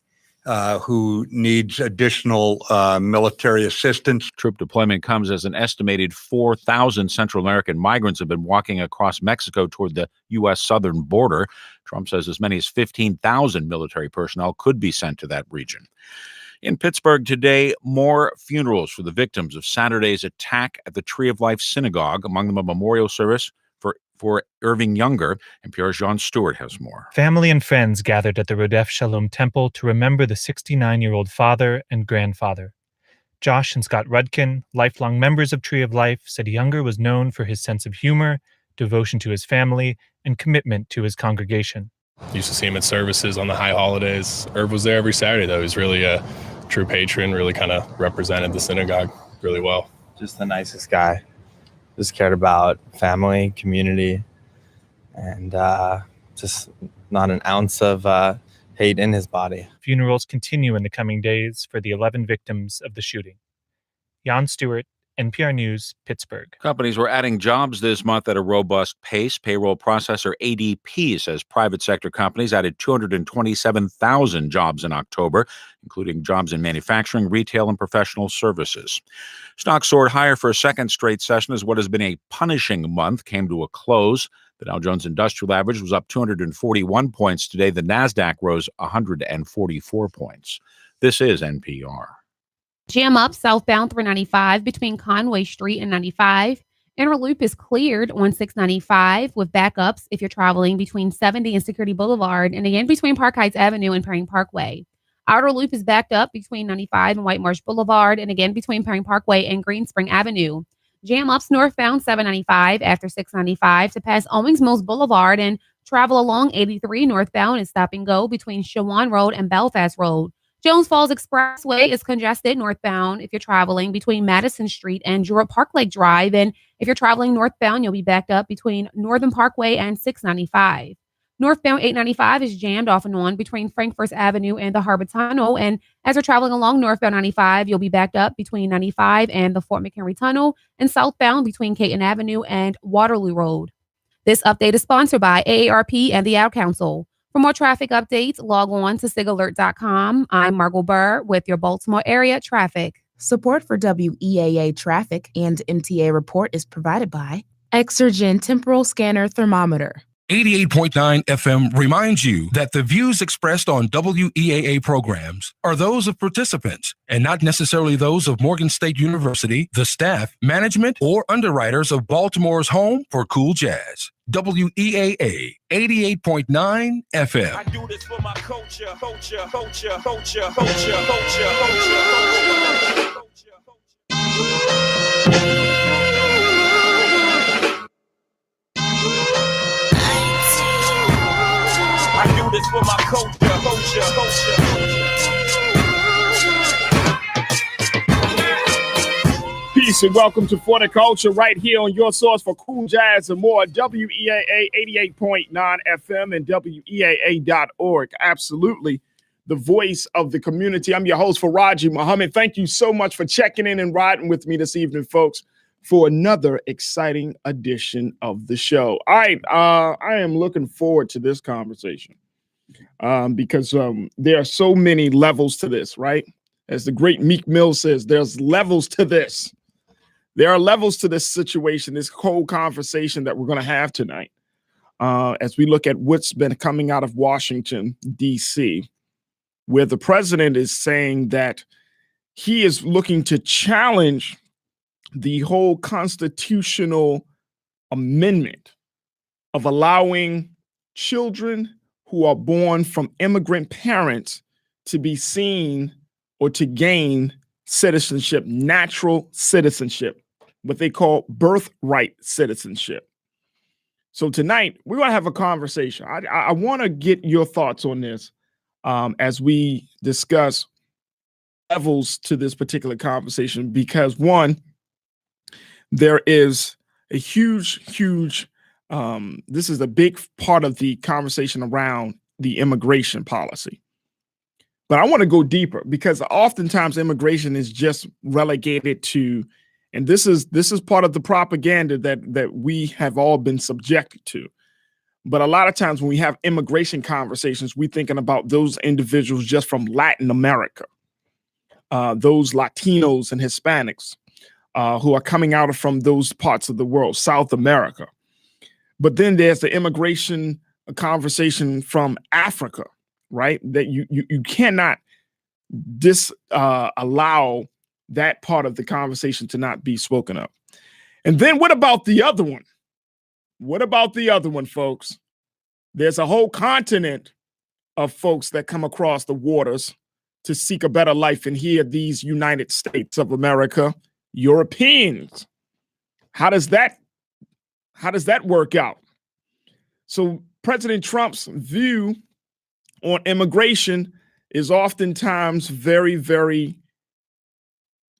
who needs additional military assistance. Troop deployment comes as an estimated 4,000 Central American migrants have been walking across Mexico toward the U.S. southern border. Trump says as many as 15,000 military personnel could be sent to that region. In Pittsburgh today, more funerals for the victims of Saturday's attack at the Tree of Life Synagogue, among them a memorial service for Irving Younger. NPR's Jon Stewart has more. Family and friends gathered at the Rodef Shalom Temple to remember the 69-year-old father and grandfather. Josh and Scott Rudkin, lifelong members of Tree of Life, said Younger was known for his sense of humor, devotion to his family, and commitment to his congregation. Used to see him at services on the high holidays. Irv was there every Saturday, though. He's really a true patron, really kind of represented the synagogue really well. Just the nicest guy. Just cared about family, community, and just not an ounce of hate in his body. Funerals continue in the coming days for the 11 victims of the shooting. Jon Stewart, NPR News, Pittsburgh. Companies were adding jobs this month at a robust pace. Payroll processor ADP says private sector companies added 227,000 jobs in October, including jobs in manufacturing, retail, and professional services. Stocks soared higher for a second straight session as what has been a punishing month came to a close. The Dow Jones Industrial Average was up 241 points today. The NASDAQ rose 144 points. This is NPR. Jam up southbound 395 between Conway Street and 95. Inner loop is cleared on 695 with backups if you're traveling between 70 and Security Boulevard and again between Park Heights Avenue and Perring Parkway. Outer loop is backed up between 95 and White Marsh Boulevard and again between Perring Parkway and Green Spring Avenue. Jam ups northbound 795 after 695 to pass Owings Mills Boulevard and travel along 83 northbound and stop and go between Shawan Road and Belfast Road. Jones Falls Expressway is congested northbound if you're traveling between Madison Street and Jura Park Lake Drive. And if you're traveling northbound, you'll be backed up between Northern Parkway and 695. Northbound 895 is jammed off and on between Frankfurt Avenue and the Harbor Tunnel. And as you're traveling along northbound 95, you'll be backed up between 95 and the Fort McHenry Tunnel and southbound between Caton Avenue and Waterloo Road. This update is sponsored by AARP and the Ad Council. For more traffic updates, log on to sigalert.com. I'm Margot Burr with your Baltimore area traffic. Support for WEAA traffic and MTA report is provided by Exergen Temporal Scanner Thermometer. 88.9 FM reminds you that the views expressed on WEAA programs are those of participants and not necessarily those of Morgan State University, the staff, management, or underwriters of Baltimore's home for cool jazz. WEAA 88.9 FM. I do this for my culture. I do this for my culture. Peace and welcome to For the Culture right here on your source for cool jazz and more. WEAA 88.9 FM and WEAA.org. Absolutely the voice of the community. I'm your host, Faraji Muhammad. Thank you so much for checking in and riding with me this evening, folks. for another exciting edition of the show. All right, I am looking forward to this conversation because there are so many levels to this, right? As the great Meek Mill says, there's levels to this. There are levels to this situation, this whole conversation that we're going to have tonight as we look at what's been coming out of Washington, D.C., where the president is saying that he is looking to challenge the whole constitutional amendment of allowing children who are born from immigrant parents to be seen or to gain citizenship, natural citizenship, what they call birthright citizenship. So tonight, we're going to have a conversation. I want to get your thoughts on this as we discuss levels to this particular conversation, because one, there is a huge, this is a big part of the conversation around the immigration policy. But I want to go deeper because oftentimes immigration is just relegated to, and this is part of the propaganda that we have all been subjected to. But a lot of times when we have immigration conversations, we're thinking about those individuals just from Latin America, those Latinos and Hispanics who are coming out from those parts of the world, South America. But then there's the immigration conversation from Africa, right? That you cannot allow that part of the conversation to not be spoken of. And then what about the other one? What about the other one, folks? There's a whole continent of folks that come across the waters to seek a better life, and here these United States of America, Europeans. How does that work out? So President Trump's view on immigration is oftentimes very, very,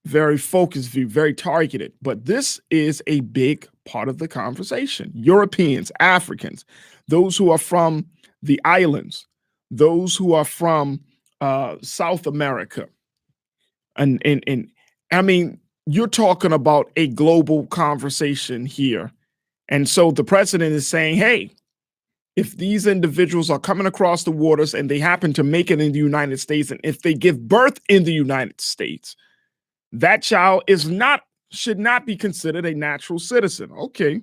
very focused view, very targeted. But this is a big part of the conversation. Europeans, Africans, those who are from the islands, those who are from South America. And I mean, you're talking about a global conversation here. And so the president is saying, hey, if these individuals are coming across the waters and they happen to make it in the United States, and if they give birth in the United States, that child should not be considered a natural citizen. Okay.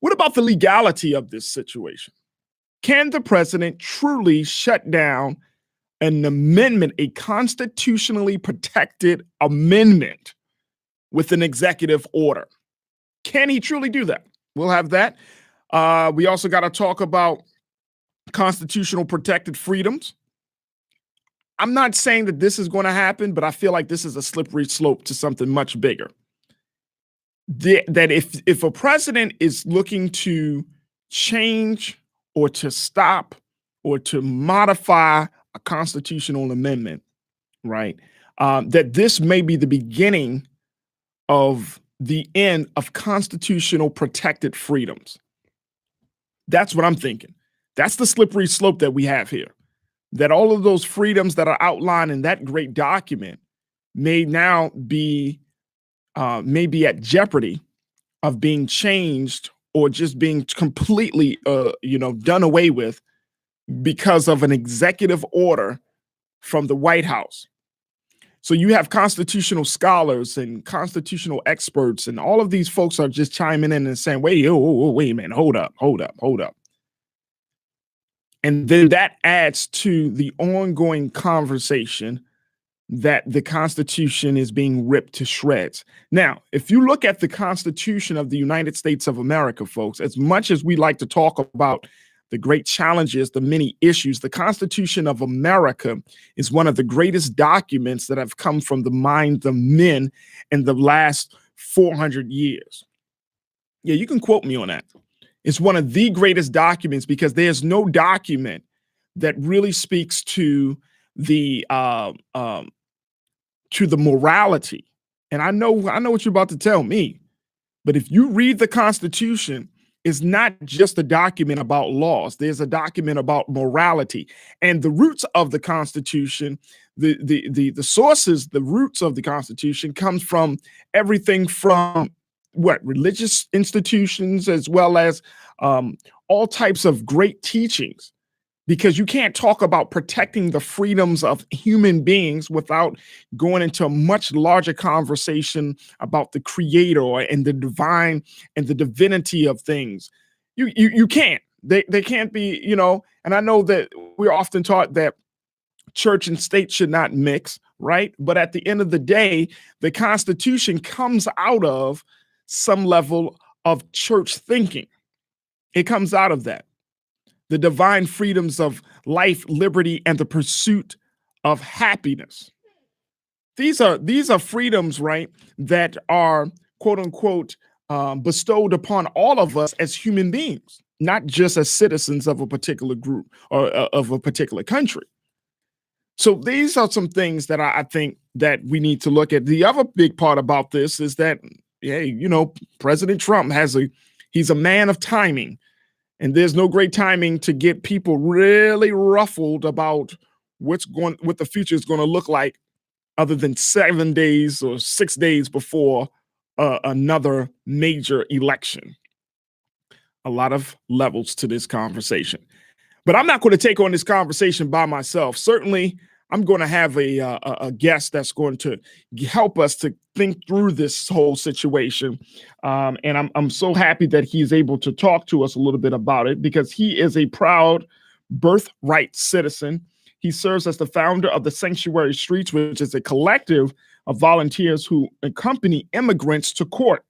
What about the legality of this situation? Can the president truly shut down an amendment, a constitutionally protected amendment with an executive order? Can he truly do that? We'll have that. We also got to talk about constitutional protected freedoms. I'm not saying that this is going to happen, but I feel like this is a slippery slope to something much bigger. That if a president is looking to change or to stop or to modify a constitutional amendment, right, that this may be the beginning of the end of constitutional protected freedoms. That's what I'm thinking. That's the slippery slope that we have here. That all of those freedoms that are outlined in that great document may now be at jeopardy of being changed or just being completely done away with because of an executive order from the White House. So you have constitutional scholars and constitutional experts, and all of these folks are just chiming in and saying, wait a minute, hold up. And then that adds to the ongoing conversation that the Constitution is being ripped to shreds. Now, if you look at the Constitution of the United States of America, folks, as much as we like to talk about the great challenges, the many issues, the Constitution of America is one of the greatest documents that have come from the minds of men in the last 400 years. Yeah, you can quote me on that. It's one of the greatest documents because there's no document that really speaks to the morality. And I know what you're about to tell me, but if you read the Constitution, it's not just a document about laws. There's a document about morality, and the roots of the Constitution, the sources, the roots of the Constitution comes from everything from religious institutions, as well as all types of great teachings, because you can't talk about protecting the freedoms of human beings without going into a much larger conversation about the creator and the divine and the divinity of things. You can't. They can't be, and I know that we're often taught that church and state should not mix, right? But at the end of the day, the Constitution comes out of some level of church thinking. It comes out of that. The divine freedoms of life, liberty, and the pursuit of happiness. These are freedoms, right, that are quote unquote bestowed upon all of us as human beings, not just as citizens of a particular group or of a particular country. So these are some things that I think that we need to look at. The other big part about this is that, President Trump he's a man of timing. And there's no great timing to get people really ruffled about what the future is going to look like, other than 7 days or 6 days before another major election. A lot of levels to this conversation. But I'm not going to take on this conversation by myself. Certainly, I'm going to have a guest that's going to help us to think through this whole situation. And I'm so happy that he's able to talk to us a little bit about it, because he is a proud birthright citizen. He serves as the founder of the Sanctuary Streets, which is a collective of volunteers who accompany immigrants to court.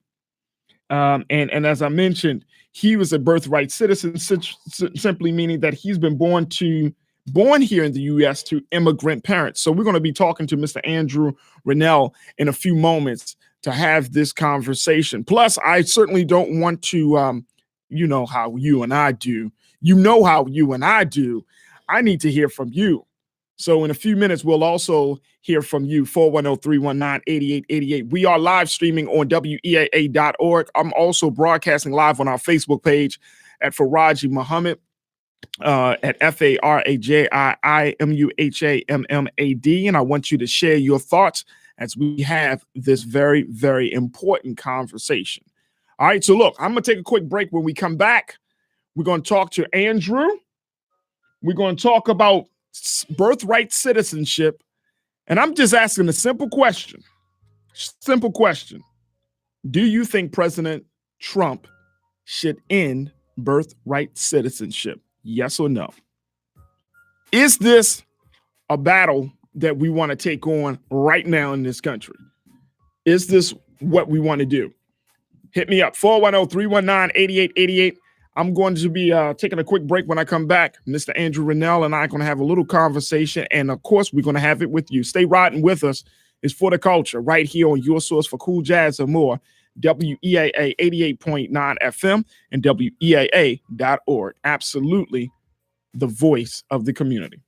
And as I mentioned, he was a birthright citizen, simply meaning that he's been born here in the U.S. to immigrant parents. So we're going to be talking to Mr. Andrew Rennell in a few moments to have this conversation. Plus, I certainly don't want to, you know how you and I do. You know how you and I do. I need to hear from you. So in a few minutes, we'll also hear from you, 410-319-8888. We are live streaming on weaa.org. I'm also broadcasting live on our Facebook page at Faraji Muhammad, at FARAJIIMUHAMMAD. And I want you to share your thoughts as we have this very, very important conversation. All right, so look, I'm going to take a quick break. When we come back, we're going to talk to Andrew. We're going to talk about birthright citizenship. And I'm just asking a simple question. Simple question. Do you think President Trump should end birthright citizenship? Yes or no? Is this a battle that we want to take on right now in this country? Is this what we want to do? Hit me up, 410-319-8888. I'm going to be taking a quick break. When I come back, Mr. Andrew Rennell and I are going to have a little conversation. And of course, we're going to have it with you. Stay riding with us. It's For the Culture right here on your source for cool jazz and more. WEAA 88.9 FM and WEAA.org. Absolutely the voice of the community.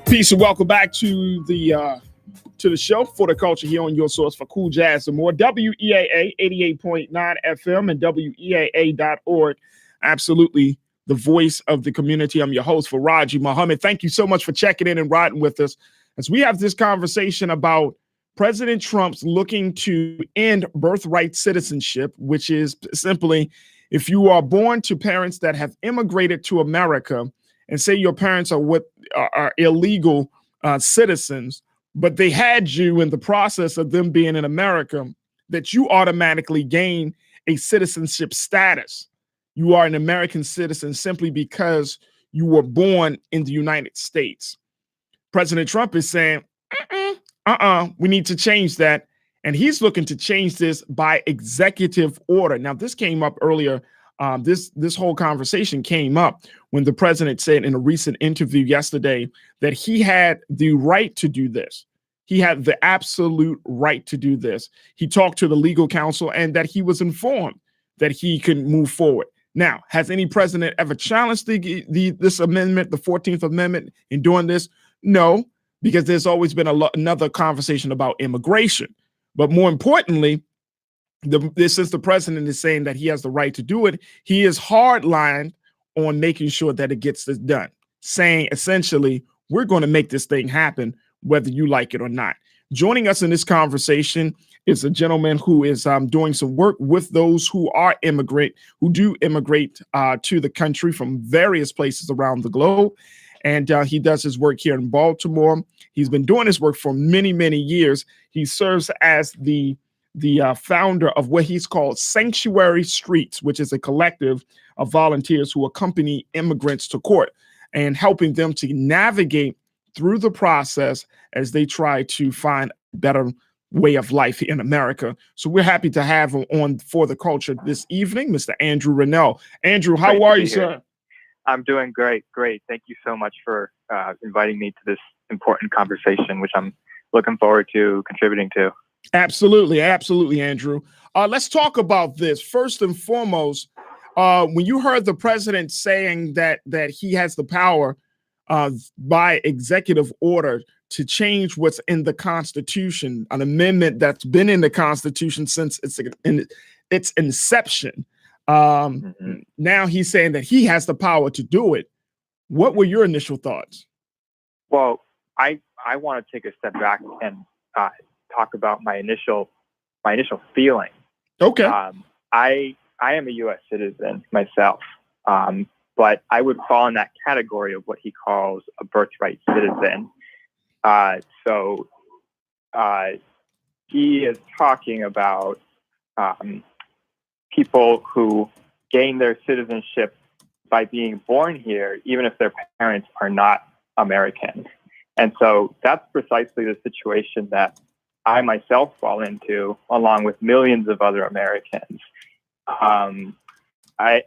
Peace and welcome back to the show, For the Culture, here on your source for cool jazz and more. WEAA 88.9 FM and WEAA.org. Absolutely the voice of the community. I'm your host, Faraji Muhammad. Thank you so much for checking in and riding with us as we have this conversation about President Trump's looking to end birthright citizenship, which is simply if you are born to parents that have immigrated to America, and say your parents are illegal citizens, but they had you in the process of them being in America, that you automatically gain a citizenship status. You are an American citizen simply because you were born in the United States. President Trump is saying, we need to change that. And he's looking to change this by executive order. Now, this came up earlier. This whole conversation came up when the president said in a recent interview yesterday that he had the right to do this. He had the absolute right to do this. He talked to the legal counsel and that he was informed that he could move forward. Now, has any president ever challenged this amendment, the 14th Amendment, in doing this? No, because there's always been another conversation about immigration. But more importantly, since the president is saying that he has the right to do it, he is hardlined on making sure that it gets this done, saying essentially, we're going to make this thing happen, whether you like it or not. Joining us in this conversation is a gentleman who is doing some work with those who do immigrate to the country from various places around the globe. And he does his work here in Baltimore. He's been doing his work for many, many years. He serves as the founder of what he's called Sanctuary Streets, which is a collective of volunteers who accompany immigrants to court and helping them to navigate through the process as they try to find a better way of life in America. So we're happy to have him on For the Culture this evening, Mr. Andrew Rennell. Andrew, how are you, sir? I'm doing great. Thank you so much for inviting me to this important conversation, which I'm looking forward to contributing to. Absolutely, Andrew. Let's talk about this. First and foremost, when you heard the president saying that he has the power by executive order to change what's in the Constitution, an amendment that's been in the Constitution since its inception. Now he's saying that he has the power to do it. What were your initial thoughts? Well, I want to take a step back and talk about my initial feeling. Okay. I am a U.S. citizen myself, but I would fall in that category of what he calls a birthright citizen. So he is talking about people who gain their citizenship by being born here, even if their parents are not American. And so that's precisely the situation that I myself fall into, along with millions of other Americans. I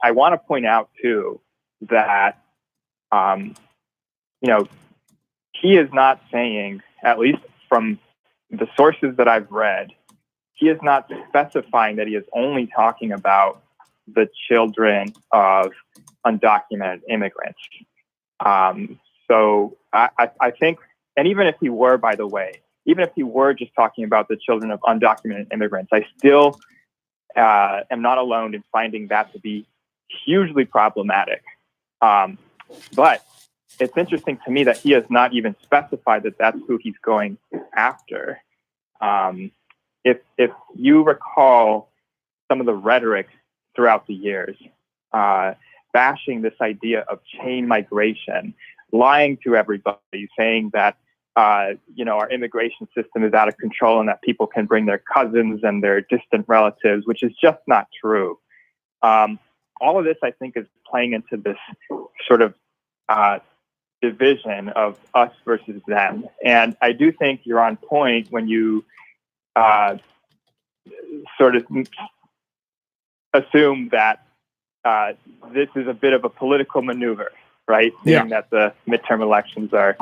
want to point out, too, that, he is not saying, at least from the sources that I've read, he is not specifying that he is only talking about the children of undocumented immigrants. So I think, and even if he were, by the way, even if he were just talking about the children of undocumented immigrants, I still am not alone in finding that to be hugely problematic. But it's interesting to me that he has not even specified that that's who he's going after. If you recall some of the rhetoric throughout the years, bashing this idea of chain migration, lying to everybody, saying that our immigration system is out of control and that people can bring their cousins and their distant relatives, which is just not true. All of this, I think, is playing into this sort of division of us versus them. And I do think you're on point when you sort of assume that this is a bit of a political maneuver, right? Being that the midterm elections are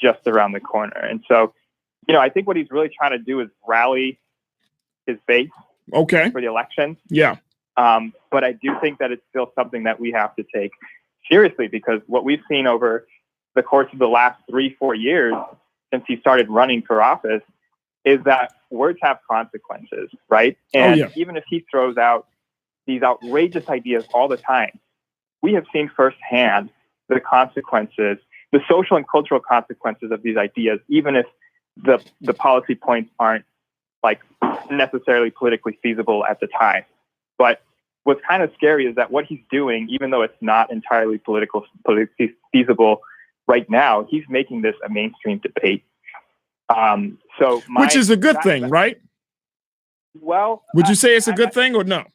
just around the corner. And so, I think what he's really trying to do is rally his base for the election. Yeah. But I do think that it's still something that we have to take seriously, because what we've seen over the course of the last 3-4 years since he started running for office is that words have consequences, right? And even if he throws out these outrageous ideas all the time, we have seen firsthand the consequences, the social and cultural consequences of these ideas, even if the policy points aren't necessarily politically feasible at the time. But what's kind of scary is that what he's doing, even though it's not entirely politically feasible right now, he's making this a mainstream debate. Which is a good thing, right? Well, would you say it's a good thing or no?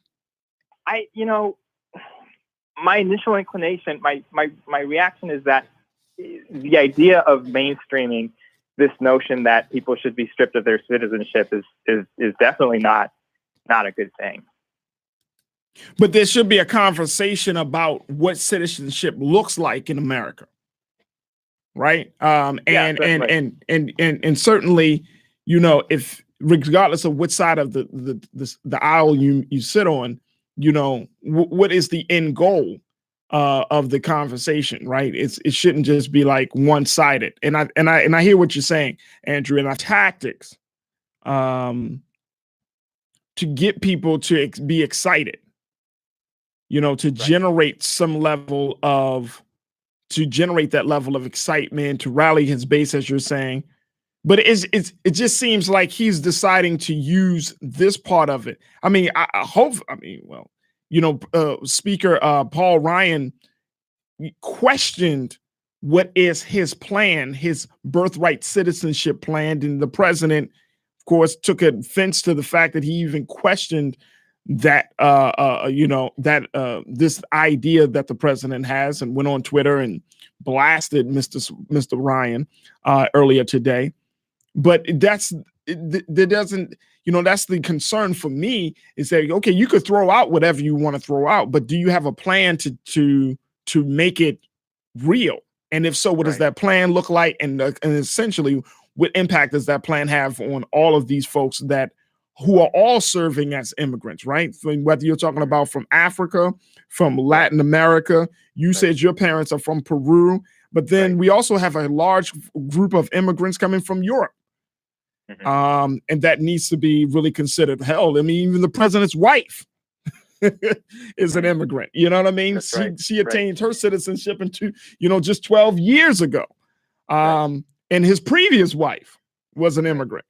My initial inclination, my reaction is that the idea of mainstreaming this notion that people should be stripped of their citizenship is definitely not a good thing. But there should be a conversation about what citizenship looks like in America, right? And certainly, you know, if regardless of which side of the aisle you sit on, you know, what is the end goal of the conversation, right? It shouldn't just be like one-sided. And I hear what you're saying, Andrew, and our tactics to get people to be excited, you know, to generate some level of, to generate that level of excitement, to rally his base, as you're saying. But it just seems like he's deciding to use this part of it. I mean, I hope, I mean, well, you know, Speaker Paul Ryan questioned what is his plan, his birthright citizenship plan. And the president, of course, took offense to the fact that he even questioned that, you know, that this idea that the president has, and went on Twitter and blasted Mr. Ryan earlier today. But there doesn't, you know, that's the concern for me, is that, okay, you could throw out whatever you want to throw out, but do you have a plan to make it real? And if so, what does that plan look like? And essentially, what impact does that plan have on all of these folks who are all serving as immigrants, right? Whether you're talking about from Africa, from Latin America, you said your parents are from Peru, but then we also have a large group of immigrants coming from Europe. And that needs to be really considered. Hell, I mean, even the president's wife is an immigrant. You know what I mean? She attained her citizenship just 12 years ago. And his previous wife was an immigrant.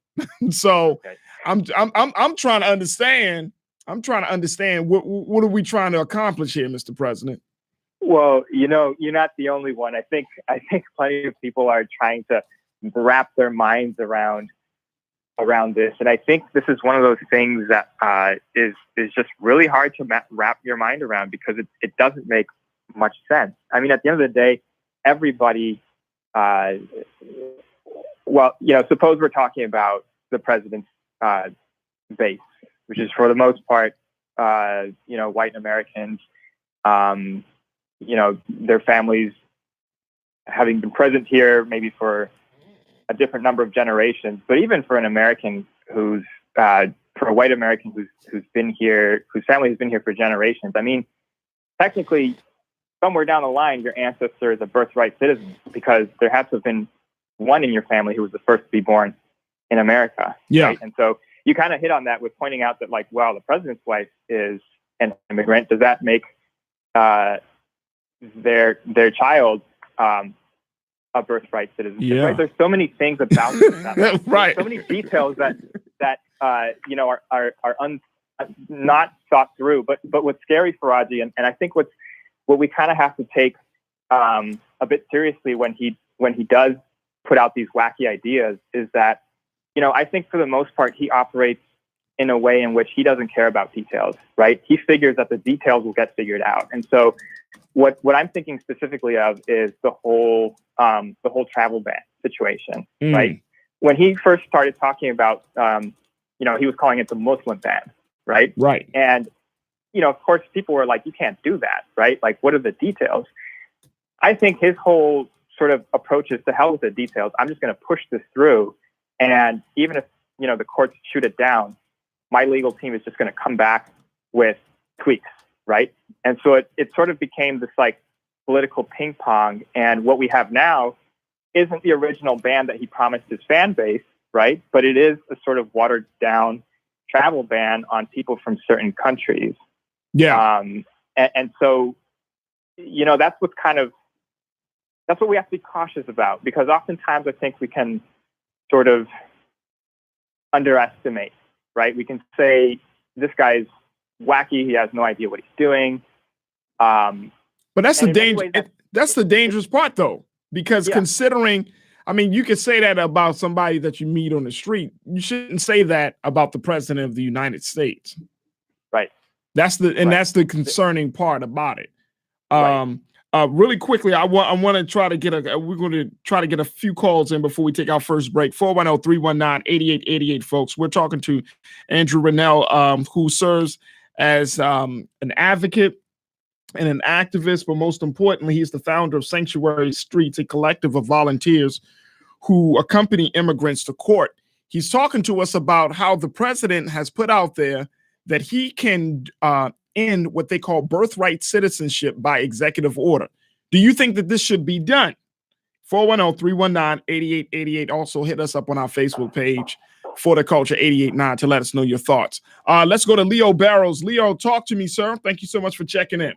So I'm trying to understand. I'm trying to understand what are we trying to accomplish here, Mr. President? Well, you know, you're not the only one. I think plenty of people are trying to wrap their minds around this, and I think this is one of those things that is just really hard to wrap your mind around, because it doesn't make much sense. I mean, at the end of the day, everybody. Well, you know, suppose we're talking about the president's base, which is for the most part, you know, white Americans. You know, their families having been present here maybe for a different number of generations, but even for an American for a white American who's been here, whose family has been here for generations. I mean, technically, somewhere down the line, your ancestor is a birthright citizen, because there has to have been one in your family who was the first to be born in America. Yeah. Right? And so you kind of hit on that with pointing out that, like, well, the president's wife is an immigrant. Does that make their child a birthright citizenship? Yeah. Right? There's so many things about this. Right. So many details that you know are not thought through. But what's scary, Faraji, and I think what we kind of have to take a bit seriously when he does put out these wacky ideas is that, you know, I think for the most part he operates in a way in which he doesn't care about details, right? He figures that the details will get figured out. And so what I'm thinking specifically of is the whole travel ban situation, right? When he first started talking about, you know, he was calling it the Muslim ban, right? Right. And, you know, of course, people were like, you can't do that, right? Like, what are the details? I think his whole sort of approach is, to hell with the details. I'm just going to push this through. And even if, you know, the courts shoot it down, my legal team is just going to come back with tweaks, right? And so it sort of became this like political ping pong. And what we have now isn't the original ban that he promised his fan base, right? But it is a sort of watered down travel ban on people from certain countries. Yeah. And so, you know, that's what we have to be cautious about, because oftentimes I think we can sort of underestimate, right? We can say, this guy's wacky, he has no idea what he's doing. But that's the danger. That's the dangerous part, though, because considering, I mean, you could say that about somebody that you meet on the street. You shouldn't say that about the president of the United States. Right. That's the concerning part about it. Really quickly, I want to try to get we're going to try to get a few calls in before we take our first break. 410-319-8888, folks. We're talking to Andrew Rennell, who serves as an advocate and an activist, but most importantly, he's the founder of Sanctuary Streets, a collective of volunteers who accompany immigrants to court. He's talking to us about how the president has put out there that he can end what they call birthright citizenship by executive order. Do you think that this should be done? 410-319-8888. Also hit us up on our Facebook page, For the Culture 889, to let us know your thoughts. Let's go to Leo Barrows. Leo, talk to me, sir. Thank you so much for checking in.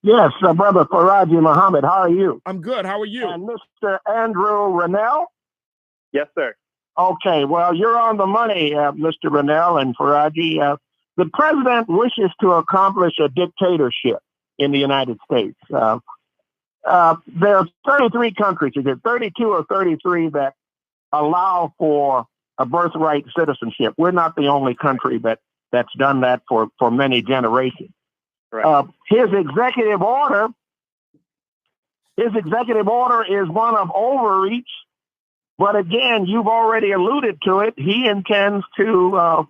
Yes, Brother Faraji Muhammad, how are you? I'm good. How are you? And Mr. Andrew Rennell? Yes, sir. Okay, well, you're on the money, Mr. Rennell and Faraji. The president wishes to accomplish a dictatorship in the United States. There are 33 countries, is it 32 or 33, that allow for a birthright citizenship. We're not the only country that's done that for many generations. Right. His executive order is one of overreach, but again, you've already alluded to it. He intends to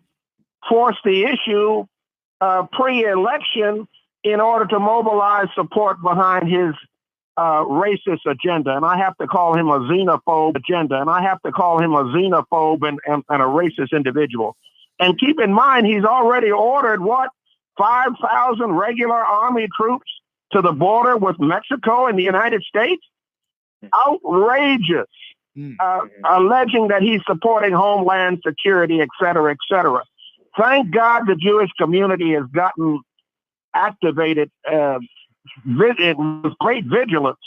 force the issue pre-election in order to mobilize support behind his racist agenda. And I have to call him a xenophobe agenda. And I have to call him a xenophobe and a racist individual. And keep in mind, he's already ordered 5,000 regular Army troops to the border with Mexico and the United States? Outrageous. Alleging that he's supporting Homeland Security, et cetera, et cetera. Thank God the Jewish community has gotten activated with great vigilance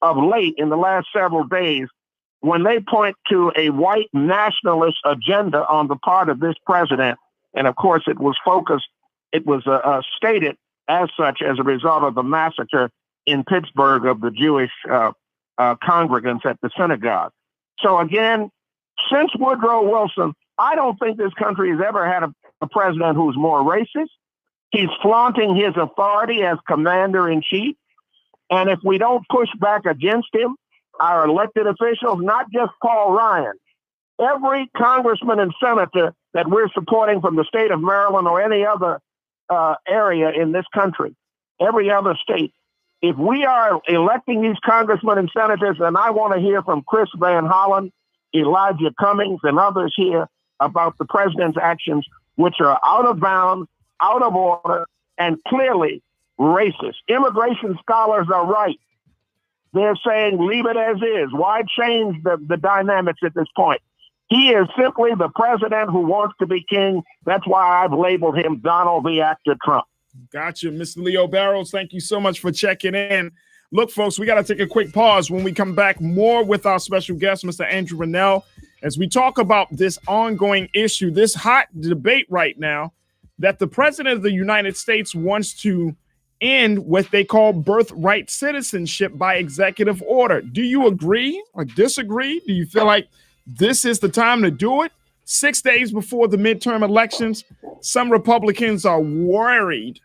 of late in the last several days when they point to a white nationalist agenda on the part of this president. And of course, it was stated as such as a result of the massacre in Pittsburgh of the Jewish congregants at the synagogue. So again, since Woodrow Wilson, I don't think this country has ever had a president who's more racist. He's flaunting his authority as commander-in-chief. And if we don't push back against him, our elected officials, not just Paul Ryan, every congressman and senator that we're supporting from the state of Maryland or any other area in this country, every other state, if we are electing these congressmen and senators, and I want to hear from Chris Van Hollen, Elijah Cummings, and others here about the president's actions, which are out of bounds, out of order, and clearly racist. Immigration scholars are right. They're saying leave it as is. Why change the dynamics at this point? He is simply the president who wants to be king. That's why I've labeled him Donald the Actor Trump. Gotcha, Mr. Leo Barrows. Thank you so much for checking in. Look, folks, we got to take a quick pause. When we come back, more with our special guest, Mr. Andrew Rennell, as we talk about this ongoing issue, this hot debate right now, that the president of the United States wants to end what they call birthright citizenship by executive order. Do you agree or disagree? Do you feel like this is the time to do it? 6 days before the midterm elections, some Republicans are worried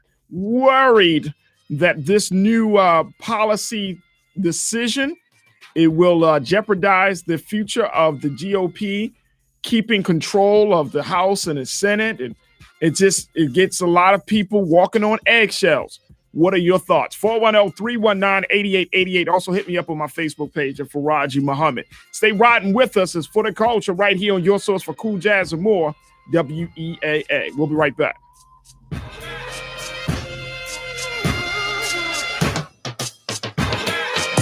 that this new policy decision, it will jeopardize the future of the GOP keeping control of the House and the Senate. And it gets a lot of people walking on eggshells. What are your thoughts? 410-319-8888. Also hit me up on my Facebook page at Faraji Muhammad. Stay riding with us as For the Culture right here on your source for cool jazz and more, WEAA. We'll be right back.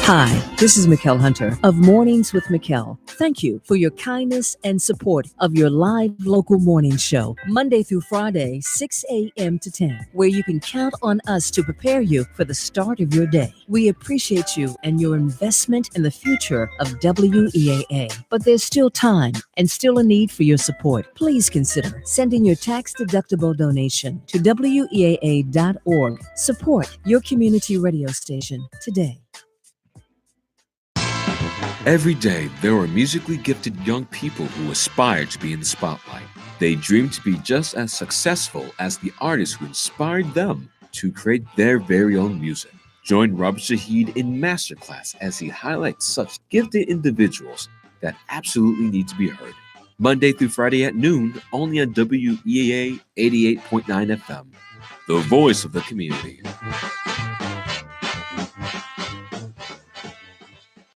Hi, this is Mikkel Hunter of Mornings with Mikkel. Thank you for your kindness and support of your live local morning show, Monday through Friday, 6 a.m. to 10, where you can count on us to prepare you for the start of your day. We appreciate you and your investment in the future of WEAA. But there's still time and still a need for your support. Please consider sending your tax-deductible donation to WEAA.org. Support your community radio station today. Every day, there are musically gifted young people who aspire to be in the spotlight. They dream to be just as successful as the artists who inspired them to create their very own music. Join Robert Shahid in Masterclass as he highlights such gifted individuals that absolutely need to be heard. Monday through Friday at noon, only on WEAA 88.9 FM, the voice of the community.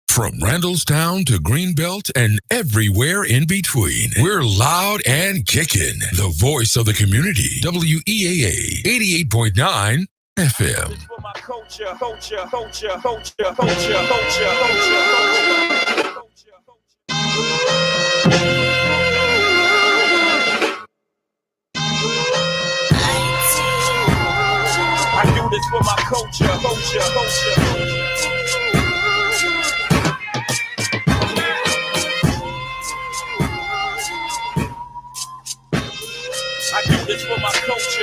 From Randallstown to Greenbelt and everywhere in between, we're loud and kicking. The voice of the community. WEAA 88.9 FM. I do this for my culture. I do this for my culture.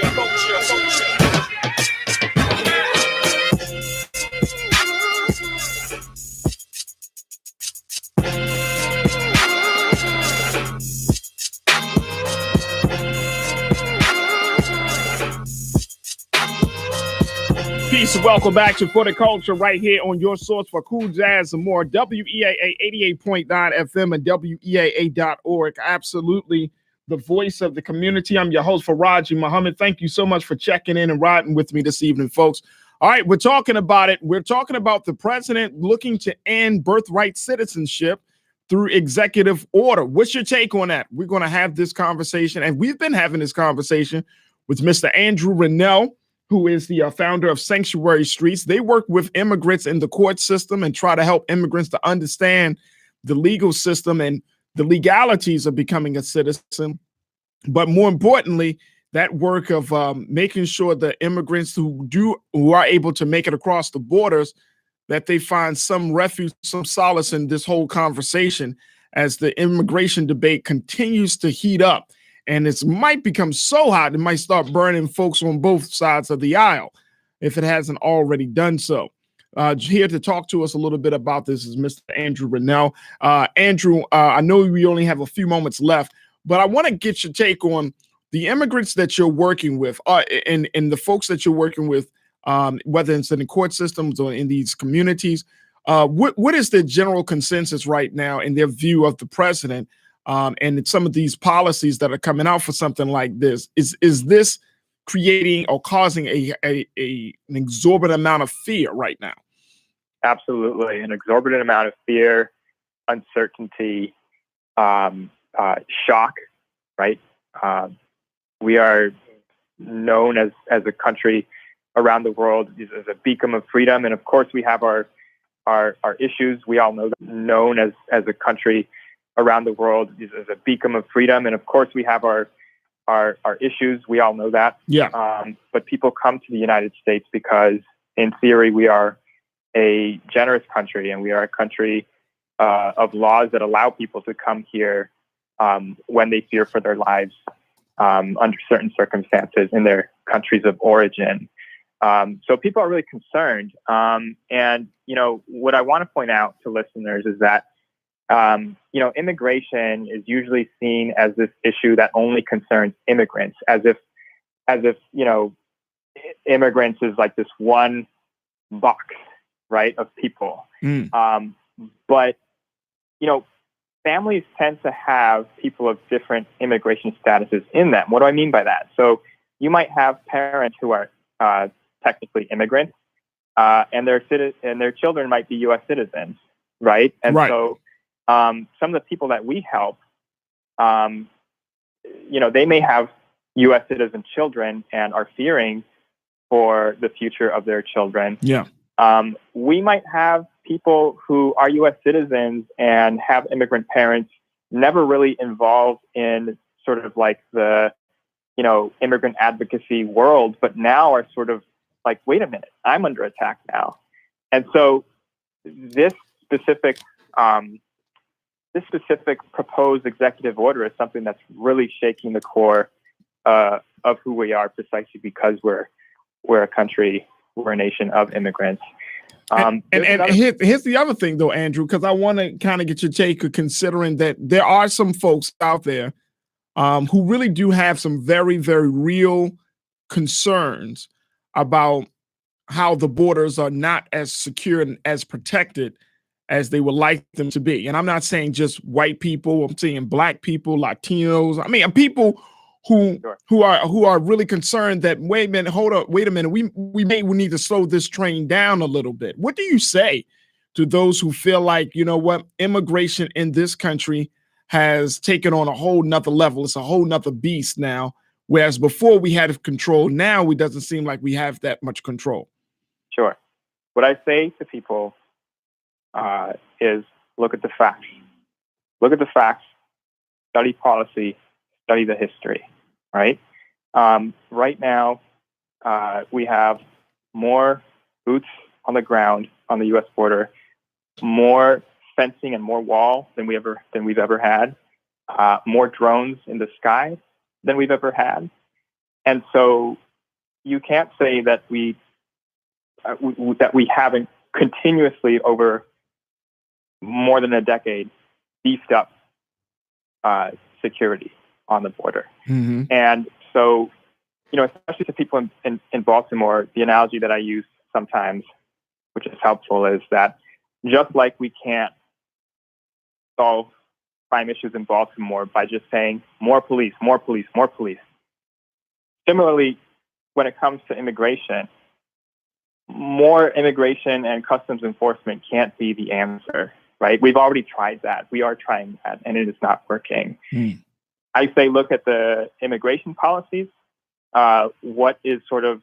Peace and welcome back to For the Culture right here on your source for cool jazz and more. WEAA 88.9 FM and WEAA.org. Absolutely the voice of the community. I'm your host, Faraji Muhammad. Thank you so much for checking in and riding with me this evening, folks. All right, we're talking about it. We're talking about the president looking to end birthright citizenship through executive order. What's your take on that? We're going to have this conversation, and we've been having this conversation with Mr. Andrew Rennell, who is the founder of Sanctuary Streets. They work with immigrants in the court system and try to help immigrants to understand the legal system and the legalities of becoming a citizen. But more importantly, that work of making sure the immigrants who are able to make it across the borders, that they find some refuge, some solace in this whole conversation as the immigration debate continues to heat up. And it might become so hot, it might start burning folks on both sides of the aisle if it hasn't already done so. Here to talk to us a little bit about this is Mr. Andrew Rennell. Andrew, I know we only have a few moments left, but I want to get your take on the immigrants that you're working with and the folks that you're working with, whether it's in the court systems or in these communities. What is the general consensus right now in their view of the president and some of these policies that are coming out for something like this? Is this creating or causing an exorbitant amount of fear right now? Absolutely. An exorbitant amount of fear, uncertainty, shock, right? We are known as a country around the world as a beacon of freedom. And of course, we have our issues. We all know that. Known as a country around the world as a beacon of freedom. And of course, we have our issues. We all know that. Yeah. But people come to the United States because, in theory, we are a generous country, and we are a country of laws that allow people to come here when they fear for their lives under certain circumstances in their countries of origin. So people are really concerned. And, what I want to point out to listeners is that, immigration is usually seen as this issue that only concerns immigrants, as if immigrants is like this one box, right, of people. But, families tend to have people of different immigration statuses in them. What do I mean by that? So you might have parents who are technically immigrants, and their children might be U.S. citizens, right? And so some of the people that we help, they may have U.S. citizen children and are fearing for the future of their children. Yeah. We might have people who are U.S. citizens and have immigrant parents, never really involved in sort of like the, immigrant advocacy world, but now are sort of like, wait a minute, I'm under attack now. And so this specific proposed executive order is something that's really shaking the core of who we are, precisely because we're a country, we're a nation of immigrants. And here's the other thing, though, Andrew, because I want to kind of get your take, considering that there are some folks out there who really do have some very, very real concerns about how the borders are not as secure and as protected as they would like them to be. And I'm not saying just white people. I'm saying black people, Latinos. I mean, people who are really concerned that wait a minute, we may need to slow this train down a little bit. What do you say to those who feel like, you know what, immigration in this country has taken on a whole nother level? It's a whole nother beast now. Whereas before we had control, now it doesn't seem like we have that much control. Sure. What I say to people is look at the facts. Look at the facts, study policy, study the history, right? Right now, we have more boots on the ground on the U.S. border, more fencing and more wall than we've ever had, more drones in the sky than we've ever had. And so you can't say that we haven't continuously over more than a decade beefed up security on the border. Mm-hmm. And so, especially to people in Baltimore, the analogy that I use sometimes, which is helpful, is that just like we can't solve crime issues in Baltimore by just saying more police, more police, more police. Similarly, when it comes to immigration, more immigration and customs enforcement can't be the answer, right? We've already tried that. We are trying that, and it is not working. I say look at the immigration policies, what is sort of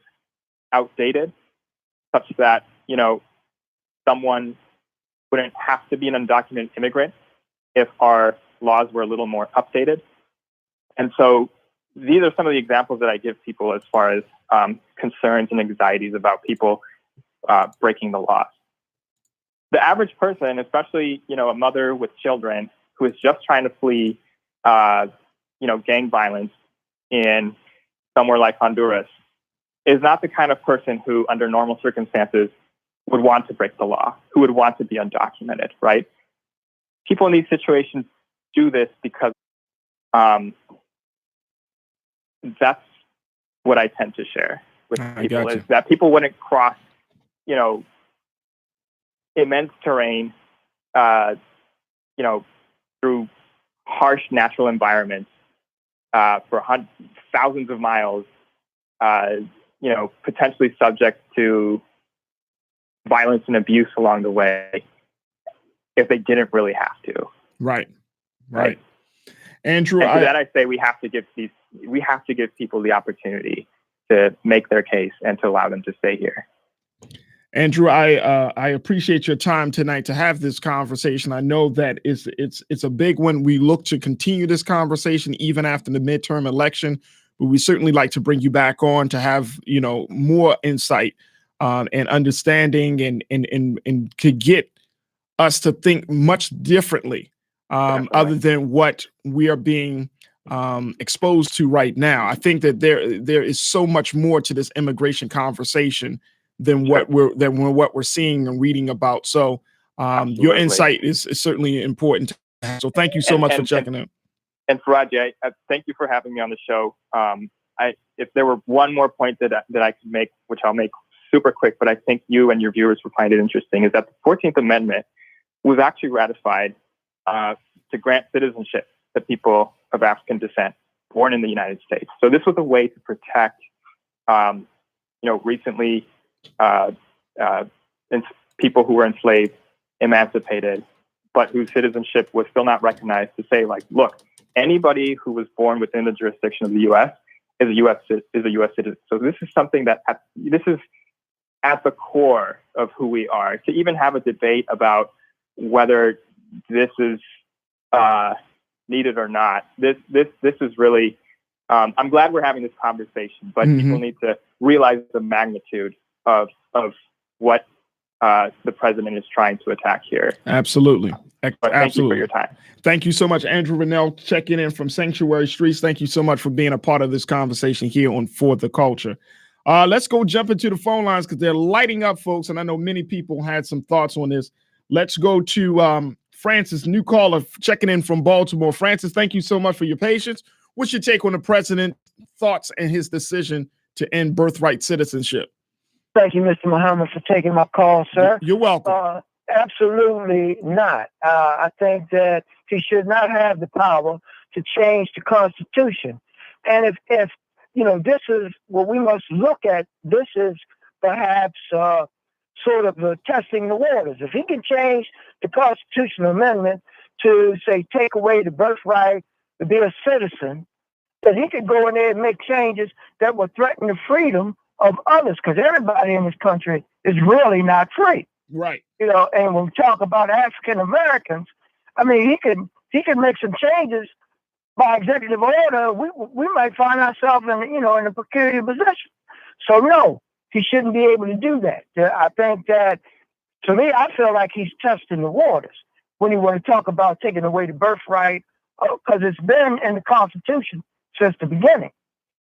outdated, such that, someone wouldn't have to be an undocumented immigrant if our laws were a little more updated. And so these are some of the examples that I give people as far as concerns and anxieties about people breaking the laws. The average person, especially, a mother with children who is just trying to flee, gang violence in somewhere like Honduras, is not the kind of person who, under normal circumstances, would want to break the law, who would want to be undocumented, right? People in these situations do this because that's what I tend to share with people, is that people wouldn't cross, immense terrain, through harsh natural environments for thousands of miles, potentially subject to violence and abuse along the way if they didn't really have to. Right. Andrew, and to that I say we have to give people the opportunity to make their case and to allow them to stay here. Andrew, I appreciate your time tonight to have this conversation. I know that it's a big one. We look to continue this conversation even after the midterm election, but we certainly like to bring you back on to have more insight and understanding and could get us to think much differently other than what we are being exposed to right now. I think that there is so much more to this immigration conversation than what we're seeing and reading about. So your insight is certainly important. So thank you so much for checking in. And Faraji, I thank you for having me on the show. If there were one more point that I could make, which I'll make super quick, but I think you and your viewers will find it interesting, is that the 14th Amendment was actually ratified to grant citizenship to people of African descent born in the United States. So this was a way to protect, recently people who were enslaved, emancipated, but whose citizenship was still not recognized, to say, like, look, anybody who was born within the jurisdiction of the U.S. is a U.S. citizen. So this is something this is at the core of who we are. To even have a debate about whether this is needed or not, this is really. I'm glad we're having this conversation, but people need to realize the magnitude of what the president is trying to attack here. Absolutely. Thank you for your time. Thank you so much, Andrew Rennell, checking in from Sanctuary Streets. Thank you so much for being a part of this conversation here on For the Culture. Let's go jump into the phone lines because they're lighting up, folks, and I know many people had some thoughts on this. Let's go to Francis, new caller, checking in from Baltimore. Francis, thank you so much for your patience. What's your take on the president's thoughts and his decision to end birthright citizenship? Thank you, Mr. Muhammad, for taking my call, sir. You're welcome. Absolutely not. I think that he should not have the power to change the Constitution. And if this is what we must look at, this is perhaps sort of testing the waters. If he can change the constitutional amendment to, say, take away the birthright to be a citizen, then he could go in there and make changes that would threaten the freedom of others, because everybody in this country is really not free. Right. And when we talk about African Americans, I mean, he could make some changes by executive order. We might find ourselves in a peculiar position. So no, he shouldn't be able to do that. I think that, to me, I feel like he's testing the waters when he want to talk about taking away the birthright, because it's been in the Constitution since the beginning.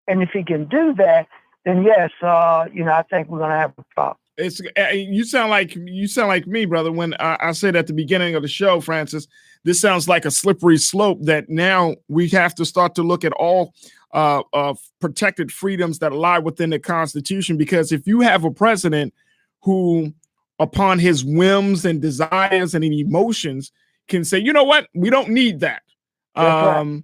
And if he can do that, then yes, I think we're gonna have a problem. You sound like me, brother. When I said at the beginning of the show, Francis, this sounds like a slippery slope that now we have to start to look at all protected freedoms that lie within the Constitution. Because if you have a president who, upon his whims and desires and emotions, can say, you know what, we don't need that, then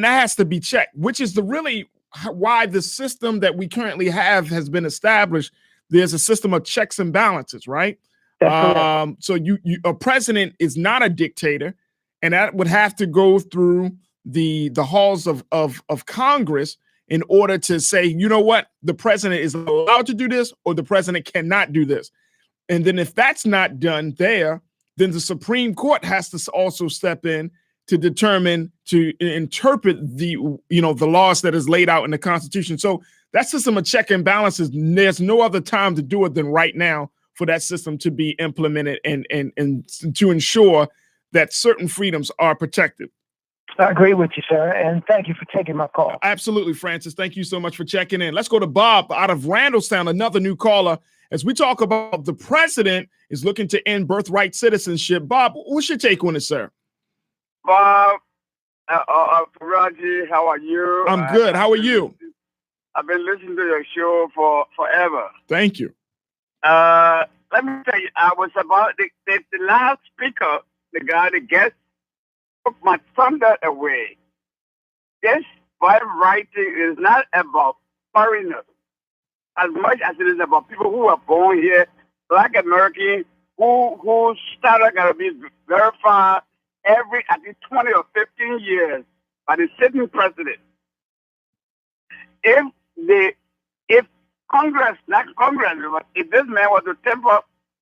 that has to be checked, which is really why the system that we currently have has been established. There's a system of checks and balances, right? So a president is not a dictator, and that would have to go through the halls of Congress in order to say, you know what, the president is allowed to do this or the president cannot do this. And then if that's not done there, then the Supreme Court has to also step in to determine, to interpret the laws that is laid out in the Constitution. So that system of check and balances, there's no other time to do it than right now for that system to be implemented and to ensure that certain freedoms are protected. I agree with you, sir, and thank you for taking my call. Absolutely, Francis. Thank you so much for checking in. Let's go to Bob out of Randallstown, another new caller, as we talk about the president is looking to end birthright citizenship. Bob, what's your take on it, sir? Bob, Raji, how are you? I'm good. How are you? I've been listening to your show for forever. Thank you. Let me tell you, I was about the last speaker, the guy, the guest, took my thunder away. This Bible writing is not about foreigners as much as it is about people who are born here, Black Americans, who started going to be verified at least 20 or 15 years by the sitting president. If Congress, not Congress, but if this man was to temper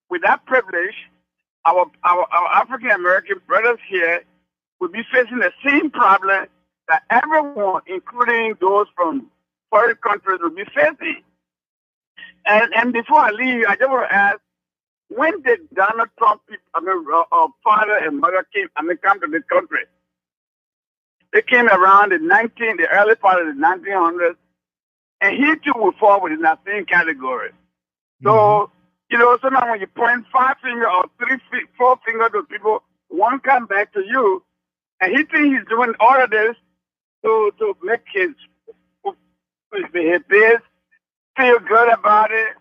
with that privilege, our African American brothers here would be facing the same problem that everyone, including those from foreign countries, would be facing. And before I leave, I just want to ask, when did Donald Trump, father and mother come to this country? They came around the early part of the 1900s, and he too will fall within that same category. So, sometimes when you point 5 fingers or 4 fingers to people, one come back to you, and he thinks he's doing all of this to make his base feel good about it,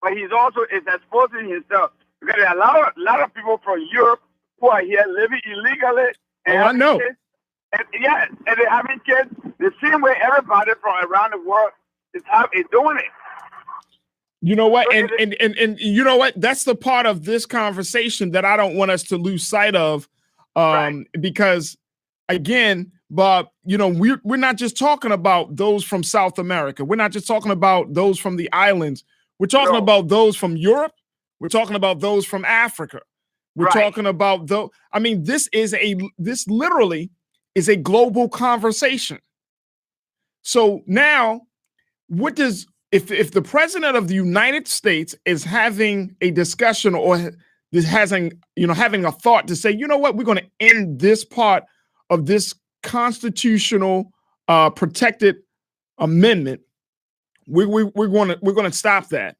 but he's also exposing himself. Because there are a lot of people from Europe who are here living illegally. And I know. Kids, and they're having kids the same way everybody from around the world is doing it. You know what? And you know what? That's the part of this conversation that I don't want us to lose sight of. Because again, Bob, we're not just talking about those from South America. We're not just talking about those from the islands. We're talking about those from Europe. We're talking about those from Africa. We're talking about those. I mean, this literally is a global conversation. So now, if the president of the United States is having a discussion or is having a thought to say, you know what, we're going to end this part of this constitutional protected amendment, we're going to stop that.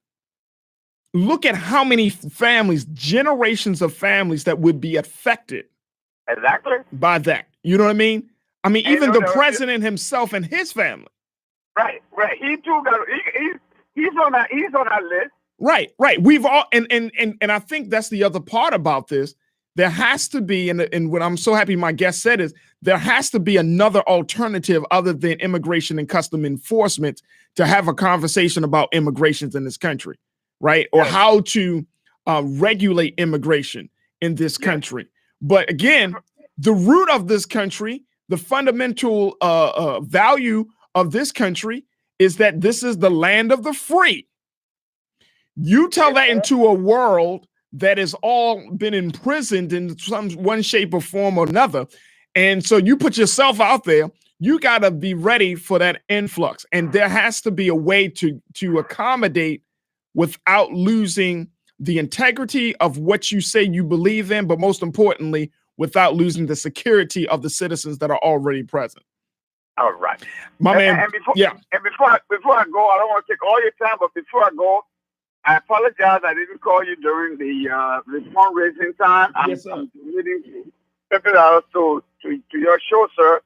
Look at how many families, generations of families that would be affected by that. You know what I mean? I mean, even the president himself and his family. Right. He too he's on our list. Right. We've all and I think that's the other part about this. There has to be, and what I'm so happy my guest said is there has to be another alternative other than immigration and custom enforcement to have a conversation about immigrations in this country, right? Or how to regulate immigration in this country. But again, the root of this country, the fundamental value of this country is that this is the land of the free. You tell that into a world that has all been imprisoned in some one shape or form or another. And so you put yourself out there, you got to be ready for that influx. And there has to be a way to accommodate without losing the integrity of what you say you believe in, but most importantly, without losing the security of the citizens that are already present. All right. My man, and before I go, I don't want to take all your time, but before I go, I apologize. I didn't call you during the fundraising time. Yes, sir. I'm submitting $50 to your show, sir.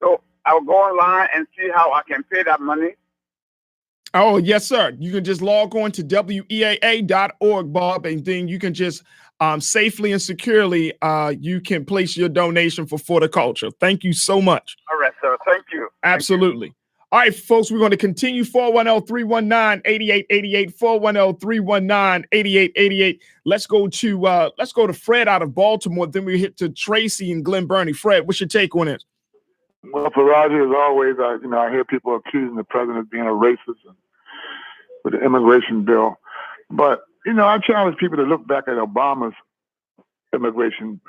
So I'll go online and see how I can pay that money. Oh, yes, sir. You can just log on to weaa.org, Bob, and then you can just safely and securely you can place your donation for the culture. Thank you so much. All right, sir. Thank you. Absolutely. All right, folks, we're going to continue. 410-319-8888, 410-319-8888. Let's go to Fred out of Baltimore. Then we hit to Tracy and Glen Burnie. Fred, what's your take on it? Well, for Roger, as always, I hear people accusing the president of being a racist with the immigration bill. But, I challenge people to look back at Obama's immigration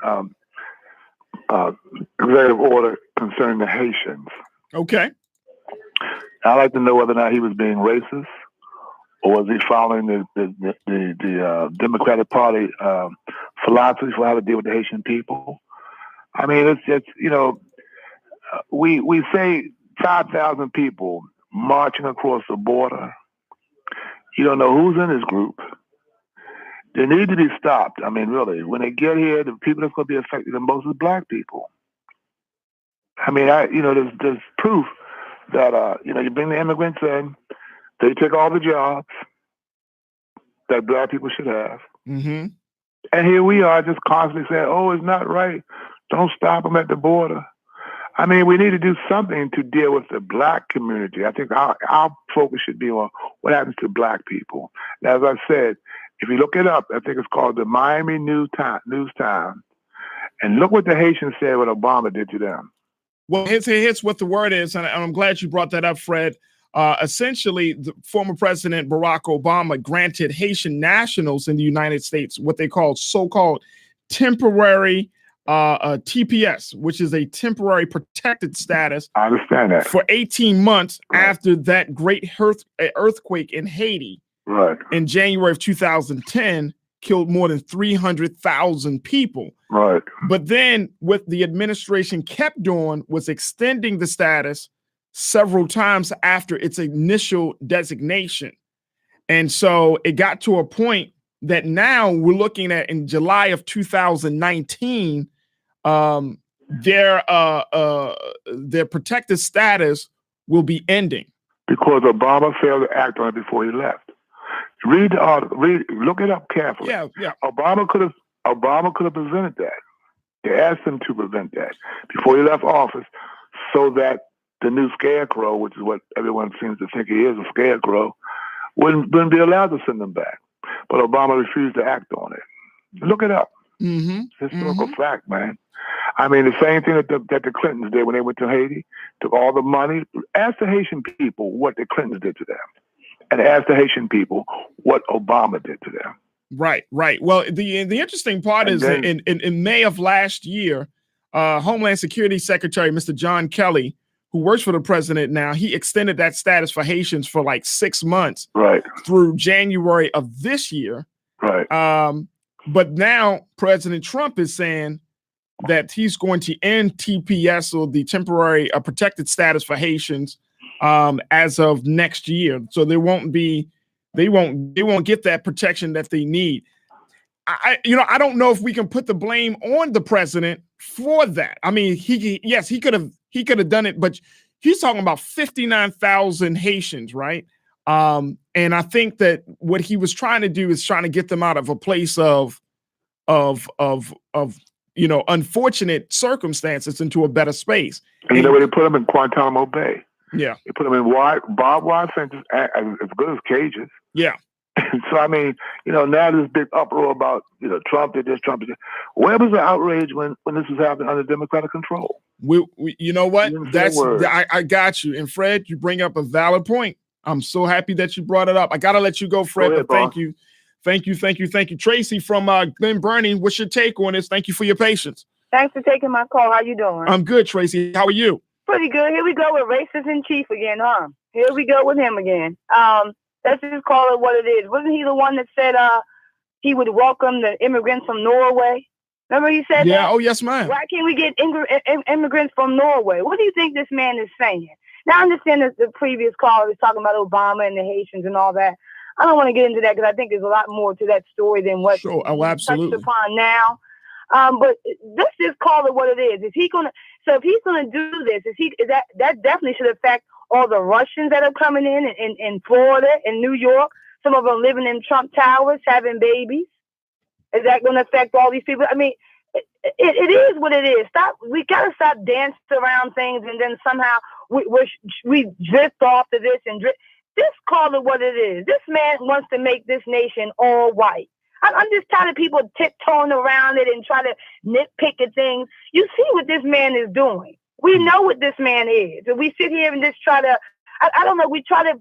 executive order concerning the Haitians. Okay. I'd like to know whether or not he was being racist, or was he following the Democratic Party philosophy for how to deal with the Haitian people. I mean, it's we say 5,000 people marching across the border. You don't know who's in this group. They need to be stopped. I mean, really, when they get here, the people that's going to be affected the most is black people. I mean, there's proof that, you bring the immigrants in, they take all the jobs that black people should have. Mm-hmm. And here we are just constantly saying, oh, it's not right. Don't stop them at the border. I mean, we need to do something to deal with the black community. I think our focus should be on what happens to black people. And as I said, if you look it up, I think it's called the Miami News Times. And look what the Haitians said what Obama did to them. Well, here's what the word is, and I'm glad you brought that up, Fred. Essentially, the former President Barack Obama granted Haitian nationals in the United States what they call so-called temporary TPS, which is a temporary protected status. I understand that. For 18 months after that great earthquake in Haiti, right, in January of 2010, killed more than 300,000 people. Right. But then what the administration kept doing was extending the status several times after its initial designation. And so it got to a point that now we're looking at in July of 2019, their protected status will be ending. Because Obama failed to act on it before he left. Read the article. Look it up carefully. Yeah. Obama could have prevented that. They asked him to prevent that before he left office, so that the new scarecrow, which is what everyone seems to think he is, a scarecrow, wouldn't be allowed to send them back. But Obama refused to act on it. Look it up. Mm-hmm. Historical fact, man. I mean, the same thing that the Clintons did when they went to Haiti, took all the money. Ask the Haitian people what the Clintons did to them. And ask the Haitian people what Obama did to them. Right. Well, the interesting part is in May of last year, Homeland Security Secretary Mr. John Kelly, who works for the president now, he extended that status for Haitians for like 6 months, right, through January of this year. Right. But now President Trump is saying that he's going to end TPS, or the temporary protected status for Haitians, as of next year. So they won't get that protection that they need. I don't know if we can put the blame on the president for that. I mean, he could have done it, but he's talking about 59,000 Haitians, right? And And I think that what he was trying to do is trying to get them out of a place of unfortunate circumstances into a better space. And you know where they put them? In Guantanamo Bay. Yeah. They put them in barbed wire fences as good as cages. Yeah. So, I mean, now this big uproar about, Trump did this, Trump did this. Where was the outrage when this was happening under Democratic control? We you know what? I got you. And Fred, you bring up a valid point. I'm so happy that you brought it up. I got to let you go, Fred, but thank you. Thank you. Tracy from Glen Burnie, what's your take on this? Thank you for your patience. Thanks for taking my call. How you doing? I'm good, Tracy. How are you? Pretty good. Here we go with racist in chief again, huh? Here we go with him again. Let's just call it what it is. Wasn't he the one that said he would welcome the immigrants from Norway? Remember he said that? Yeah, oh yes, ma'am. Why can't we get immigrants from Norway? What do you think this man is saying? Now, I understand that the previous caller was talking about Obama and the Haitians and all that. I don't want to get into that because I think there's a lot more to that story than what sure. Oh, absolutely. touched upon now. But let's just call it what it is. If he's gonna do this, that definitely should affect all the Russians that are coming in Florida and New York. Some of them living in Trump Towers, having babies. Is that going to affect all these people? I mean, it is what it is. We got to stop dancing around things and then somehow we drift off to this and drift. Just call it what it is. This man wants to make this nation all white. I'm just tired of people tiptoeing around it and try to nitpick at things. You see what this man is doing. We know what this man is. And we sit here and just try to, I don't know, we try to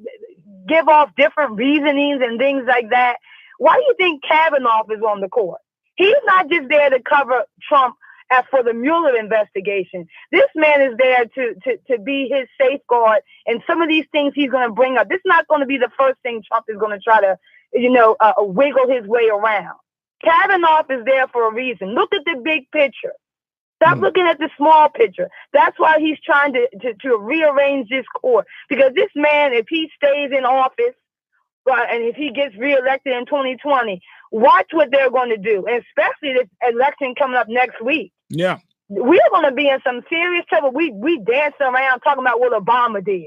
give off different reasonings and things like that. Why do you think Kavanaugh is on the court? He's not just there to cover Trump as for the Mueller investigation. This man is there to be his safeguard. And some of these things he's going to bring up. This is not going to be the first thing Trump is going to try to, wiggle his way around. Kavanaugh is there for a reason. Look at the big picture. Stop looking at the small picture. That's why he's trying to rearrange this court. Because this man, if he stays in office, and if he gets reelected in 2020, watch what they're going to do. And especially this election coming up next week. Yeah. We're going to be in some serious trouble. We dancing around talking about what Obama did.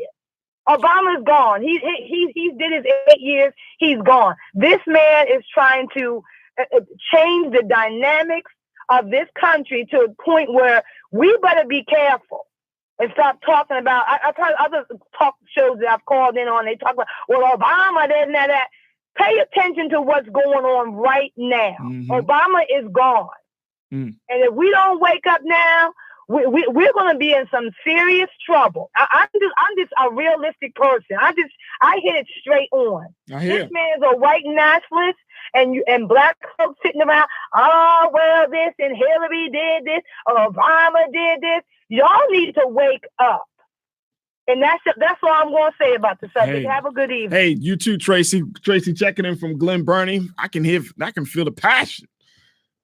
Obama's gone. He did his 8 years. He's gone. This man is trying to change the dynamics of this country to a point where we better be careful and stop talking about. I've heard other talk shows that I've called in on. They talk about, well, Obama, this and that. Pay attention to what's going on right now. Mm-hmm. Obama is gone. And if we don't wake up now, we're going to be in some serious trouble. I'm just a realistic person. I hit it straight on. This man is a white nationalist, and black folks sitting around. Oh well, this and Hillary did this, or Obama did this. Y'all need to wake up. And that's all I'm going to say about the subject. Have a good evening. Hey, you too, Tracy. Tracy checking in from Glen Burnie. I can feel the passion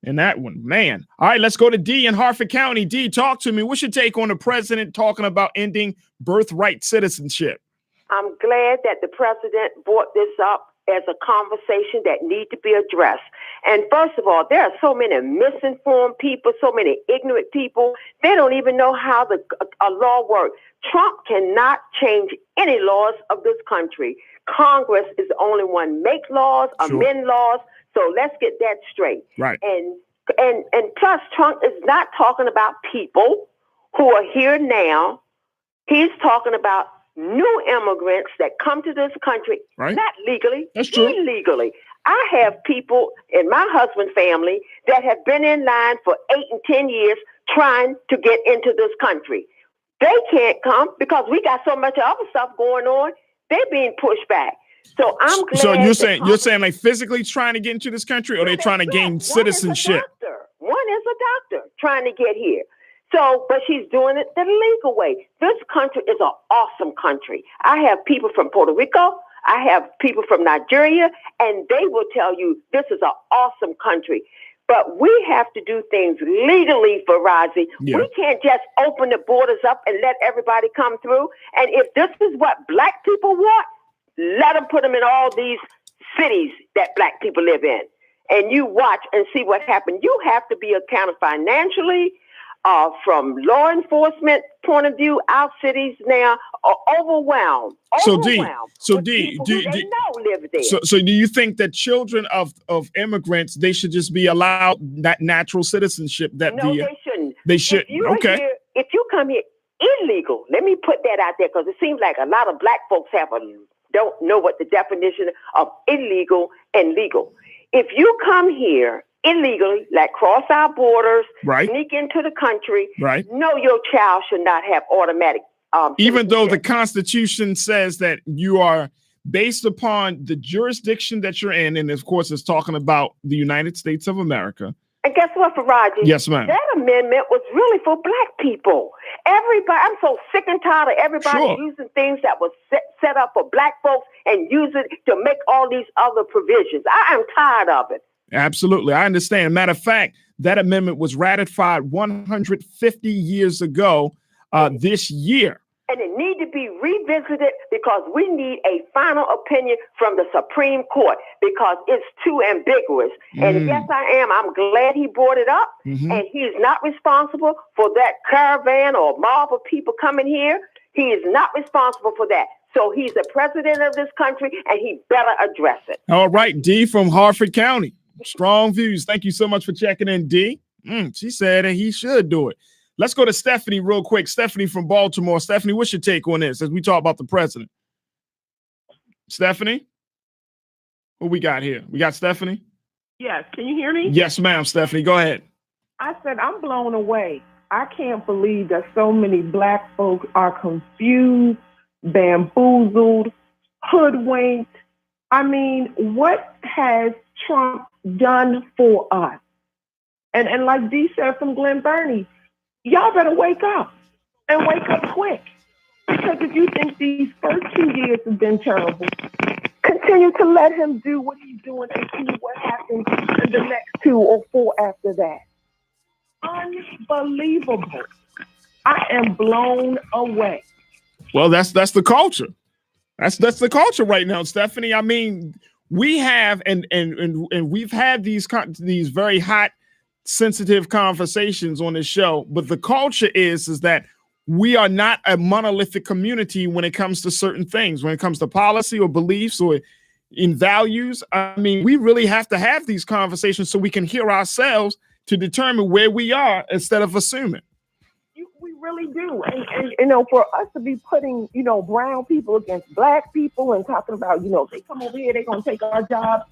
in that one, man. All right, let's go to D in Harford County. D, talk to me. What's your take on the president talking about ending birthright citizenship? I'm glad that the president brought this up as a conversation that needs to be addressed. And first of all, there are so many misinformed people, so many ignorant people. They don't even know how a law works. Trump cannot change any laws of this country. Congress is the only one make laws, amend laws. So let's get that straight. Right. And plus, Trump is not talking about people who are here now. He's talking about new immigrants that come to this country, not legally, illegally. I have people in my husband's family that have been in line for 8 and 10 years trying to get into this country. They can't come because we got so much other stuff going on. They're being pushed back. So I'm glad. So you're saying like physically trying to get into this country, or they're trying to gain citizenship? One is a doctor trying to get here. So, but she's doing it the legal way. This country is an awesome country. I have people from Puerto Rico. I have people from Nigeria, and they will tell you this is an awesome country. But we have to do things legally, Farazi. Yeah. We can't just open the borders up and let everybody come through. And if this is what black people want, let them put them in all these cities that black people live in. And you watch and see what happens. You have to be accounted financially. from law enforcement point of view, our cities now are overwhelmed. So with D, people who they know live there. So do you think that children of immigrants, they should just be allowed that natural citizenship? That No, they shouldn't. They should. If you are Okay. here, if you come here illegal, let me put that out there because it seems like a lot of black folks don't know what the definition of illegal and legal. If you come here illegally, like cross our borders, Right. sneak into the country, Right. no, your child should not have automatic. Even though the Constitution says that you are based upon the jurisdiction that you're in, and of course it's talking about the United States of America. And guess what, Faraji? Yes, ma'am. That amendment was really for black people. Everybody, I'm so sick and tired of everybody Sure. using things that was set up for black folks and use it to make all these other provisions. I am tired of it. Absolutely. I understand. Matter of fact, that amendment was ratified 150 years ago this year. And it need to be revisited because we need a final opinion from the Supreme Court because it's too ambiguous. And yes, I am. I'm glad he brought it up. And he's not responsible for that caravan or mob of people coming here. He is not responsible for that. So he's the president of this country and he better address it. All right, D from Harford County. Strong views. Thank you so much for checking in, D. She said that he should do it. Let's go to Stephanie real quick. Stephanie from Baltimore. Stephanie, what's your take on this as we talk about the president? Stephanie? What we got here? We got Stephanie? Yes, can you hear me? Yes, ma'am, Stephanie. Go ahead. I said, I'm blown away. I can't believe that so many black folks are confused, bamboozled, hoodwinked. I mean, what has Trump done for us? And like Dee said from Glen Burnie, y'all better wake up and wake up quick. Because if you think these first 2 years have been terrible, continue to let him do what he's doing and see what happens in the next 2 or 4 after that. Unbelievable. I am blown away. Well, that's the culture. That's the culture right now, Stephanie. I mean, we have and we've had these very hot, sensitive conversations on this show, but the culture is that we are not a monolithic community when it comes to certain things, when it comes to policy or beliefs or in values. I mean, we really have to have these conversations so we can hear ourselves to determine where we are instead of assuming. We really do. And you know, for us to be putting, you know, brown people against black people and talking about, you know, if they come over here, they're going to take our jobs.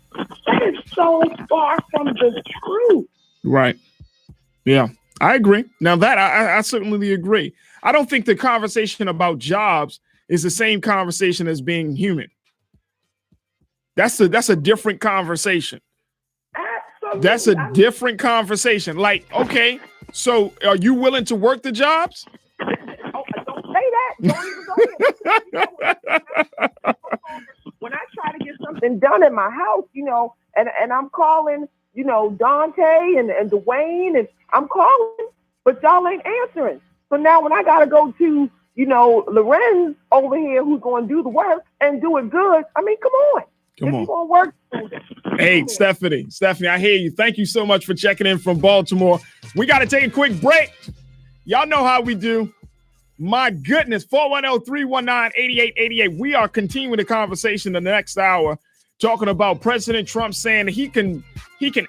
That is so far from the truth. Right. Yeah, I agree. Now that I certainly agree. I don't think the conversation about jobs is the same conversation as being human. That's a different conversation. Absolutely. That's a different conversation. Like, okay, so are you willing to work the jobs? Oh, don't say that. Don't even go there. When I try to get something done in my house, you know, and I'm calling, you know, Dante and Dwayne, and I'm calling, but y'all ain't answering. So now when I got to go to, you know, Lorenz over here who's going to do the work and do it good, I mean, come on. Come on. You gonna work. Hey, Stephanie, I hear you. Thank you so much for checking in from Baltimore. We got to take a quick break. Y'all know how we do. My goodness, 410-319-8888. We are continuing the conversation in the next hour, talking about President Trump saying he can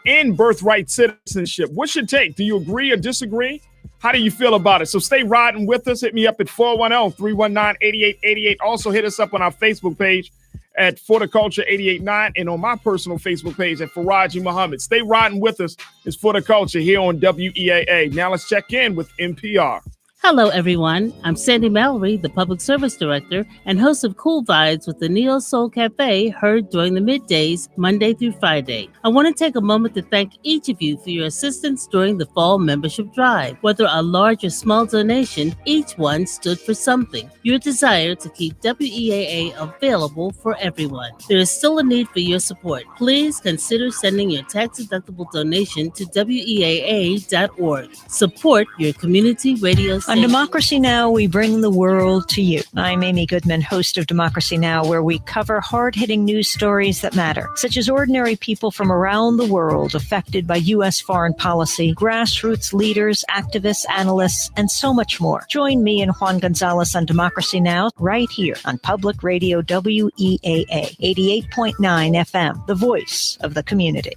end birthright citizenship. What's your take? Do you agree or disagree? How do you feel about it? So stay riding with us. Hit me up at 410-319-8888. Also hit us up on our Facebook page at For the Culture 889 and on my personal Facebook page at Faraji Muhammad. Stay riding with us. It's For the Culture here on WEAA. Now let's check in with NPR. Hello, everyone. I'm Sandy Mallory, the Public Service Director and host of Cool Vibes with the Neo Soul Cafe, heard during the middays, Monday through Friday. I want to take a moment to thank each of you for your assistance during the fall membership drive. Whether a large or small donation, each one stood for something. Your desire to keep WEAA available for everyone. There is still a need for your support. Please consider sending your tax-deductible donation to WEAA.org. Support your community radio station. On Democracy Now!, we bring the world to you. I'm Amy Goodman, host of Democracy Now!, where we cover hard-hitting news stories that matter, such as ordinary people from around the world affected by U.S. foreign policy, grassroots leaders, activists, analysts, and so much more. Join me and Juan Gonzalez on Democracy Now! Right here on Public Radio WEAA 88.9 FM, the voice of the community.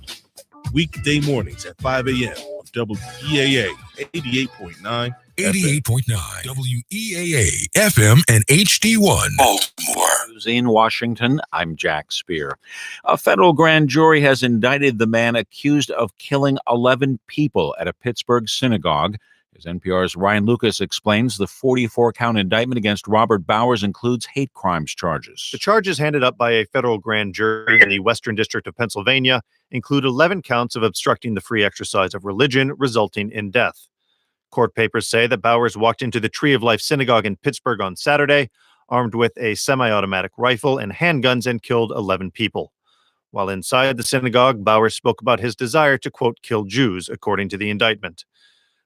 Weekday mornings at 5 a.m. on WEAA 88.9. 88.9 WEAA FM and HD1 Baltimore. In Washington, I'm Jack Spear. A federal grand jury has indicted the man accused of killing 11 people at a Pittsburgh synagogue. As NPR's Ryan Lucas explains, the 44-count indictment against Robert Bowers includes hate crimes charges. The charges handed up by a federal grand jury in the Western District of Pennsylvania include 11 counts of obstructing the free exercise of religion, resulting in death. Court papers say that Bowers walked into the Tree of Life synagogue in Pittsburgh on Saturday, armed with a semi-automatic rifle and handguns, and killed 11 people. While inside the synagogue, Bowers spoke about his desire to, quote, kill Jews, according to the indictment.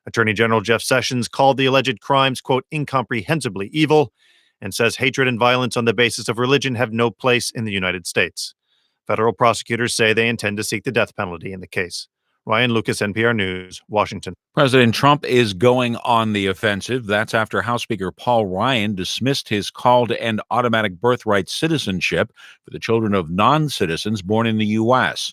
Attorney General Jeff Sessions called the alleged crimes, quote, incomprehensibly evil, and says hatred and violence on the basis of religion have no place in the United States. Federal prosecutors say they intend to seek the death penalty in the case. Ryan Lucas, NPR News, Washington. President Trump is going on the offensive. That's after House Speaker Paul Ryan dismissed his call to end automatic birthright citizenship for the children of non-citizens born in the U.S.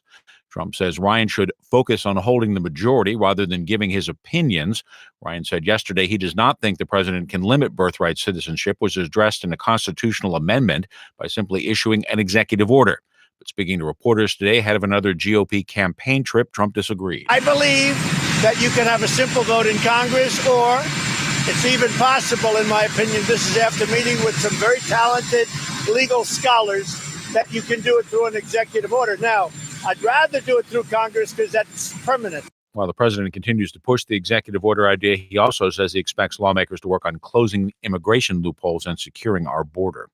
Trump says Ryan should focus on holding the majority rather than giving his opinions. Ryan said yesterday he does not think the president can limit birthright citizenship, which is addressed in a constitutional amendment, by simply issuing an executive order. But speaking to reporters today ahead of another GOP campaign trip, Trump disagreed. I believe that you can have a simple vote in Congress, or it's even possible, in my opinion, this is after meeting with some very talented legal scholars, that you can do it through an executive order. Now, I'd rather do it through Congress because that's permanent. While the president continues to push the executive order idea, he also says he expects lawmakers to work on closing immigration loopholes and securing our border.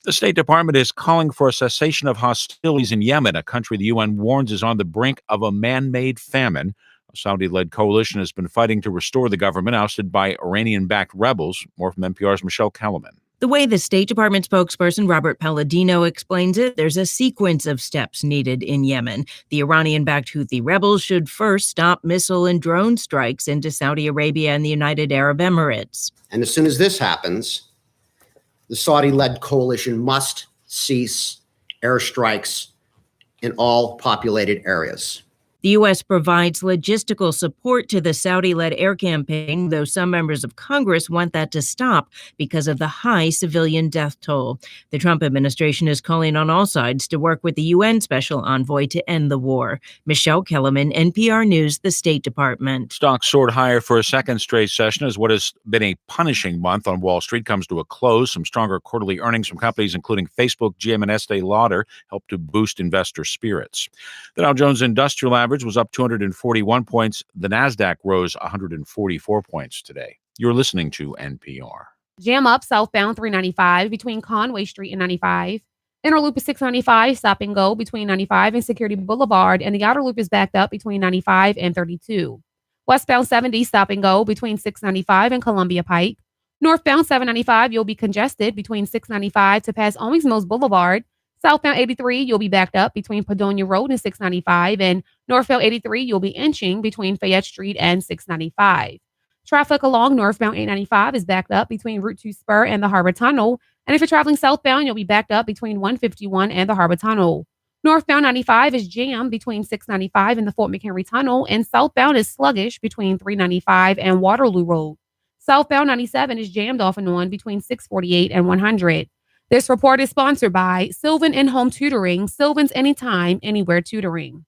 The State Department is calling for a cessation of hostilities in Yemen, a country the UN warns is on the brink of a man-made famine. A Saudi-led coalition has been fighting to restore the government ousted by Iranian-backed rebels. More from NPR's Michelle Kellerman. The way the State Department spokesperson Robert Palladino explains it, there's a sequence of steps needed in Yemen. The Iranian-backed Houthi rebels should first stop missile and drone strikes into Saudi Arabia and the United Arab Emirates. And as soon as this happens, the Saudi-led coalition must cease airstrikes in all populated areas. The U.S. provides logistical support to the Saudi-led air campaign, though some members of Congress want that to stop because of the high civilian death toll. The Trump administration is calling on all sides to work with the UN Special Envoy to end the war. Michelle Kellerman, NPR News, the State Department. Stocks soared higher for a second straight session as what has been a punishing month on Wall Street comes to a close. Some stronger quarterly earnings from companies including Facebook, GM, and Estee Lauder helped to boost investor spirits. The Dow Jones Industrial Average was up 241 points. The NASDAQ rose 144 points today. You're listening to NPR. Jam up southbound 395 between Conway Street and 95. Inner loop is 695, stop and go between 95 and Security Boulevard, and the outer loop is backed up between 95 and 32. Westbound 70, stop and go between 695 and Columbia Pike. Northbound 795, you'll be congested between 695 to pass Owings Mills Boulevard. Southbound 83, you'll be backed up between Padonia Road and 695, and northbound 83, you'll be inching between Fayette Street and 695. Traffic along northbound 895 is backed up between Route 2 Spur and the Harbor Tunnel, and if you're traveling southbound, you'll be backed up between 151 and the Harbor Tunnel. Northbound 95 is jammed between 695 and the Fort McHenry Tunnel, and southbound is sluggish between 395 and Waterloo Road. Southbound 97 is jammed off and on between 648 and 100. This report is sponsored by Sylvan In-Home Tutoring, Sylvan's Anytime, Anywhere Tutoring.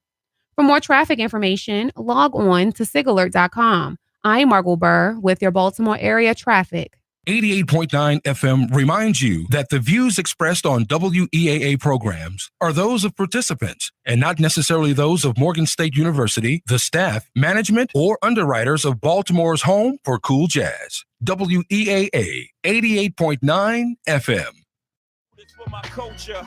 For more traffic information, log on to sigalert.com. I'm Margot Burr with your Baltimore area traffic. 88.9 FM reminds you that the views expressed on WEAA programs are those of participants and not necessarily those of Morgan State University, the staff, management, or underwriters of Baltimore's home for cool jazz. WEAA 88.9 FM. For my culture.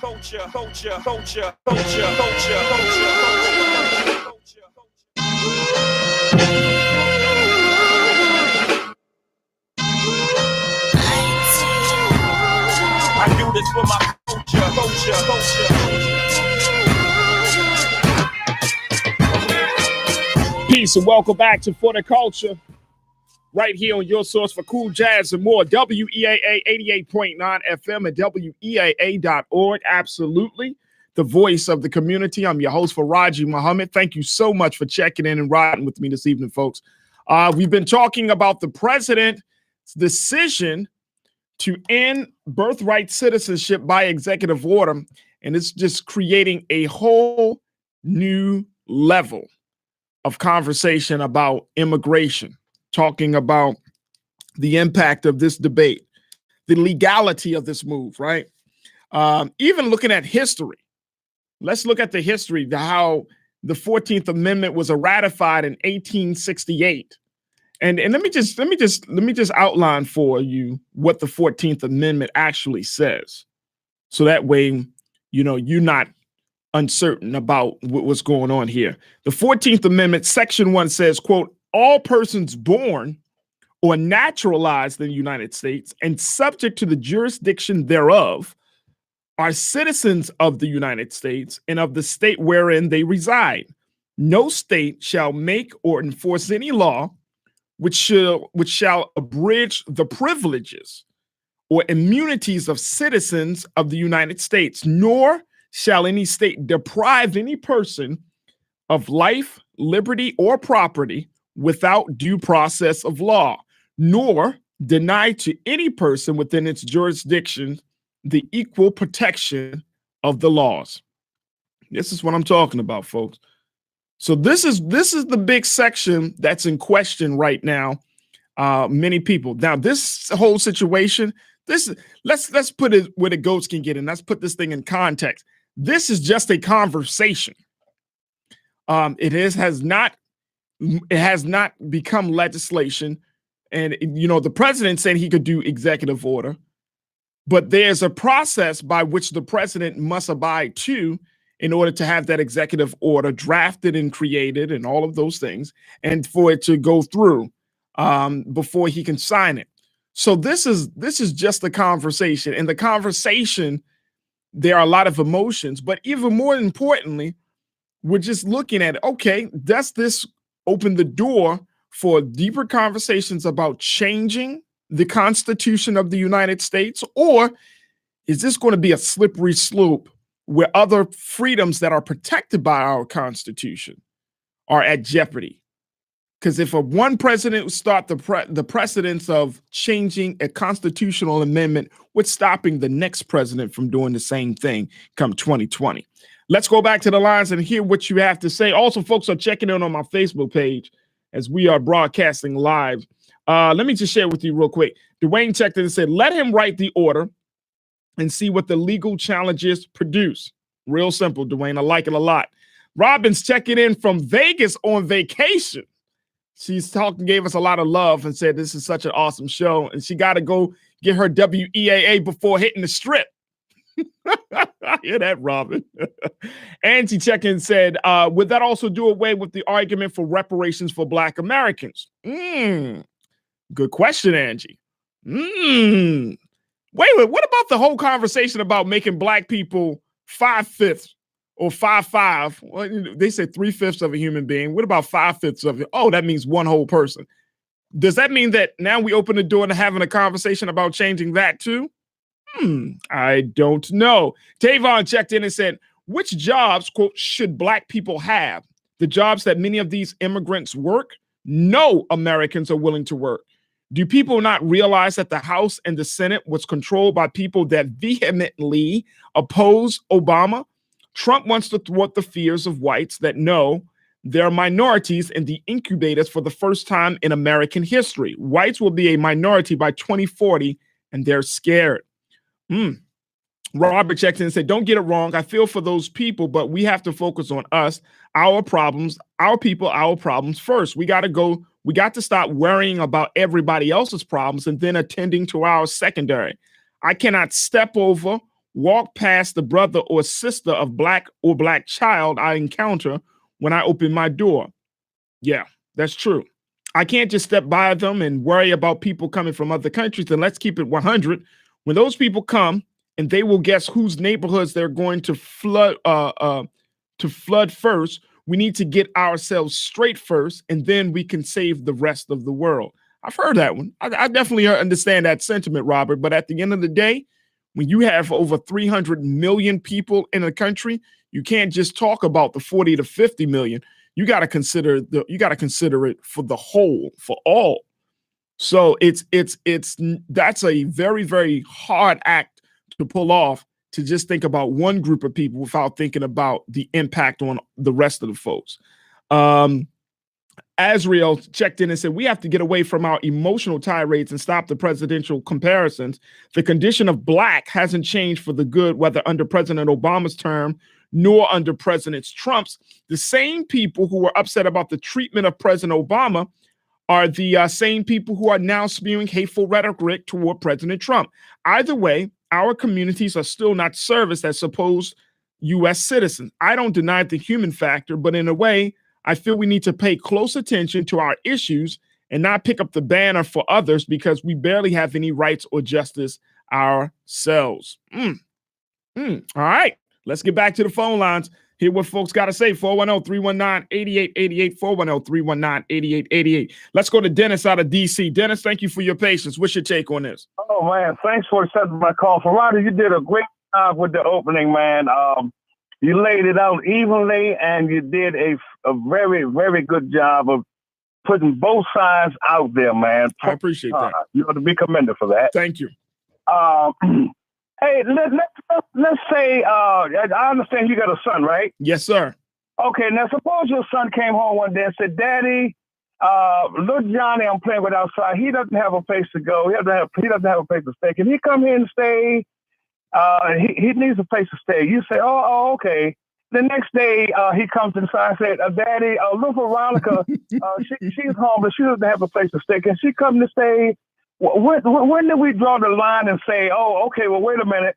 Peace and welcome back to For the Culture, right here on your source for cool jazz and more. WEAA 88.9 FM and WEAA.org. Absolutely. The voice of the community. I'm your host, Faraji Muhammad. Thank you so much for checking in and riding with me this evening, folks. We've been talking about the president's decision to end birthright citizenship by executive order, and it's just creating a whole new level of conversation about immigration, talking about the impact of this debate, the legality of this move, right? Even looking at history. Let's look at the history, how the 14th Amendment was ratified in 1868. And let me just outline for you what the 14th Amendment actually says. So that way, you know, you're not uncertain about what's going on here. The 14th Amendment, Section 1 says, quote, all persons born or naturalized in the United States and subject to the jurisdiction thereof are citizens of the United States and of the state wherein they reside. No state shall make or enforce any law which shall abridge the privileges or immunities of citizens of the United States, nor shall any state deprive any person of life, liberty, or property without due process of law, nor deny to any person within its jurisdiction the equal protection of the laws. This is what I'm talking about, folks. So this is the big section that's in question right now. Many people. Now, this whole situation, let's put it where the goats can get in. Let's put this thing in context. This is just a conversation. It has not become legislation. And you know, the president said he could do executive order, but there's a process by which the president must abide to in order to have that executive order drafted and created and all of those things, and for it to go through before he can sign it. So this is just a conversation. In the conversation, there are a lot of emotions, but even more importantly, we're just looking at, okay, does this open the door for deeper conversations about changing the Constitution of the United States, or is this going to be a slippery slope where other freedoms that are protected by our Constitution are at jeopardy? Because if one president would start the precedence of changing a constitutional amendment, what's stopping the next president from doing the same thing come 2020? Let's go back to the lines and hear what you have to say. Also, folks are checking in on my Facebook page as we are broadcasting live. Let me just share with you real quick. Dwayne checked in and said, let him write the order and see what the legal challenges produce. Real simple, Dwayne. I like it a lot. Robin's checking in from Vegas on vacation. She's gave us a lot of love and said this is such an awesome show, and she got to go get her WEAA before hitting the strip. I hear that, Robin. Angie check-in and said, would that also do away with the argument for reparations for Black Americans? Good question, Angie. Wait, what about the whole conversation about making Black people 5/5 or 5/5? Well, they say 3/5 of a human being. What about 5/5 of it? Oh, that means one whole person. Does that mean that now we open the door to having a conversation about changing that too? I don't know. Tavon checked in and said, which jobs, quote, should Black people have? The jobs that many of these immigrants work? No Americans are willing to work. Do people not realize that the House and the Senate was controlled by people that vehemently oppose Obama? Trump wants to thwart the fears of whites that know they're minorities in the incubators for the first time in American history. Whites will be a minority by 2040, and they're scared. Robert checked in and said, don't get it wrong. I feel for those people, but we have to focus on us, our problems, our people, our problems first. We got to stop worrying about everybody else's problems and then attending to our secondary. I cannot step over, walk past the brother or sister of Black or Black child I encounter when I open my door. Yeah, that's true. I can't just step by them and worry about people coming from other countries. And let's keep it 100. When those people come and they will guess whose neighborhoods they're going to flood first. We need to get ourselves straight first, and then we can save the rest of the world. I've heard that one. I definitely understand that sentiment, Robert. But at the end of the day, when you have over 300 million people in a country, you can't just talk about the 40 to 50 million. You got to consider it for the whole, for all. So that's a very, very hard act to pull off, to just think about one group of people without thinking about the impact on the rest of the folks. Azriel checked in and said, we have to get away from our emotional tirades and stop the presidential comparisons. The condition of Black hasn't changed for the good, whether under President Obama's term nor under President Trump's. The same people who were upset about the treatment of President Obama are the same people who are now spewing hateful rhetoric toward President Trump. Either way, our communities are still not serviced as supposed U.S. citizens. I don't deny the human factor, but in a way, I feel we need to pay close attention to our issues and not pick up the banner for others because we barely have any rights or justice ourselves. All right, let's get back to the phone lines. Hear what folks got to say. 410-319-8888, 410-319-8888. Let's go to Dennis out of D.C. Dennis, thank you for your patience. What's your take on this? Oh, man, thanks for accepting my call. Ferrari, you did a great job with the opening, man. You laid it out evenly, and you did a very, very good job of putting both sides out there, man. I appreciate that. You ought to be commended for that. Thank you. Hey, let's say, I understand you got a son, right? Yes, sir. Okay, now suppose your son came home one day and said, Daddy, little Johnny I'm playing with outside, he doesn't have a place to go. He doesn't have a place to stay. Can he come here and stay? He needs a place to stay. You say, oh, okay. The next day, he comes inside and said, Daddy, little Veronica, she's home, but she doesn't have a place to stay. Can she come to stay? When do we draw the line and say, oh, okay, well, wait a minute.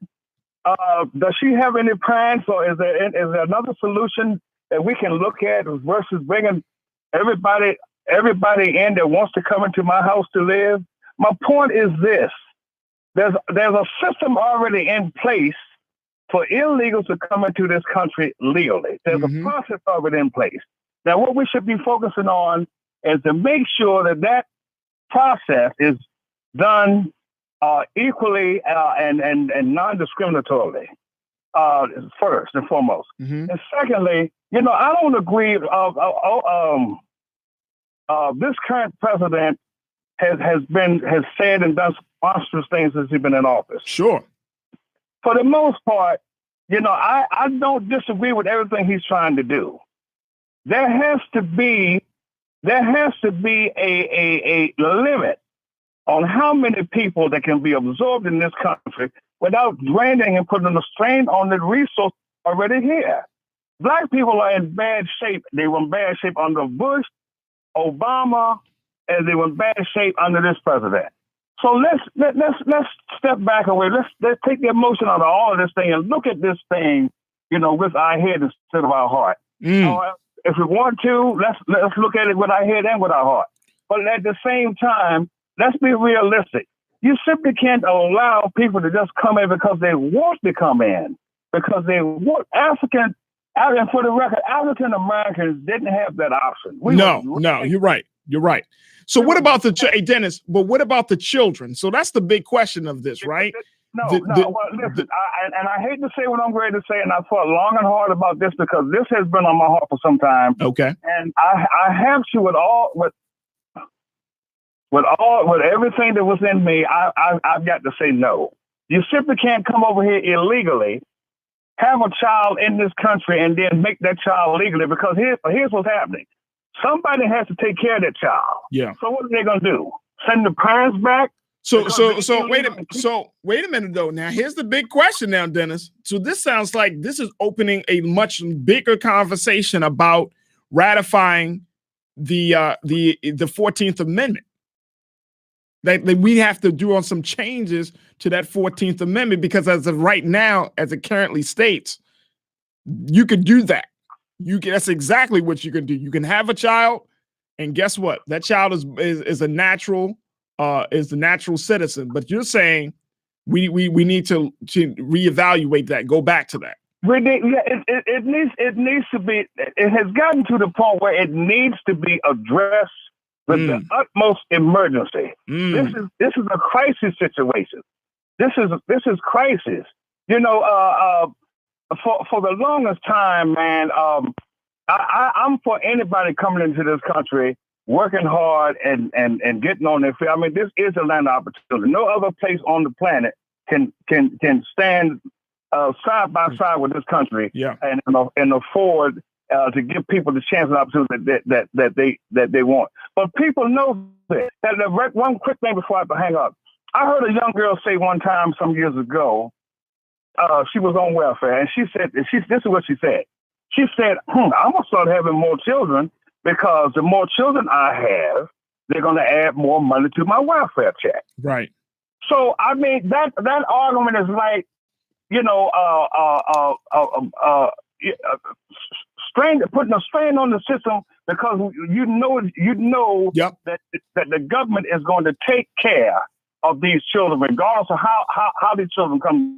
Does she have any plans, or is there another solution that we can look at versus bringing everybody in that wants to come into my house to live? My point is this. There's a system already in place for illegals to come into this country legally. There's a process already in place. Now, what we should be focusing on is to make sure that process is done equally and non-discriminatorily, first and foremost. And secondly, I don't agree. This current president has said and done monstrous things since he's been in office. Sure. For the most part, I don't disagree with everything he's trying to do. There has to be a limit on how many people that can be absorbed in this country without draining and putting a strain on the resource already here. Black people are in bad shape. They were in bad shape under Bush, Obama, and they were in bad shape under this president. So let's step back away. Let's take the emotion out of all of this thing and look at this thing, with our head instead of our heart. If we want to, let's look at it with our head and with our heart. But at the same time, let's be realistic. You simply can't allow people to just come in because they want to come in, because they want African. And for the record, African Americans didn't have that option. No, you're right. You're right. So what about Dennis? But what about the children? So that's the big question of this, right? Listen, I hate to say what I'm ready to say, and I thought long and hard about this because this has been on my heart for some time. Okay. And I have to, with everything that was in me, I've got to say no. You simply can't come over here illegally, have a child in this country, and then make that child legally, because here's what's happening. Somebody has to take care of that child. Yeah. So what are they going to do? Send the parents back? So wait a minute though. Now here's the big question now, Dennis. So this sounds like this is opening a much bigger conversation about ratifying the 14th Amendment. That we have to do on some changes to that 14th Amendment, because as of right now, as it currently states, you could do that. That's exactly what you can do. You can have a child, and guess what? That child is a natural citizen. But you're saying we need to reevaluate that, go back to that. It needs to be. It has gotten to the point where it needs to be addressed with the utmost emergency. This is a crisis situation. This is crisis. You know, for the longest time, man, I'm for anybody coming into this country working hard and getting on their feet. I mean, this is a land of opportunity. No other place on the planet can stand side by side with this country, and afford to give people the chance and opportunity that they want. But people know that. One quick thing before I hang up, I heard a young girl say one time some years ago, she was on welfare, and she said, this is what she said. She said, I'm gonna start having more children because the more children I have, they're gonna add more money to my welfare check. Right. So I mean that argument is like, you know, putting a strain on the system because you know that the government is going to take care of these children regardless of how these children come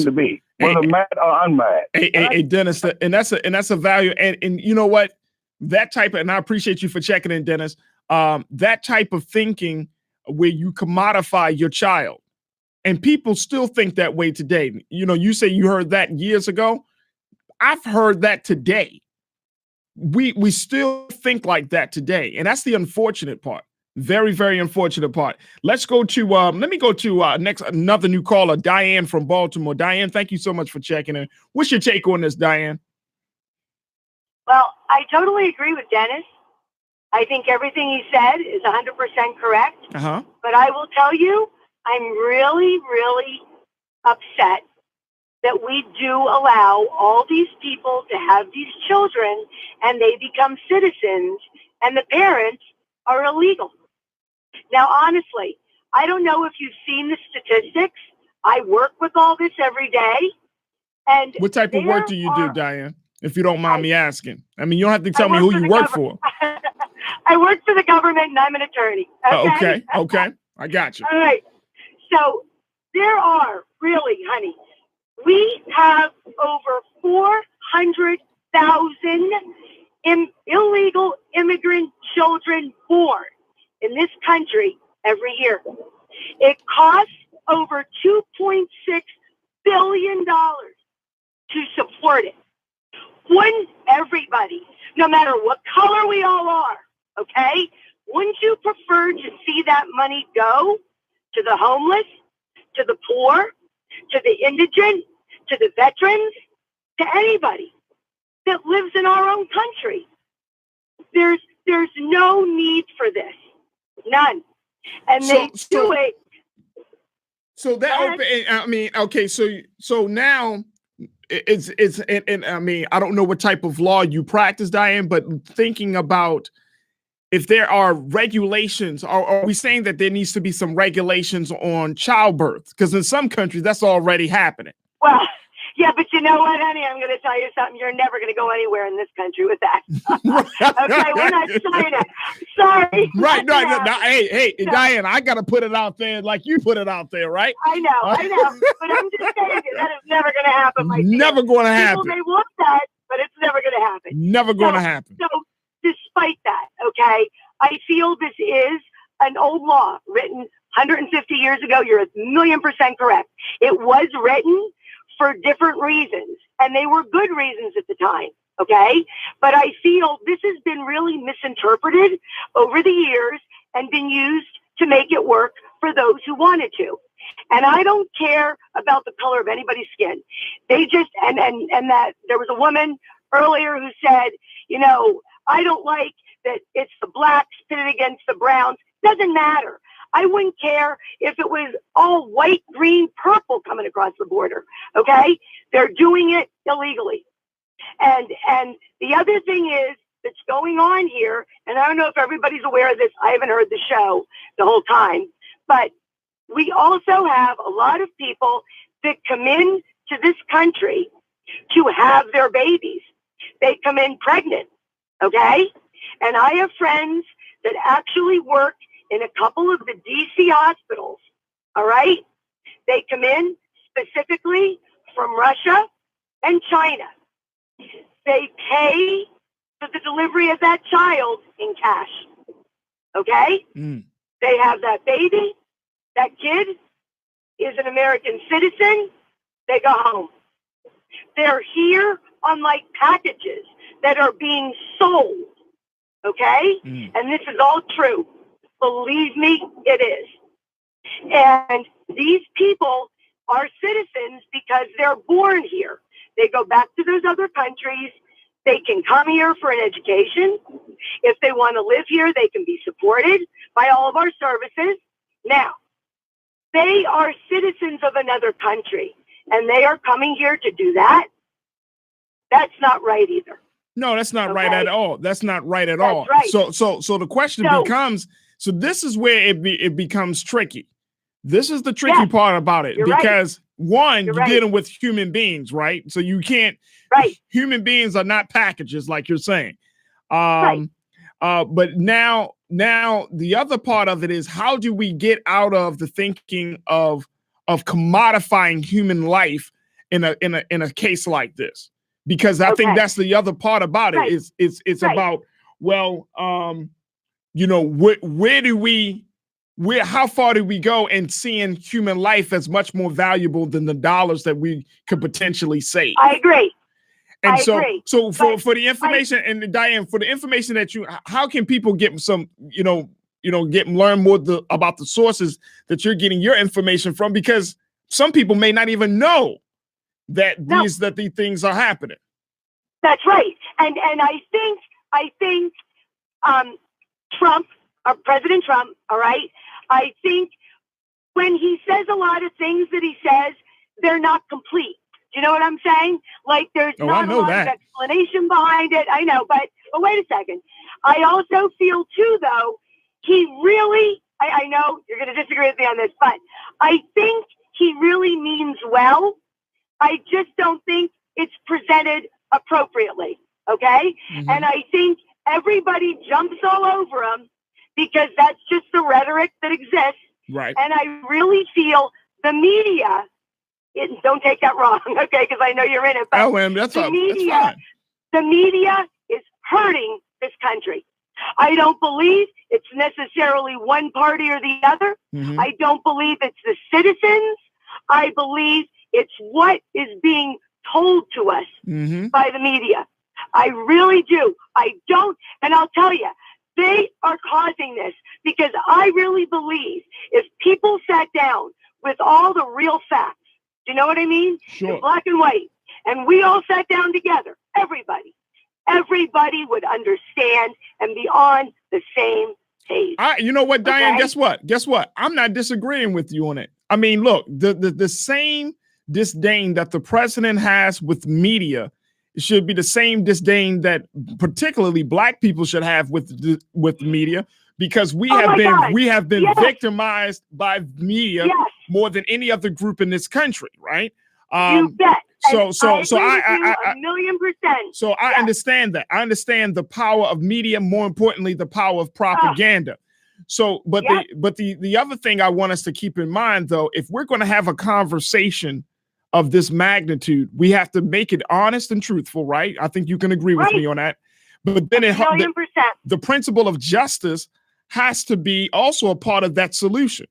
to be, whether mad or unmad. Hey, Dennis, and that's a value. And you know what? That type of, and I appreciate you for checking in, Dennis. That type of thinking where you commodify your child. And people still think that way today. You know, you say you heard that years ago. I've heard that today. We still think like that today. And that's the unfortunate part. Very, very unfortunate part. Let's go to, let me go to another new caller, Diane from Baltimore. Diane, thank you so much for checking in. What's your take on this, Diane? Well, I totally agree with Dennis. I think everything he said is 100% correct. Uh-huh. But I will tell you, I'm really, really upset that we do allow all these people to have these children and they become citizens and the parents are illegal. Now, honestly, I don't know if you've seen the statistics. I work with all this every day. And what type of work do you do, Diane, if you don't mind me asking? I mean, you don't have to tell me who you work for. I work for the government and I'm an attorney. Okay. I got you. All right. So there are really, honey, we have over 400,000 illegal immigrant children born in this country every year. It costs over $2.6 billion to support it. Wouldn't everybody, no matter what color we all are, okay, wouldn't you prefer to see that money go to the homeless, to the poor, to the indigent, to the veterans, to anybody that lives in our own country? There's no need for this. None. And they do it. So that, I mean, okay, so now it's and I mean, I don't know what type of law you practice, Diane, but thinking about if there are regulations, are we saying that there needs to be some regulations on childbirth? Because in some countries, that's already happening. Well, yeah, but you know what, honey? I'm going to tell you something. You're never going to go anywhere in this country with that. Okay, we're not China. Sorry. Right. No, hey, so, Diane, I got to put it out there like you put it out there, right? I know. But I'm just saying that is never going to happen. Never going to happen. People may want that, but it's never going to happen. Never going to happen. So despite that, okay, I feel this is an old law written 150 years ago. You're 1,000,000% correct. It was written for different reasons, and they were good reasons at the time, okay? But I feel this has been really misinterpreted over the years and been used to make it work for those who wanted to. And I don't care about the color of anybody's skin. They just, and that there was a woman earlier who said, you know, I don't like that it's the blacks pitted against the browns. Doesn't matter. I wouldn't care if it was all white, green, purple coming across the border. Okay? They're doing it illegally. And the other thing is that's going on here, and I don't know if everybody's aware of this. I haven't heard the show the whole time, but we also have a lot of people that come in to this country to have their babies. They come in pregnant. Okay? And I have friends that actually work in a couple of the DC hospitals, all right? They come in specifically from Russia and China. They pay for the delivery of that child in cash. Okay? They have that baby. That kid is an American citizen. They go home. They're here on like packages that are being sold. Okay? And this is all true. Believe me, it is. And these people are citizens because they're born here. They go back to those other countries. They can come here for an education. If they want to live here, they can be supported by all of our services. Now, they are citizens of another country, and they are coming here to do that. That's not right either. No, that's not right at all. That's not right at all. Right. So the question becomes, so this is where it becomes tricky. This is the tricky part about it, because one, you're dealing with human beings, right? So you can't, human beings are not packages like you're saying. But now the other part of it is, how do we get out of the thinking of commodifying human life in a case like this? Because I think that's the other part about it. It's about, well, you know, how far do we go in seeing human life as much more valuable than the dollars that we could potentially save? I agree. And so for the information, and Diane, for the information that how can people get some, learn more about the sources that you're getting your information from? Because some people may not even know that these things are happening. That's right. And I think Trump, President Trump, all right, I think when he says a lot of things that he says, they're not complete. Do you know what I'm saying? Like, there's not a lot of explanation behind it. I know, but wait a second. I also feel too, though, he really, I know you're going to disagree with me on this, but I think he really means well. I just don't think it's presented appropriately. Okay. And I think everybody jumps all over him because that's just the rhetoric that exists. Right. And I really feel the media, don't take that wrong, okay, because I know you're in it. But that's the media, that's fine. The media is hurting this country. I don't believe it's necessarily one party or the other. I don't believe it's the citizens. I believe it's what is being told to us by the media. I really do. I don't, and I'll tell you, they are causing this because I really believe if people sat down with all the real facts, do you know what I mean? Sure. In black and white, and we all sat down together, everybody would understand and be on the same page. You know what, Diane? Okay? Guess what? I'm not disagreeing with you on it. I mean, look, the same disdain that the president has with media should be the same disdain that particularly black people should have with the media, because we have been victimized by media more than any other group in this country, right? You bet. So I 1,000,000%. So I understand that. I understand the power of media, more importantly, the power of propaganda. So, but the other thing I want us to keep in mind, though, if we're going to have a conversation of this magnitude, we have to make it honest and truthful, right? I think you can agree with me on that. But then the principle of justice has to be also a part of that solution.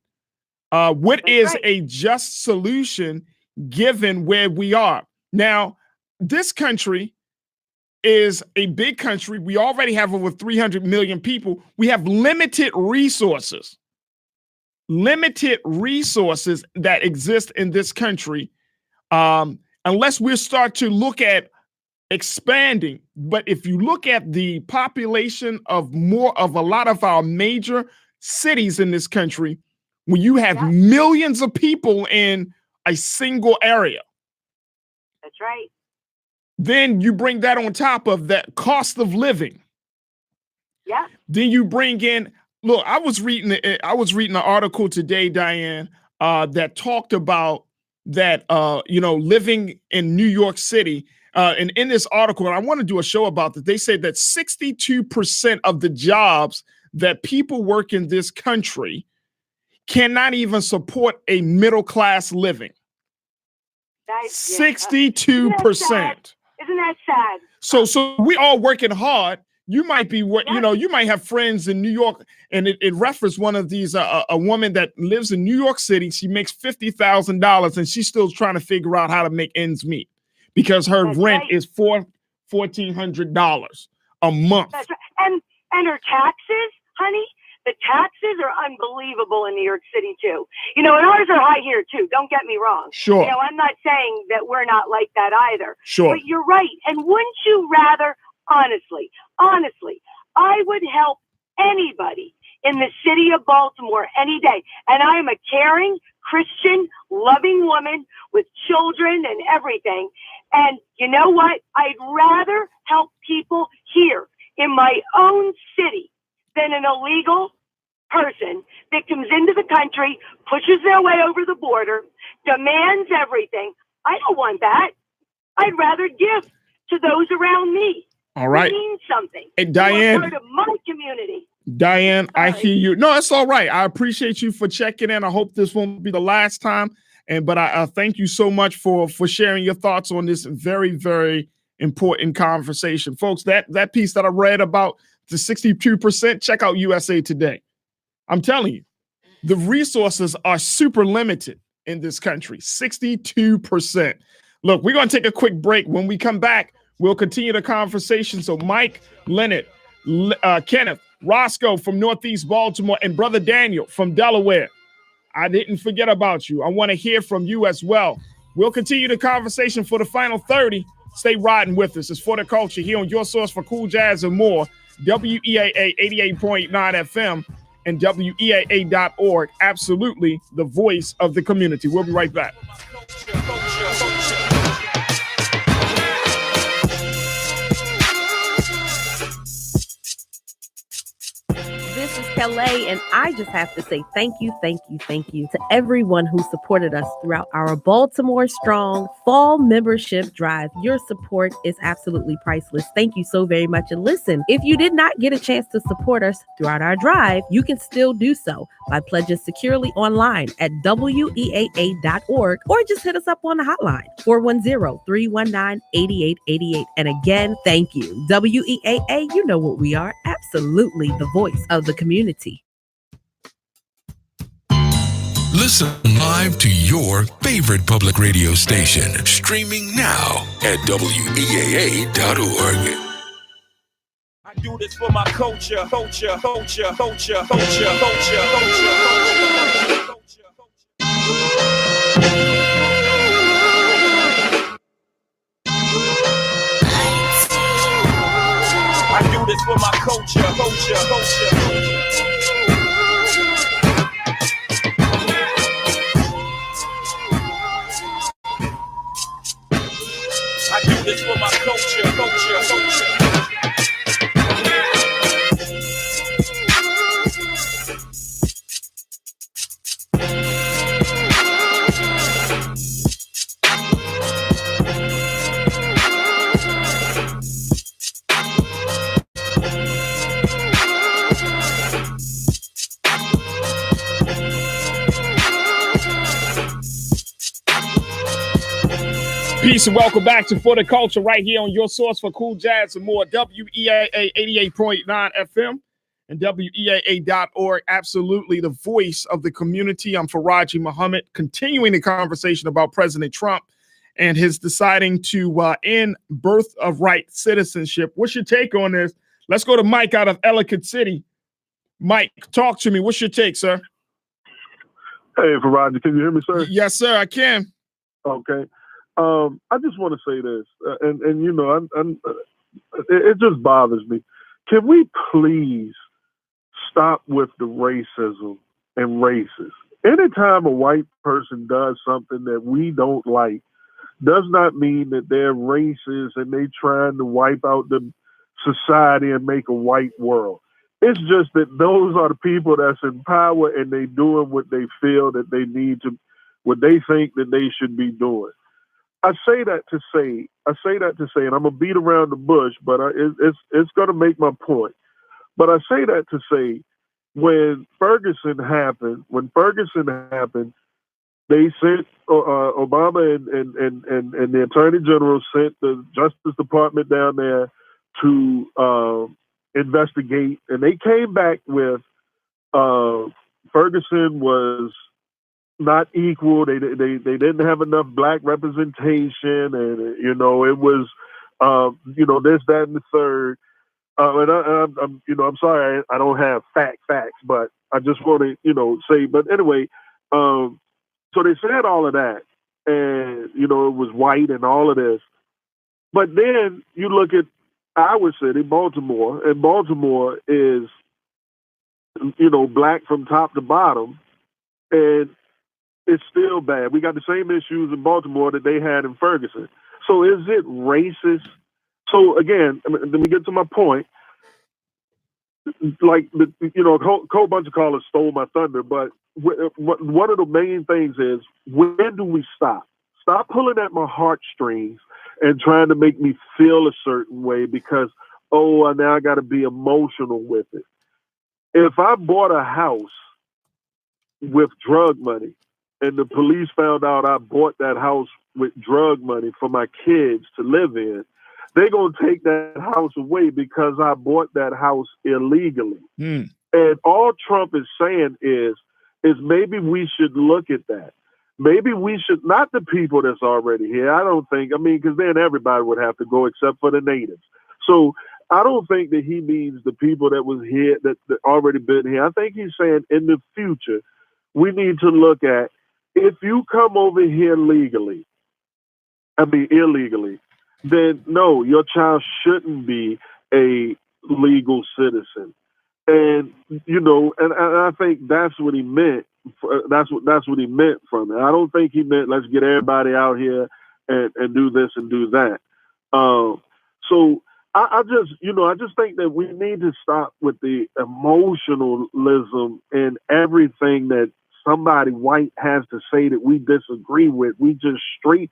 What is a just solution given where we are? Now, this country is a big country. We already have over 300 million people. We have limited resources that exist in this country. Unless we start to look at expanding. But if you look at the population of a lot of our major cities in this country, when you have millions of people in a single area. That's right. Then you bring that on top of that cost of living. Yeah. Then you bring in, look, I was reading an article today, Diane, that talked about that, living in New York City. And in this article, and I want to do a show about that, they say that 62% of the jobs that people work in this country cannot even support a middle class living. 62%. Isn't that sad? So we all working hard. You might be, you might have friends in New York, and it referenced one of these, a woman that lives in New York City. She makes $50,000, and she's still trying to figure out how to make ends meet because her rent is $1,400 a month. That's right. And her taxes, honey, the taxes are unbelievable in New York City too. And ours are high here too. Don't get me wrong. Sure. I'm not saying that we're not like that either. Sure. But you're right. And wouldn't you rather, honestly, I would help anybody in the city of Baltimore any day. And I am a caring, Christian, loving woman with children and everything. And you know what? I'd rather help people here in my own city than an illegal person that comes into the country, pushes their way over the border, demands everything. I don't want that. I'd rather give to those around me. All right. It means something. Hey, Diane. Part of my community. Diane, I hear you. No, it's all right. I appreciate you for checking in. I hope this won't be the last time. But I thank you so much for sharing your thoughts on this very, very important conversation. Folks, that piece that I read about the 62%, check out USA Today. I'm telling you, the resources are super limited in this country. 62%. Look, we're going to take a quick break. When we come back, we'll continue the conversation. So Mike, Leonard, Kenneth, Roscoe from Northeast Baltimore, and Brother Daniel from Delaware. I didn't forget about you. I want to hear from you as well. We'll continue the conversation for the final 30. Stay riding with us. It's For the Culture here on your source for cool jazz and more. WEAA 88.9 FM and WEAA.org. Absolutely the voice of the community. We'll be right back. This is Kelly, and I just have to say thank you to everyone who supported us throughout our Baltimore Strong Fall Membership Drive. Your support is absolutely priceless. Thank you so very much. And listen, if you did not get a chance to support us throughout our drive, you can still do so by pledging securely online at WEAA.org or just hit us up on the hotline, 410-319-8888. And again, thank you. WEAA, you know what we are. Absolutely the voice of the community. Listen live to your favorite public radio station, streaming now at WEAA.org. I do this for my culture. I do this for my culture. I do this for my culture. Peace and welcome back to For the Culture right here on your source for cool jazz and more. WEAA 88.9 FM and WEAA.org. Absolutely the voice of the community. I'm Faraji Muhammad, continuing the conversation about President Trump and his deciding to end birth of right citizenship. What's your take on this? Let's go to Mike out of Ellicott City. Mike, talk to me. What's your take, sir? Hey, Faraji, can you hear me, sir? Yes, sir, I can. Okay. I just want to say this, and you know, it just bothers me. Can we please stop with the racism and racist? Anytime a white person does something that we don't like, does not mean that they're racist and they trying to wipe out the society and make a white world. It's just that those are the people that's in power and they doing what they feel that they need to, what they think that they should be doing. I say that to say, and I'm gonna beat around the bush, but it's gonna make my point. But I say that to say, when Ferguson happened, they sent Obama and the Attorney General sent the Justice Department down there to investigate, and they came back with Ferguson was not equal. They didn't have enough black representation, and it was this, that, and the third. I'm sorry I don't have facts, but I just want to say. But anyway, so they said all of that, and it was white and all of this. But then you look at our city, Baltimore, and Baltimore is black from top to bottom, and it's still bad. We got the same issues in Baltimore that they had in Ferguson. So is it racist? So again, let me get to my point. Like a whole bunch of callers stole my thunder, but one of the main things is, when do we stop? Stop pulling at my heartstrings and trying to make me feel a certain way because, now I got to be emotional with it. If I bought a house with drug money and the police found out I bought that house with drug money for my kids to live in, they're going to take that house away because I bought that house illegally. And all Trump is saying is maybe we should look at that. Maybe we should, not the people that's already here. Because then everybody would have to go except for the natives. So I don't think that he means the people that was here, that already been here. I think he's saying in the future, we need to look at, if you come over here illegally, then no, your child shouldn't be a legal citizen. And and I think that's what he meant. That's what he meant from it. I don't think he meant let's get everybody out here and do this and do that. So I just think that we need to stop with the emotionalism and everything that somebody white has to say that we disagree with. We just straight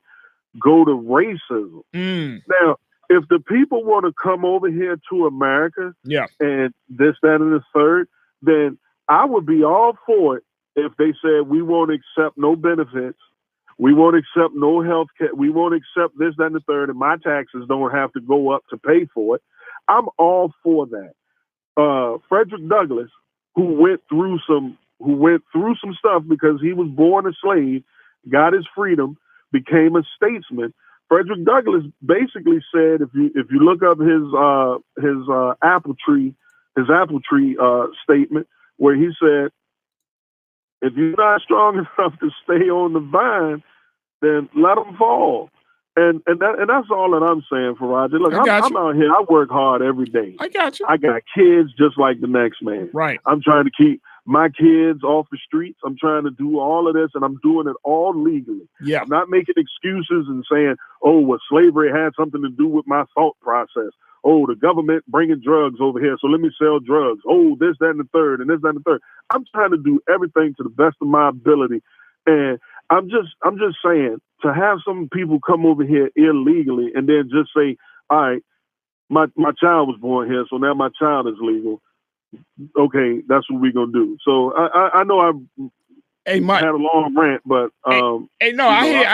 go to racism. Now, if the people want to come over here to America, and this, that, and the third, then I would be all for it if they said we won't accept no benefits, we won't accept no health care, we won't accept this, that, and the third, and my taxes don't have to go up to pay for it. I'm all for that. Frederick Douglass, who went through some stuff because he was born a slave, got his freedom, became a statesman. Frederick Douglass basically said, if you look up his apple tree statement, where he said, if you're not strong enough to stay on the vine, then let them fall. And that's all that I'm saying, for Roger. Look, I'm out here. I work hard every day. I got you. I got kids just like the next man. Right. I'm trying to keep my kids off the streets. I'm trying to do all of this, and I'm doing it all legally. Yeah. I'm not making excuses and saying, slavery had something to do with my thought process. The government bringing drugs over here, so let me sell drugs. This, that, and the third, and this, that, and the third. I'm trying to do everything to the best of my ability. And I'm just saying, to have some people come over here illegally and then just say, all right, my child was born here, so now my child is legal. Okay, that's what we're gonna do. So I know I've Mike, had a long rant, but I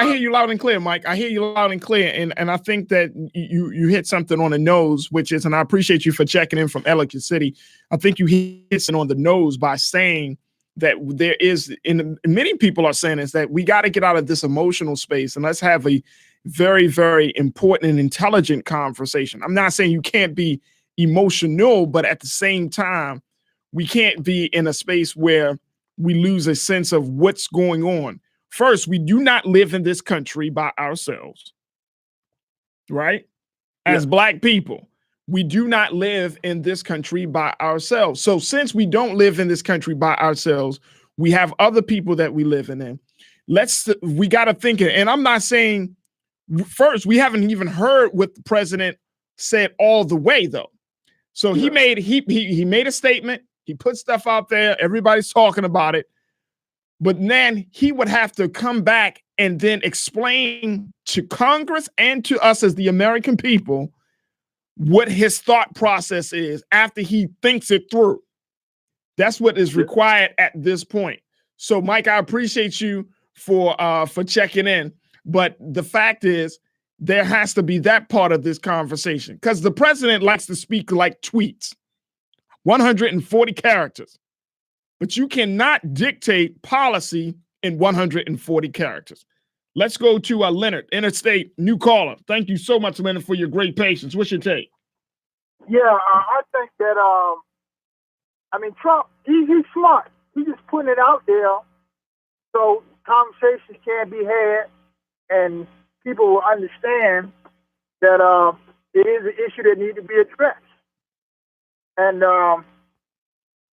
hear you loud and clear, Mike. I hear you loud and clear, and I think that you hit something on the nose, which is, and I appreciate you for checking in from Ellicott City. I think you hit something on the nose by saying that there is, and many people are saying, is that we got to get out of this emotional space and let's have a very, very important and intelligent conversation. I'm not saying you can't be emotional, but at the same time, we can't be in a space where we lose a sense of what's going on. First, we do not live in this country by ourselves, right? As Black people, we do not live in this country by ourselves. So since we don't live in this country by ourselves, we have other people that we live in. We got to think it. And I'm not saying, first, we haven't even heard what the president said all the way, though. So he made a statement. He put stuff out there. Everybody's talking about it. But then he would have to come back and then explain to Congress and to us as the American people what his thought process is after he thinks it through. That's what is required at this point. So, Mike, I appreciate you for checking in. But the fact is, there has to be that part of this conversation because the president likes to speak like tweets, 140 characters. But you cannot dictate policy in 140 characters. Let's go to Leonard, Interstate, new caller. Thank you so much, Leonard, for your great patience. What's your take? Yeah, I think that, Trump, he's smart. He's just putting it out there so conversations can be had and people will understand that it is an issue that needs to be addressed. And I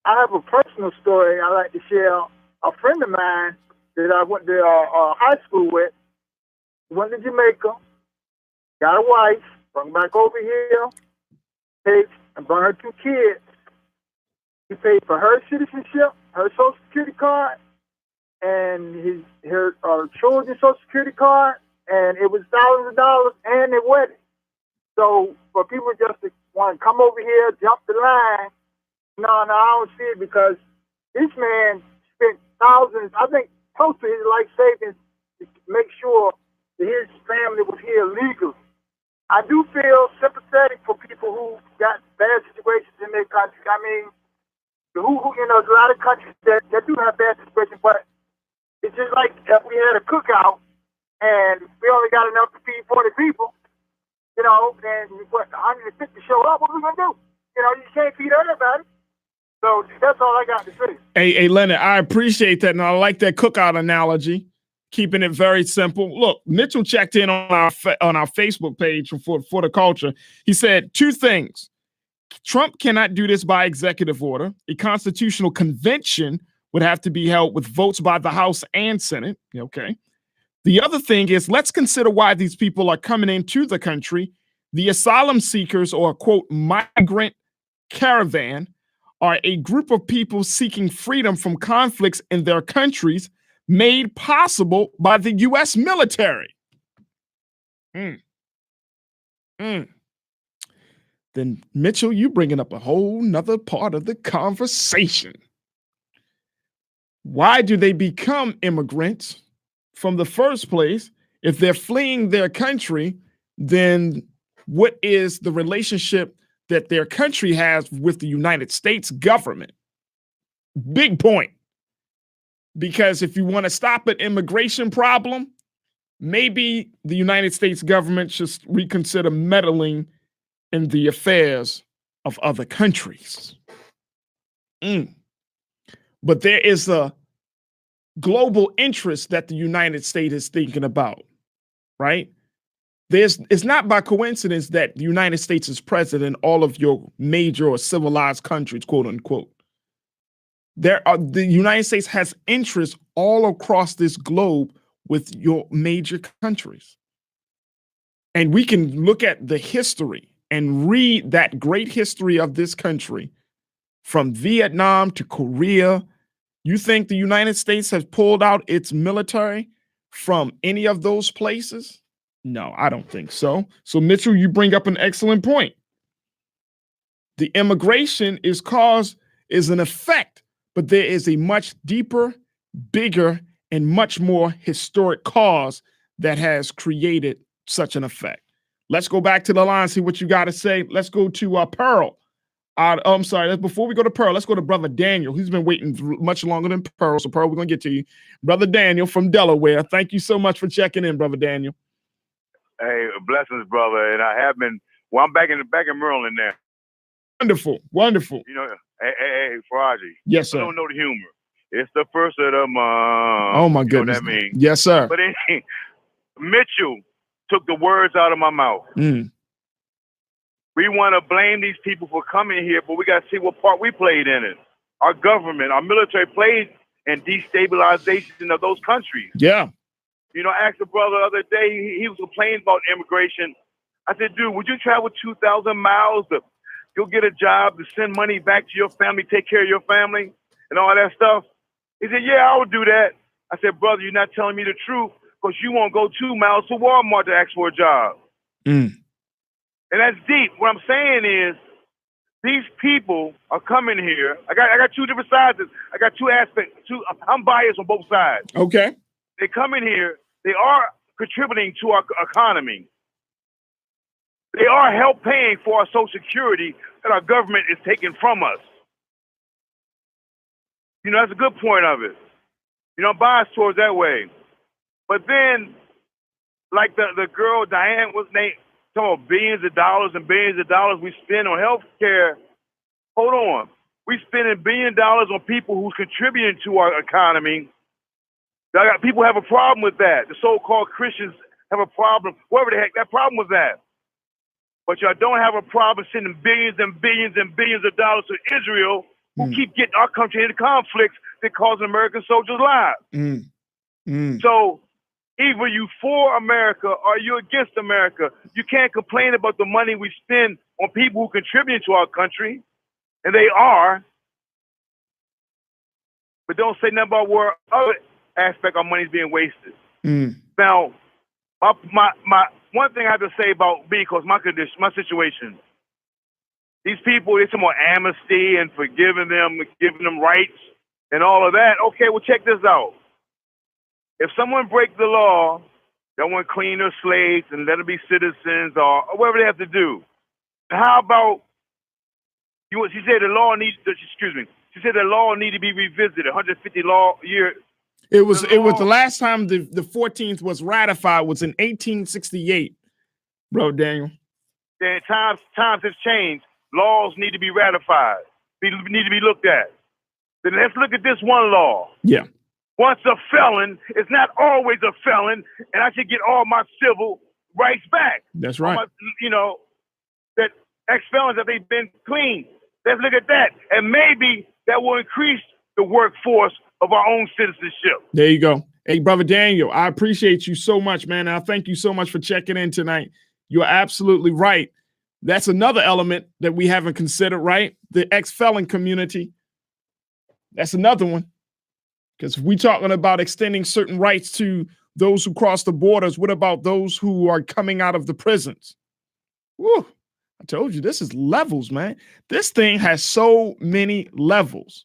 have a personal story I like to share. A friend of mine that I went to high school with went to Jamaica, got a wife, brought back over here, paid and brought her 2 kids. He paid for her citizenship, her Social Security card, and her children's Social Security card, and it was thousands of dollars and their wedding. So for people just to want to come over here, jump the line, no, I don't see it because this man spent thousands, I think close to his life savings to make sure that his family was here legally. I do feel sympathetic for people who got bad situations in their country. I mean, there's a lot of countries that do have bad situations, but it's just like if we had a cookout and we only got enough to feed 40 people, and 150 show up, what are we going to do? You can't feed everybody. So that's all I got to say. Hey, Leonard, I appreciate that, and I like that cookout analogy, keeping it very simple. Look, Mitchell checked in on our Facebook page for the culture. He said 2 things. Trump cannot do this by executive order. A constitutional convention would have to be held with votes by the House and Senate. Okay. The other thing is, let's consider why these people are coming into the country. The asylum seekers, or quote, migrant caravan, are a group of people seeking freedom from conflicts in their countries made possible by the U.S. military. Then, Mitchell, you bringing up a whole nother part of the conversation. Why do they become immigrants from the first place? If they're fleeing their country, then what is the relationship that their country has with the United States government? Big point. Because if you want to stop an immigration problem, maybe the United States government should reconsider meddling in the affairs of other countries. But there is a global interest that the United States is thinking about, right? It's not by coincidence that the United States is present in all of your major or civilized countries, quote unquote. The United States has interests all across this globe with your major countries. And we can look at the history and read that great history of this country from Vietnam to Korea. You think the United States has pulled out its military from any of those places? No, I don't think so. So, Mitchell, you bring up an excellent point. The immigration is an effect, but there is a much deeper, bigger, and much more historic cause that has created such an effect. Let's go back to the line, see what you got to say. Let's go to Pearl. I'm sorry. Before we go to Pearl, let's go to Brother Daniel. He's been waiting much longer than Pearl. So, Pearl, we're going to get to you. Brother Daniel from Delaware. Thank you so much for checking in, Brother Daniel. Hey, blessings, brother. And I have been, I'm back in Maryland now. Wonderful, wonderful. Hey, Faraji. Yes, sir. I don't know the humor. It's the first of the month. Oh, my goodness. You know what I mean? Yes, sir. But Mitchell took the words out of my mouth. We want to blame these people for coming here, but we got to see what part we played in it. Our government, our military played in destabilization of those countries. Yeah. I asked a brother the other day, he was complaining about immigration. I said, dude, would you travel 2,000 miles to go get a job, to send money back to your family, take care of your family, and all that stuff? He said, yeah, I would do that. I said, brother, you're not telling me the truth because you won't go 2 miles to Walmart to ask for a job. And that's deep. What I'm saying is These people are coming here. I got two different sides. I got two aspects. I'm biased on both sides. Okay. They come in here. They are contributing to our economy. They are help paying for our Social Security that our government is taking from us. You know, that's a good point of it. You know, I'm biased towards that way. But then, like the girl, Diane, what's her name? Talking about billions of dollars and billions of dollars we spend on health care. Hold on. We spending $1 billion on people who's contributing to our economy. People have a problem with that. The so-called Christians have a problem, whatever the heck that problem was that. But y'all don't have a problem sending billions and billions and billions of dollars to Israel, who keep getting our country into conflicts that cause American soldiers' lives. So either you for America or you against America. You can't complain about the money we spend on people who contribute to our country, and they are, but don't say nothing about where other aspect of money is being wasted. Now, my one thing I have to say about me, because my condition, my situation, these people, they talk about amnesty and forgiving them, giving them rights and all of that. Okay, well, check this out. If someone breaks the law, they want to clean their slates and let them be citizens or whatever they have to do. How about you? She said the law needs. Excuse me. She said the law need to be revisited. 150 law year. It was the last time the 14th was ratified was in 1868, bro, Daniel. Then times have changed. Laws need to be ratified. Need to be looked at. Then let's look at this one law. Yeah. Once a felon is not always a felon, and I should get all my civil rights back. That's right. That ex-felons, that they've been clean. Let's look at that. And maybe that will increase the workforce of our own citizenship. There you go. Hey, brother Daniel, I appreciate you so much, man. And I thank you so much for checking in tonight. You're absolutely right. That's another element that we haven't considered, right? The ex-felon community. That's another one. Because if we're talking about extending certain rights to those who cross the borders, what about those who are coming out of the prisons? Woo, I told you, this is levels, man. This thing has so many levels.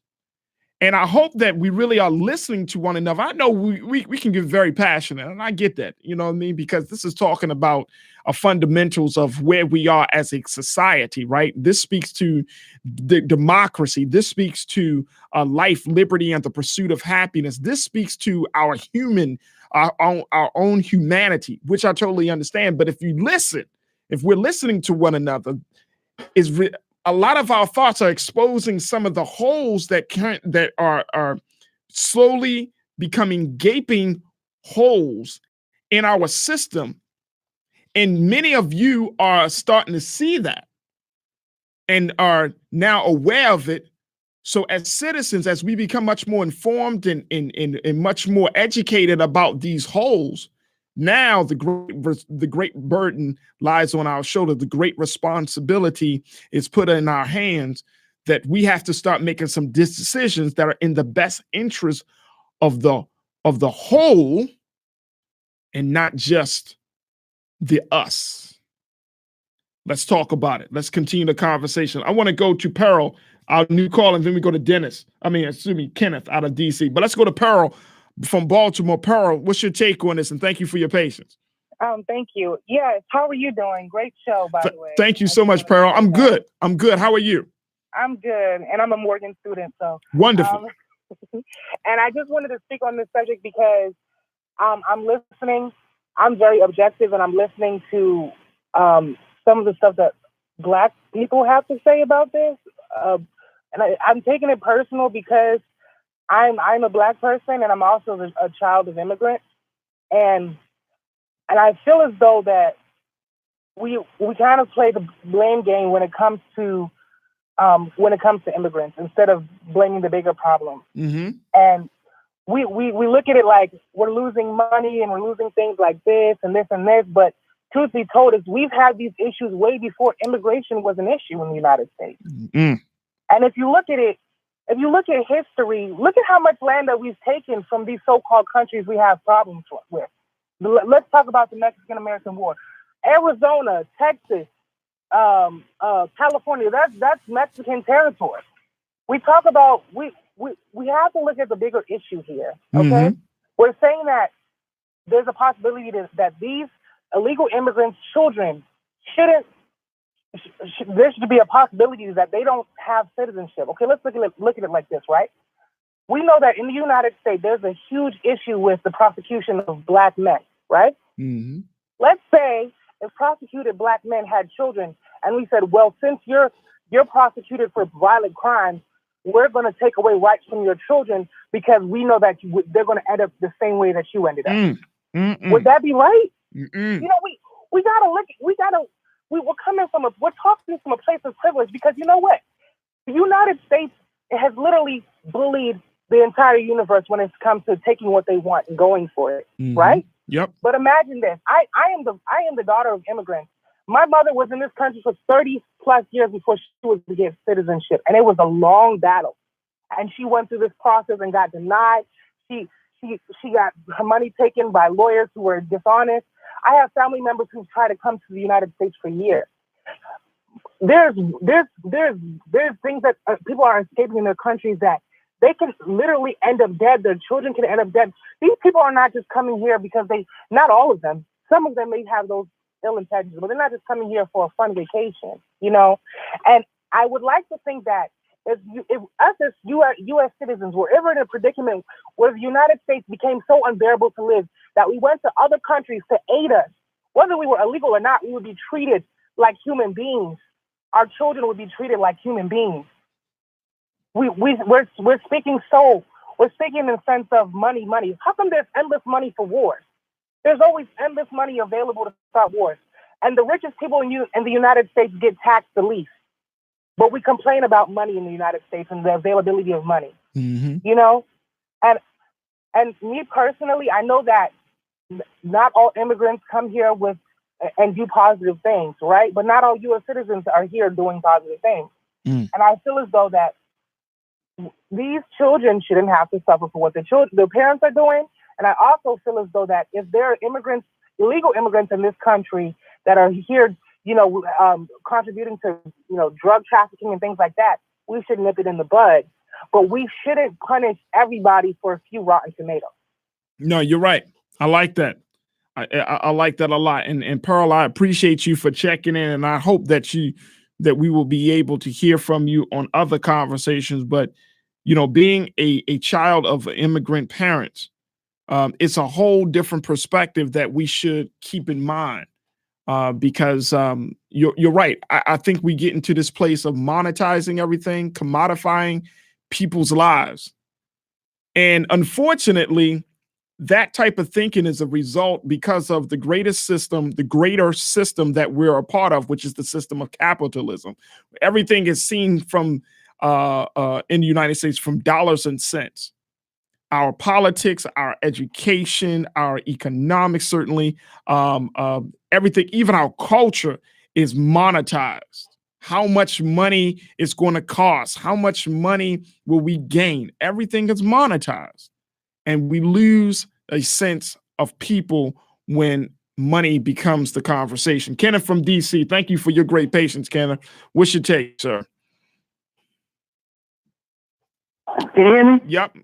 And I hope that we really are listening to one another. I know we can get very passionate, and I get that, you know what I mean? Because this is talking about fundamentals of where we are as a society, right? This speaks to the democracy. This speaks to life, liberty, and the pursuit of happiness. This speaks to our own humanity, which I totally understand. But if we're listening to one another, a lot of our thoughts are exposing some of the holes that are slowly becoming gaping holes in our system. And many of you are starting to see that and are now aware of it. So as citizens, as we become much more informed and much more educated about these holes, now the great burden lies on our shoulder. The great responsibility is put in our hands that we have to start making some decisions that are in the best interest of the whole and not just the us. Let's talk about it. Let's continue the conversation. I want to go to Pearl, our new call, and then we go to Kenneth out of DC. But let's go to Pearl from Baltimore. Pearl, what's your take on this? And thank you for your patience. Thank you. Yes, how are you doing? Great show, by the way. Thank you so much, Pearl. I'm good. How are you? I'm good, and I'm a Morgan student, so wonderful. And I just wanted to speak on this subject because I'm listening. I'm very objective, and I'm listening to some of the stuff that Black people have to say about this. And I'm taking it personal because I'm a Black person, and I'm also a child of immigrants, and I feel as though that we kind of play the blame game when it comes to immigrants instead of blaming the bigger problem. Mm-hmm. And we look at it like we're losing money and we're losing things like this and this and this, but truth be told, is we've had these issues way before immigration was an issue in the United States. Mm. And if you look at history, look at how much land that we've taken from these so-called countries we have problems with. Let's talk about the Mexican-American War. Arizona, Texas, California. That's Mexican territory. We talk about we have to look at the bigger issue here. Okay, we're saying that there's a possibility that these illegal immigrants' children shouldn't. There should be a possibility that they don't have citizenship. Okay, let's look at it like this, right? We know that in the United States, there's a huge issue with the prosecution of black men, right? Let's say if prosecuted black men had children, and we said, well, since you're prosecuted for violent crimes, we're going to take away rights from your children because we know that they're going to end up the same way that you ended up. Would that be right? You know, we gotta look. We're talking from a place of privilege because you know what? The United States has literally bullied the entire universe when it comes to taking what they want and going for it, right? Yep. But imagine this: I am the daughter of immigrants. My mother was in this country for 30 plus years before she was to get citizenship, and it was a long battle. And she went through this process and got denied. She got her money taken by lawyers who were dishonest. I have family members who've tried to come to the United States for years. There's things that people are escaping in their countries that they can literally end up dead. Their children can end up dead. These people are not just coming here because not all of them. Some of them may have those ill intentions, but they're not just coming here for a fun vacation, you know? And I would like to think that if us as U.S. citizens were ever in a predicament where the United States became so unbearable to live that we went to other countries to aid us, whether we were illegal or not, we would be treated like human beings. Our children would be treated like human beings. We're speaking in the sense of money. How come there's endless money for wars? There's always endless money available to start wars. And the richest people in the United States get taxed the least. But we complain about money in the United States and the availability of money, you know? And me personally, I know that not all immigrants come here and do positive things, right? But not all U.S. citizens are here doing positive things. And I feel as though that these children shouldn't have to suffer for what their parents are doing. And I also feel as though that if there are illegal immigrants in this country that are here, you know, contributing to, you know, drug trafficking and things like that, we should nip it in the bud. But we shouldn't punish everybody for a few rotten tomatoes. No, you're right. I like that. I like that a lot. And Pearl, I appreciate you for checking in, and I hope that we will be able to hear from you on other conversations. But, you know, being a child of immigrant parents, it's a whole different perspective that we should keep in mind. Because you're right. I think we get into this place of monetizing everything, commodifying people's lives. And unfortunately, that type of thinking is a result because of the greater system that we're a part of, which is the system of capitalism. Everything is seen from in the United States from dollars and cents. Our politics, our education, our economics, certainly, everything, even our culture is monetized. How much money it's going to cost? How much money will we gain? Everything is monetized. And we lose a sense of people when money becomes the conversation. Kenneth from DC, thank you for your great patience, Kenneth. What's your take, sir? Can you hear me? Yep.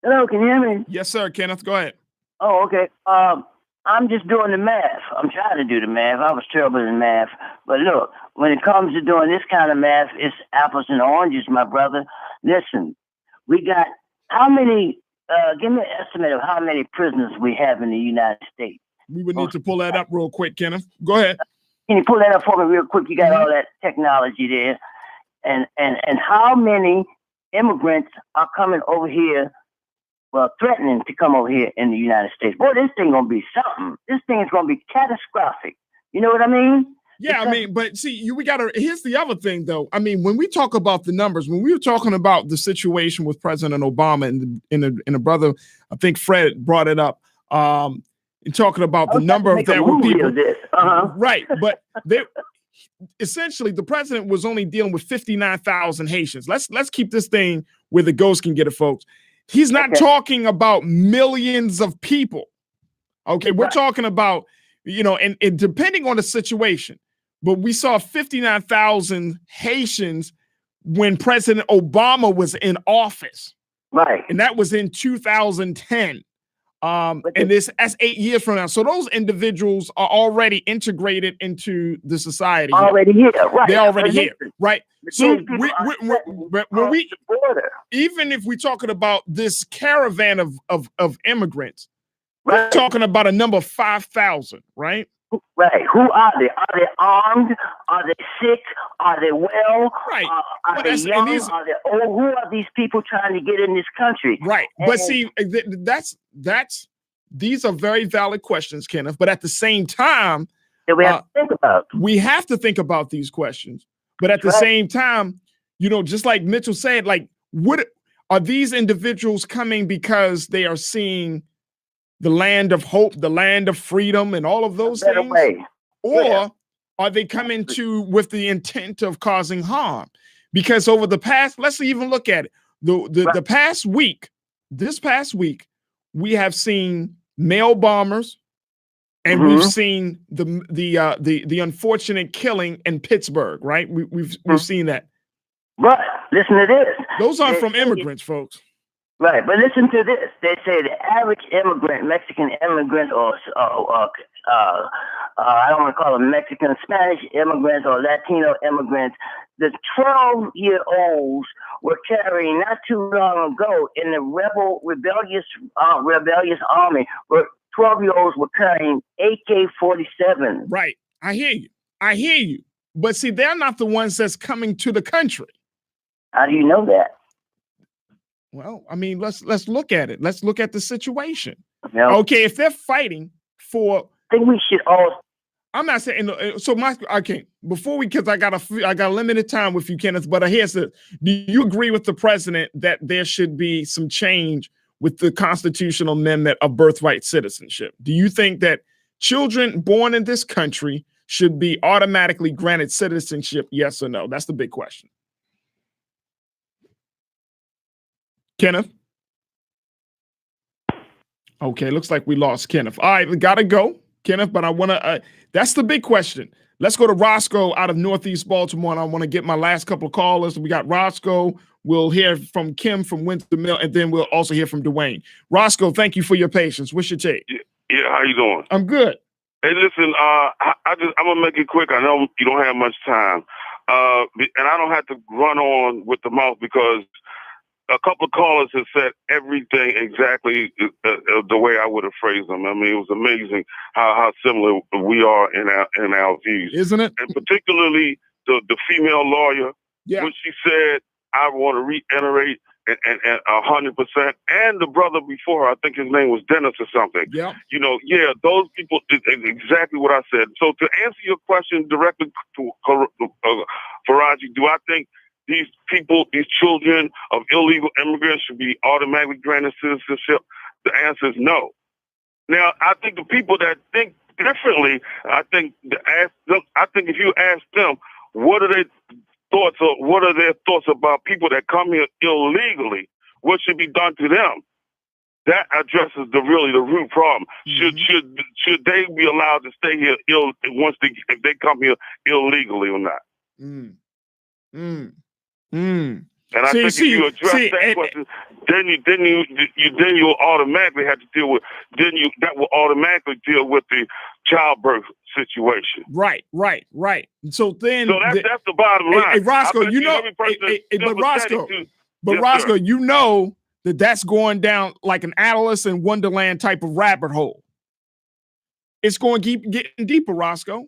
Hello, can you hear me? Yes, sir. Kenneth, go ahead. Oh, okay. I'm just doing the math. I'm trying to do the math. I was terrible in math. But look, when it comes to doing this kind of math, it's apples and oranges, my brother. Listen, we got how many, give me an estimate of how many prisoners we have in the United States. We would need to pull that up real quick, Kenneth. Go ahead. Can you pull that up for me real quick? You got all that technology there. And how many immigrants are coming over here, well, threatening to come over here in the United States? Boy, this thing gonna be something. This thing is gonna be catastrophic. You know what I mean? Yeah, I mean, but see, here's the other thing, though. I mean, when we talk about the numbers, when we were talking about the situation with President Obama and a brother, I think Fred brought it up, and talking about the number of that were people. Right, but essentially the president was only dealing with 59,000 Haitians. Let's keep this thing where the ghost can get it, folks. He's not talking about millions of people. Okay, we're talking about, you know, and depending on the situation, but we saw 59,000 Haitians when President Obama was in office. Right. And that was in 2010. And that's 8 years from now. So those individuals are already integrated into the society. Already here, right. They're already But here, listen, right? but So these people are when we the border. even if we're talking about this caravan of immigrants, we're talking about a number of 5,000, right? Right. Who are they? Are they armed? Are they sick? Are they well? Right. Are they young? Are they old? Who are these people trying to get in this country? Right. And But see, these are very valid questions, Kenneth. But at the same time, we have to think about. We have to think about these questions. But at the same time, you know, just like Mitchell said, like, what are these individuals coming because they are seeing the land of hope, the land of freedom, and all of those things? Or are they coming to with the intent of causing harm? Because over the past, let's even look at it. The past week, this past week, we have seen mail bombers, and we've seen the unfortunate killing in Pittsburgh, right? We've seen that. But listen to this. Those aren't from immigrants, folks. Right, but listen to this. They say the average immigrant, Mexican immigrant, or I don't want to call them Mexican, Spanish immigrants or Latino immigrants, the 12-year-olds were carrying not too long ago in the rebellious army, where 12-year-olds were carrying AK-47. Right, I hear you. But see, they're not the ones that's coming to the country. How do you know that? Well, I mean, let's look at it. Let's look at the situation. Yep. Okay, if they're fighting for, I think we should all. I'm not saying so. Before because I got a limited time with you, Kenneth. But here's the: do you agree with the president that there should be some change with the constitutional amendment of birthright citizenship? Do you think that children born in this country should be automatically granted citizenship? Yes or no? That's the big question. Kenneth? Okay, looks like we lost Kenneth. All right, we got to go, Kenneth, but I want to, that's the big question. Let's go to Roscoe out of Northeast Baltimore, and I want to get my last couple of callers. We got Roscoe. We'll hear from Kim from Winter Mill, and then we'll also hear from Dwayne. Roscoe, thank you for your patience. What's your take? Yeah, how you doing? I'm good. Hey, listen, I'm gonna make it quick. I know you don't have much time, and I don't have to run on with the mouth because a couple of callers have said everything exactly the way I would have phrased them. I mean, it was amazing how similar we are in our views, isn't it? And particularly the female lawyer, when she said, "I want to reiterate." And 100%, and the brother before her, I think his name was Dennis or something. Yeah. You know, those people did exactly what I said. So to answer your question directly to Faraji, do I think these people, these children of illegal immigrants should be automatically granted citizenship? The answer is no. Now, I think the people that think differently, I think if you ask them, what are their thoughts about people that come here illegally? What should be done to them? That addresses the root problem. Mm-hmm. Should they be allowed to stay here if they come here illegally or not? And I think if you address that question, then you'll automatically have to deal with. That will automatically deal with the childbirth situation. Right. So that's the bottom line. Hey, Roscoe, you know, Roscoe, you know that's going down like an Alice in Wonderland type of rabbit hole. It's going to keep getting deeper, Roscoe.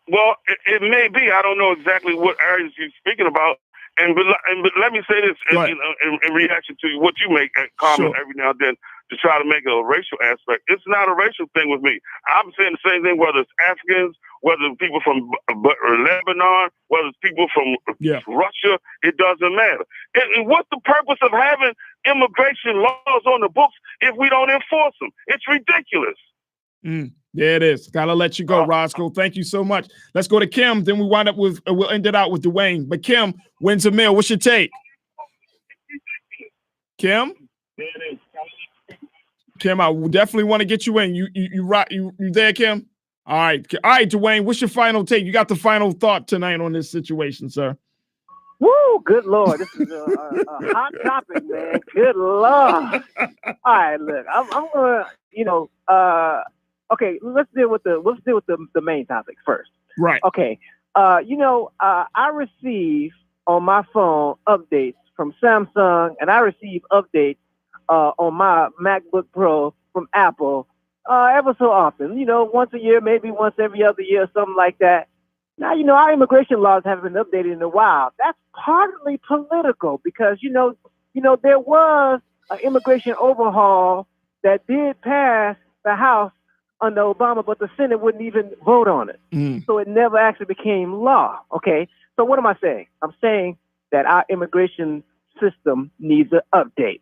Well, it may be. I don't know exactly what areas you're speaking about. But let me say this in reaction to what you make a comment every now and then to try to make it a racial aspect. It's not a racial thing with me. I'm saying the same thing, whether it's Africans, whether it's people from Lebanon, whether it's people from Russia, it doesn't matter. And what's the purpose of having immigration laws on the books if we don't enforce them? It's ridiculous. There it is. Gotta let you go, Roscoe. Thank you so much. Let's go to Kim. Then we'll end it out with Dwayne. But Kim, Windsor Mill, what's your take? Kim? Kim, I definitely want to get you in. You there, Kim? All right, Dwayne, what's your final take? You got the final thought tonight on this situation, sir. Woo, good Lord. This is a hot topic, man. Good Lord. All right, look, I'm gonna, okay, let's deal with the main topic first. Right. Okay. I receive on my phone updates from Samsung, and I receive updates on my MacBook Pro from Apple ever so often. Once a year, maybe once every other year, something like that. Now, our immigration laws haven't been updated in a while. That's partly political because, there was an immigration overhaul that did pass the House under Obama, but the Senate wouldn't even vote on it. So it never actually became law. Okay. So what am I saying? I'm saying that our immigration system needs an update.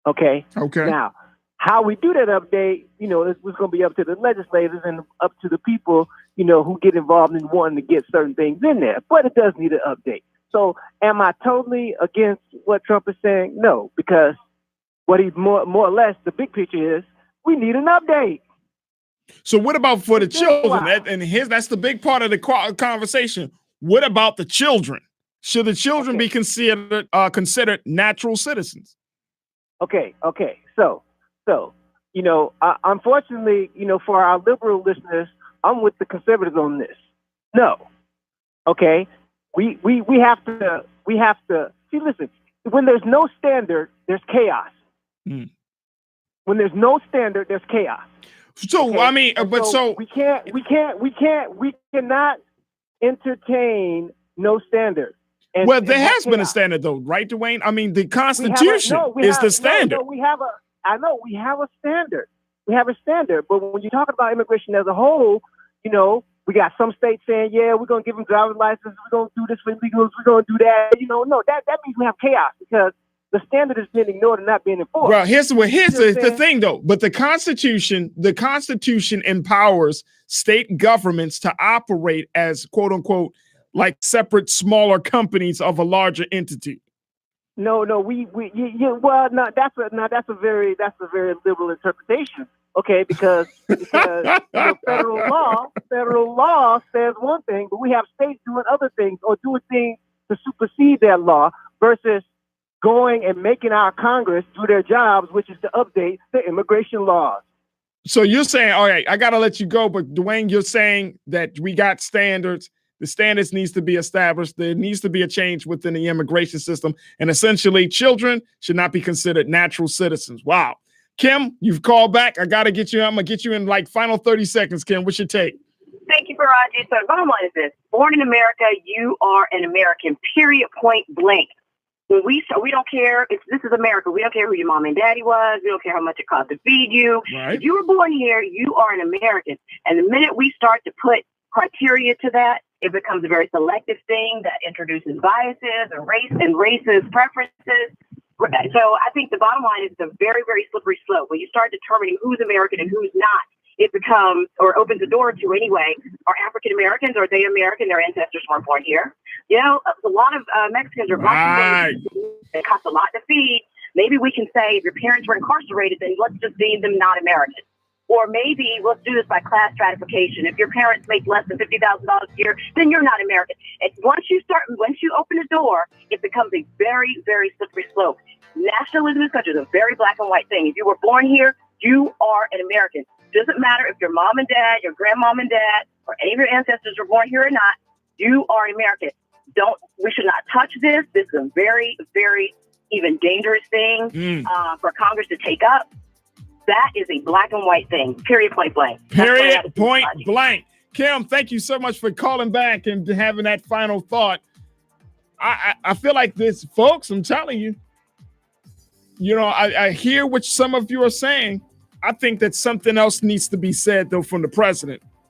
Okay. Okay. Now, how we do that update, it's going to be up to the legislators and up to the people, who get involved in wanting to get certain things in there. But it does need an update. So am I totally against what Trump is saying? No, because what he's more or less, the big picture is we need an update. So what about for the children? That's the big part of the conversation. What about the children? Should the children be considered natural citizens? Okay. So, unfortunately, for our liberal listeners, I'm with the conservatives on this. No. Okay. We have to see, listen, when there's no standard, there's chaos. When there's no standard, there's chaos. So, okay? I mean, but so we cannot entertain no standard. Well, there has been a standard though, right, Dwayne? I mean, the Constitution is the standard. We have a standard. We have a standard. But when you're talking about immigration as a whole, we got some states saying, yeah, we're going to give them driver's licenses. We're going to do this for illegals. We're going to do that. No, that means we have chaos because the standard is being ignored and not being enforced. Well, here's the thing, though. But the Constitution empowers state governments to operate as, quote unquote, like separate, smaller companies of a larger entity. No, that's a very liberal interpretation. Okay, because federal law says one thing, but we have states doing other things or doing things to supersede that law versus going and making our Congress do their jobs, which is to update the immigration laws. So you're saying, all right, I got to let you go, but Dwayne, you're saying that we got standards. The standards needs to be established. There needs to be a change within the immigration system. And essentially, children should not be considered natural citizens. Wow. Kim, you've called back. I got to get you. I'm going to get you in like final 30 seconds, Kim. What's your take? Thank you, Faraji. So the bottom line is this. Born in America, you are an American, period, point blank. When we don't care. This is America. We don't care who your mom and daddy was. We don't care how much it cost to feed you. Right. If you were born here, you are an American. And the minute we start to put criteria to that, it becomes a very selective thing that introduces biases and racist preferences. So I think the bottom line is it's a very, very slippery slope. When you start determining who's American and who's not, it becomes, or opens the door to anyway, are African Americans, are they American? Their ancestors weren't born here. A lot of Mexicans are black. It costs a lot to feed. Maybe we can say if your parents were incarcerated, then let's just deem them not American. Or maybe let's do this by class stratification. If your parents make less than $50,000 a year, then you're not American. And once you open the door, it becomes a very, very slippery slope. Nationalism in this country is a very black and white thing. If you were born here, you are an American. Doesn't matter if your mom and dad, your grandmom and dad, or any of your ancestors were born here or not, you are an American. We should not touch this. This is a very, very even dangerous thing for Congress to take up. That is a black and white thing, period, point blank. Period, point blank. Kim, thank you so much for calling back and having that final thought. I feel like this, folks, I'm telling you, I hear what some of you are saying. I think that something else needs to be said, though, from the president.